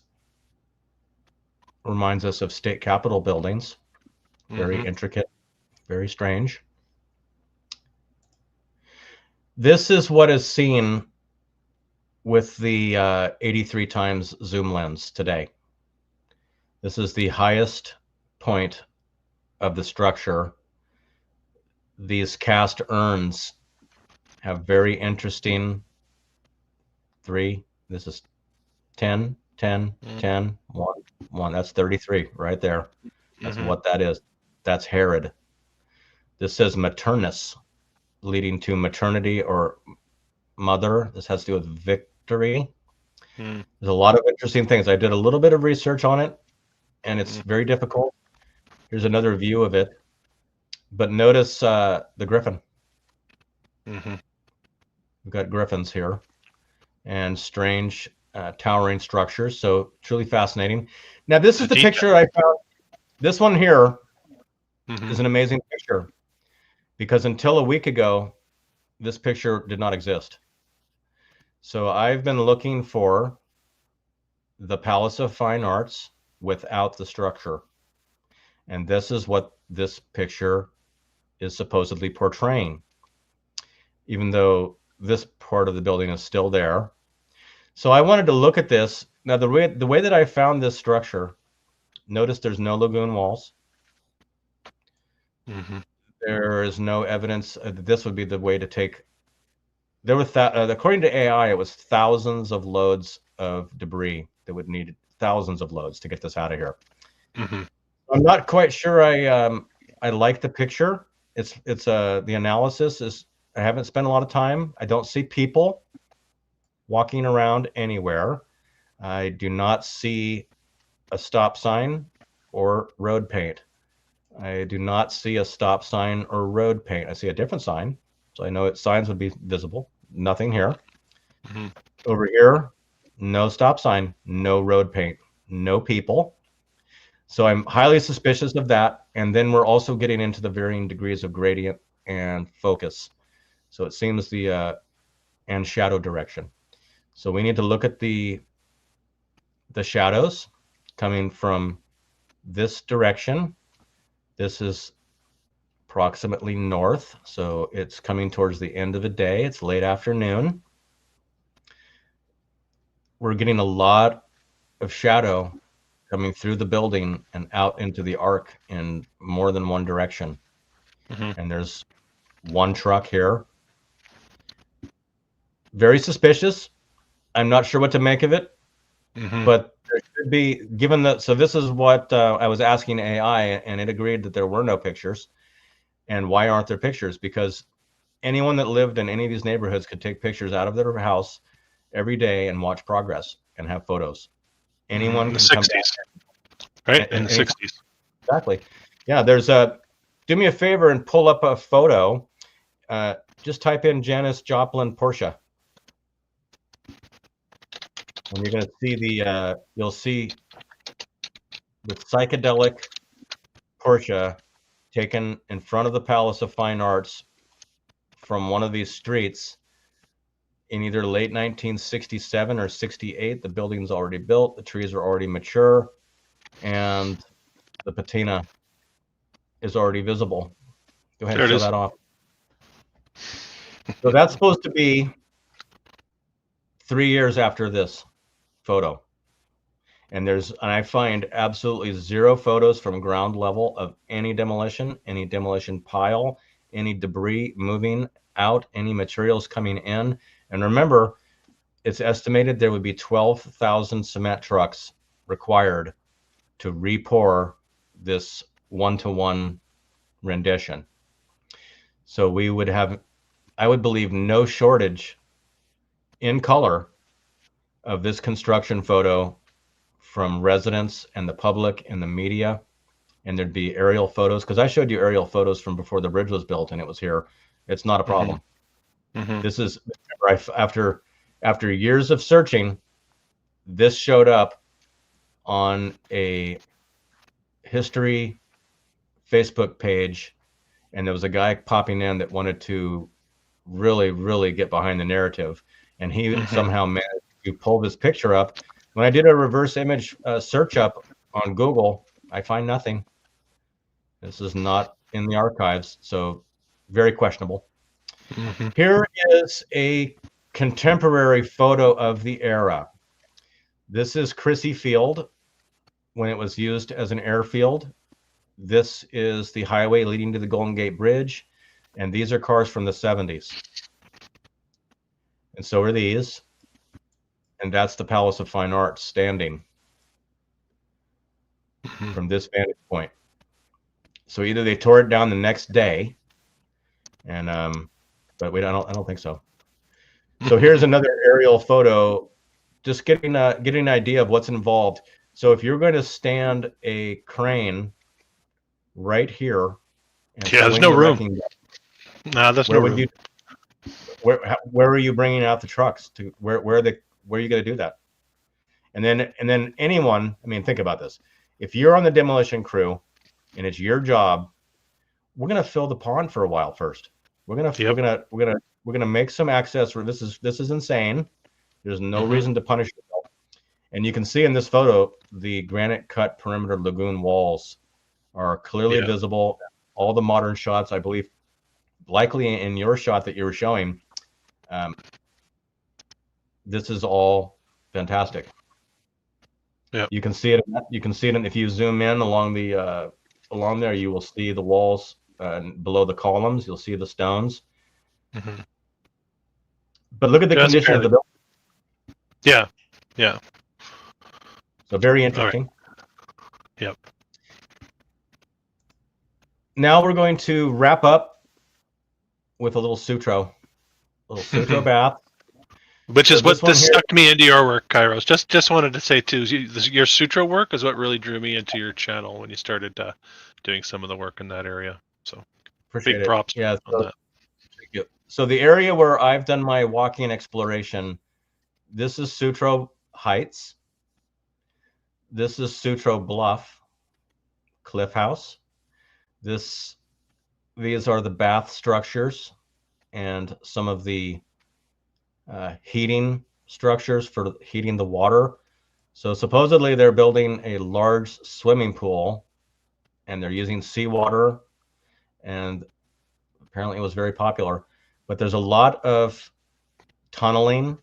B: reminds us of state capitol buildings. Very intricate, very strange. This is what is seen with the 83 times zoom lens today. This is the highest point of the structure. These cast urns have very interesting 3. This is 10, 10, 10, 1, 1. That's 33 right there. That's what that is. That's Herod. This says maternus, leading to maternity or mother. This has to do with victory. There's a lot of interesting things. I did a little bit of research on it, and it's very difficult. Here's another view of it. But notice the griffin. We've got griffins here and strange towering structures. So truly fascinating. Now, this is the picture I found. This one here is an amazing picture, because until a week ago, this picture did not exist. So I've been looking for the Palace of Fine Arts without the structure. And this is what this picture is supposedly portraying, even though this part of the building is still there. So I wanted to look at this. Now, the way that I found this structure, notice there's no lagoon walls. There is no evidence that this would be the way to take. There was according to AI, it was thousands of loads of debris that would need thousands of loads to get this out of here. I'm not quite sure I like the picture. It's the analysis is, I haven't spent a lot of time. I don't see people walking around anywhere. I do not see a stop sign or road paint. I do not see a stop sign or road paint. I see a different sign, so I know signs would be visible. Nothing here. Over here, no stop sign, no road paint, no people. So I'm highly suspicious of that. And then we're also getting into the varying degrees of gradient and focus. So it seems and shadow direction. So we need to look at the shadows coming from this direction. This is approximately north. So it's coming towards the end of the day. It's late afternoon. We're getting a lot of shadow coming through the building and out into the arc in more than one direction. And there's one truck here. Very suspicious. I'm not sure what to make of it, but there should be, given that, so this is what I was asking AI, and it agreed that there were no pictures. And why aren't there pictures? Because anyone that lived in any of these neighborhoods could take pictures out of their house every day and watch progress and have photos. Anyone
A: in the
B: can
A: 60s,
B: come
A: right? In the 60s.
B: Exactly. Yeah, there's do me a favor and pull up a photo. Just type in Janis Joplin Porsche. And you're going to see you'll see the psychedelic Porsche taken in front of the Palace of Fine Arts from one of these streets in either late 1967 or 68. The building's already built, the trees are already mature, and the patina is already visible. Go ahead and show that off. So that's supposed to be 3 years after this photo. And I find absolutely zero photos from ground level of any demolition pile, any debris moving out, any materials coming in. And remember, it's estimated there would be 12,000 cement trucks required to re-pour this one-to-one rendition. So we would have, I would believe, no shortage in color of this construction photo from residents and the public and the media. And there'd be aerial photos, because I showed you aerial photos from before the bridge was built and it was here. It's not a problem. This is, after years of searching, this showed up on a history Facebook page, and there was a guy popping in that wanted to really get behind the narrative, and he somehow managed to pull this picture up. When I did a reverse image search up on Google, I find nothing. This is not in the archives, so very questionable. Here is a contemporary photo of the era. This is Crissy Field when it was used as an airfield. This is the highway leading to the Golden Gate Bridge, and these are cars from the 70s. And so are these. And that's the Palace of Fine Arts standing from this vantage point. So either they tore it down the next day, and but I don't think so. So here's another aerial photo, just getting an idea of what's involved. So if you're going to stand a crane right here, and
A: there's no room. No, there's no room.
B: Where are you bringing out the trucks to? Where are you going to do that? And then anyone, I mean, think about this. If you're on the demolition crew and it's your job, we're going to fill the pond for a while first. We're going to make some access. This is insane. There's no reason to punish yourself. And you can see in this photo, the granite cut perimeter lagoon walls are clearly visible. All the modern shots, I believe, likely in your shot that you were showing, this is all fantastic.
A: Yeah,
B: you can see it. You can see it, and if you zoom in along there, you will see the walls below the columns. You'll see the stones. But look at the condition of the building.
A: Yeah.
B: So very interesting.
A: Right. Yep.
B: Now we're going to wrap up with a little Sutro bath.
A: Which is what this sucked me into your work, Kyros. Just wanted to say too, your Sutro work is what really drew me into your channel when you started doing some of the work in that area. So
B: appreciate
A: big props
B: on
A: that.
B: Thank you. So the area where I've done my walking exploration, this is Sutro Heights. This is Sutro Bluff. cliff house. These are the bath structures and some of the heating structures for heating the water. So supposedly they're building a large swimming pool, and they're using seawater, and apparently it was very popular. But there's a lot of tunneling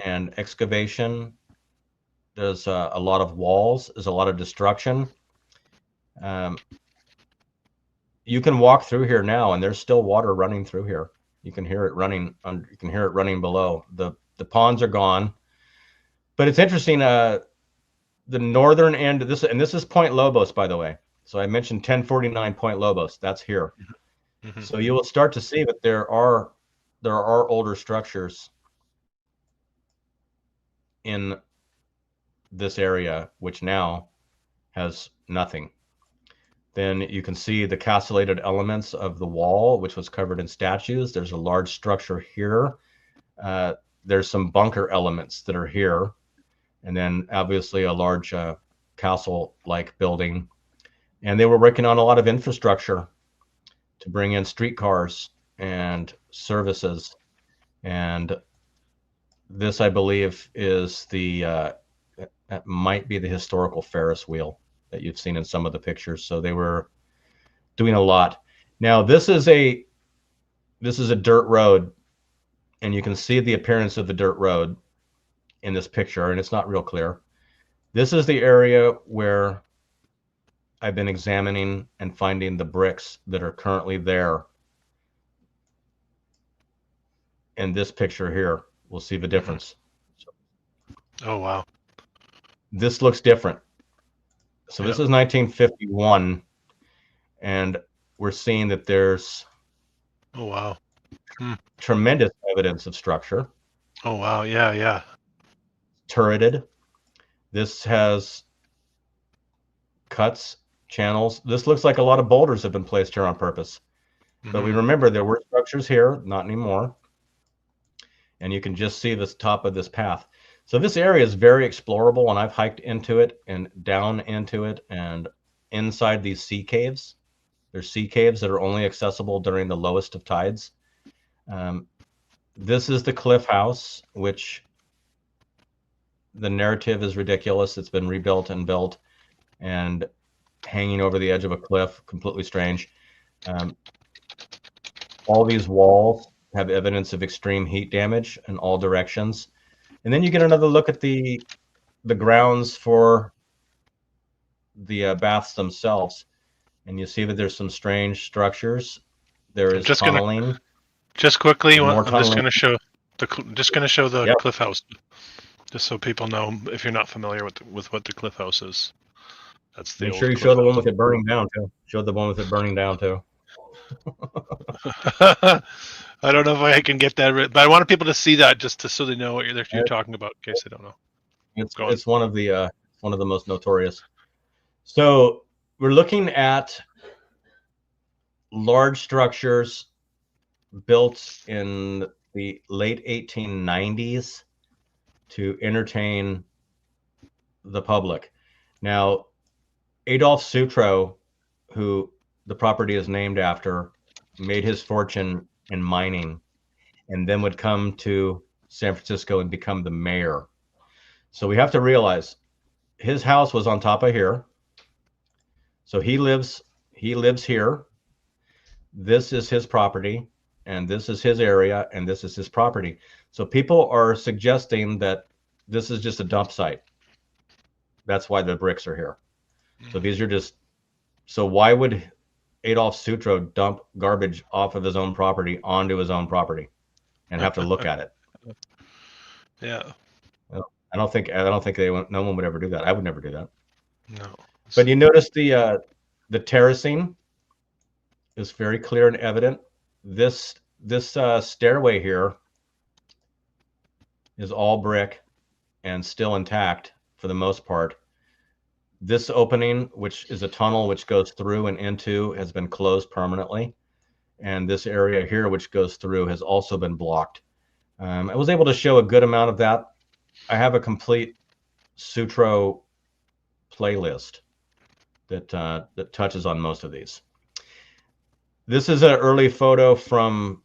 B: and excavation. There's a lot of walls. There's a lot of destruction. You can walk through here now, and there's still water running through here. You can hear it running. You can hear it running below. The ponds are gone, but it's interesting. The northern end of this, and this is Point Lobos, by the way. So I mentioned 1049 Point Lobos. That's here. Mm-hmm. So you will start to see that there are older structures in this area, which now has nothing. Then you can see the castellated elements of the wall, which was covered in statues. There's a large structure here. There's some bunker elements that are here. And then obviously a large castle-like building. And they were working on a lot of infrastructure to bring in streetcars and services. And this, I believe, is that might be the historical Ferris wheel that you've seen in some of the pictures. So they were doing a lot. Now this is a dirt road, and you can see the appearance of the dirt road in this picture, and it's not real clear. This is the area where I've been examining and finding the bricks that are currently there. In this picture here, we'll see the difference.
A: Oh, wow.
B: This looks different. So this is 1951, and we're seeing that there's tremendous evidence of structure.
A: Oh, wow. Yeah.
B: Turreted. This has cuts, channels. This looks like a lot of boulders have been placed here on purpose. Mm-hmm. But we remember there were structures here, not anymore. And you can just see this top of this path. So this area is very explorable, and I've hiked into it and down into it and inside these sea caves. There's sea caves that are only accessible during the lowest of tides. This is the cliff house, which the narrative is ridiculous. It's been rebuilt and built and hanging over the edge of a cliff, completely strange. All these walls have evidence of extreme heat damage in all directions. And then you get another look at the grounds for the baths themselves, and you see that there's some strange structures. There is tunneling.
A: Just quickly, I'm just going to show the cliff house, just so people know if you're not familiar with what the cliff house is. That's the.
B: Make sure you show the one with it burning down too. Show the one with it burning down too.
A: I don't know if I can get that, but I wanted people to see that just so they know what you're talking about, in case they don't know.
B: It's one of the most notorious. So we're looking at large structures built in the late 1890s to entertain the public. Now, Adolf Sutro, who the property is named after, made his fortune in mining, and then would come to San Francisco and become the mayor. So we have to realize his house was on top of here. So he lives here. This is his property, and this is his area, and this is his property. So people are suggesting that this is just a dump site. That's why the bricks are here. So these are just, so why would Adolf Sutro dump garbage off of his own property onto his own property and have to look at it?
A: Yeah.
B: Well, I don't think no one would ever do that. I would never do that.
A: No.
B: But you notice the terracing is very clear and evident. This stairway here is all brick and still intact for the most part. This opening, which is a tunnel which goes through and into, has been closed permanently. And this area here, which goes through, has also been blocked. I was able to show a good amount of that. I have a complete Sutro playlist that touches on most of these. This is an early photo from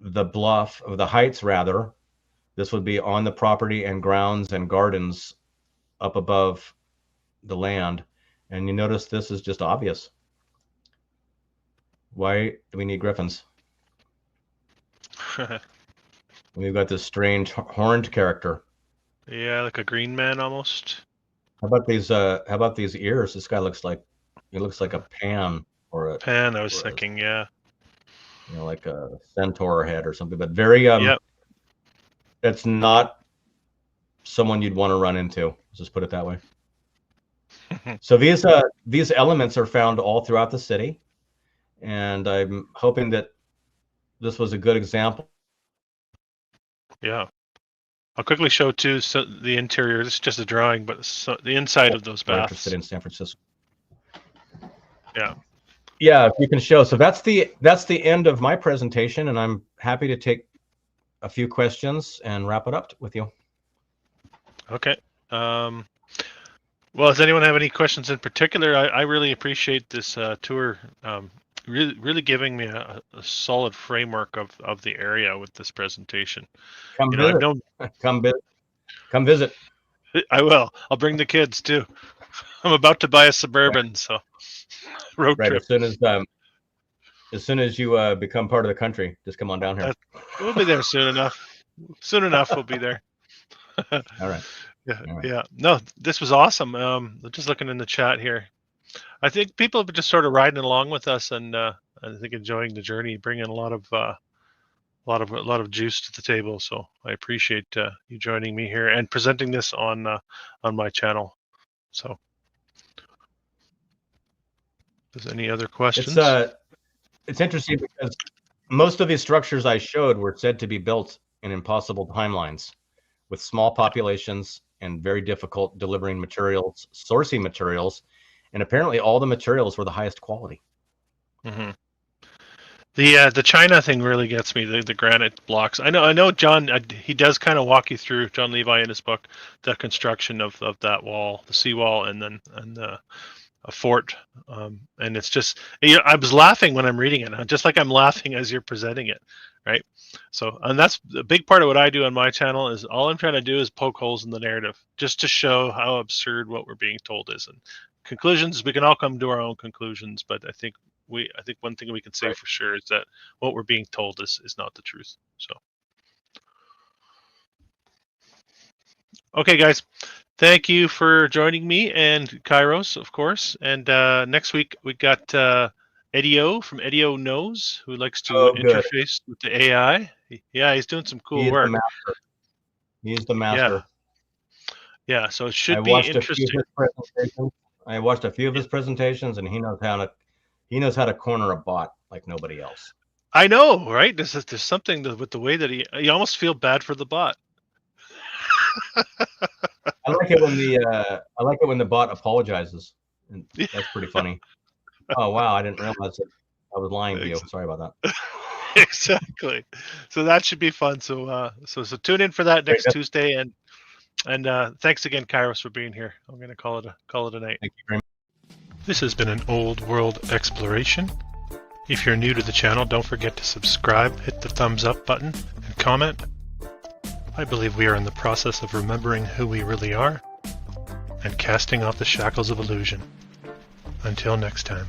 B: the bluff, of the heights rather. This would be on the property and grounds and gardens up above the land. And you notice this is just obvious. Why do we need griffins? We've got this strange horned character.
A: Yeah, like a green man almost.
B: How about these ears? This guy looks like a pan or a
A: Pan, I was thinking, yeah.
B: You know, like a centaur head or something, but very
A: Yep.
B: It's not someone you'd want to run into. Let's just put it that way. So these elements are found all throughout the city, and I'm hoping that this was a good example.
A: Yeah. I'll quickly show too the interior. This is just a drawing, but the inside of those baths.
B: Interested in San Francisco.
A: Yeah.
B: Yeah, if you can show. So that's the end of my presentation, and I'm happy to take a few questions and wrap it up with you.
A: Okay. Well, does anyone have any questions in particular? I really appreciate this tour. Really giving me a solid framework of the area with this presentation.
B: Come visit.
A: I will. I'll bring the kids too. I'm about to buy a Suburban, so road trip.
B: As soon as you become part of the country, just come on down here.
A: We'll be there soon enough. Soon enough, we'll be there.
B: All right.
A: Yeah.
B: All right.
A: Yeah. No, this was awesome. Just looking in the chat here, I think people have been just sort of riding along with us, and I think enjoying the journey, bringing a lot of juice to the table. So I appreciate you joining me here and presenting this on my channel. So, is any other questions?
B: It's interesting because most of these structures I showed were said to be built in impossible timelines, with small populations and very difficult delivering materials, sourcing materials, and apparently all the materials were the highest quality.
A: Mm-hmm. The China thing really gets me. The granite blocks. I know John. He does kind of walk you through, John Levi in his book, the construction of that wall, the seawall, and a fort. And it's just, I was laughing when I'm reading it, just like I'm laughing as you're presenting it, right? So, and that's a big part of what I do on my channel. Is all I'm trying to do is poke holes in the narrative, just to show how absurd what we're being told is. And conclusions, we can all come to our own conclusions, but I think one thing we can say for sure is that what we're being told is not the truth. So, okay, guys, thank you for joining me and Kyros, of course. And next week we got Edio from Edio Knows, who likes to interface with the AI. Yeah, he's doing some cool work.
B: He's the master.
A: Yeah, so it should be interesting.
B: I watched a few of his presentations, and he knows how to corner a bot like nobody else.
A: I know, right? There's something with the way that you almost feel bad for the bot.
B: I like it when the bot apologizes. And that's pretty funny. Oh wow, I didn't realize that I was lying to you. Sorry about that.
A: Exactly. So that should be fun. So tune in for that next Tuesday, and thanks again, Kyros, for being here. I'm going to call it a night.
B: Thank you very much.
A: This has been an old world exploration. If you're new to the channel, don't forget to subscribe, hit the thumbs up button, and comment. I believe we are in the process of remembering who we really are and casting off the shackles of illusion. Until next time.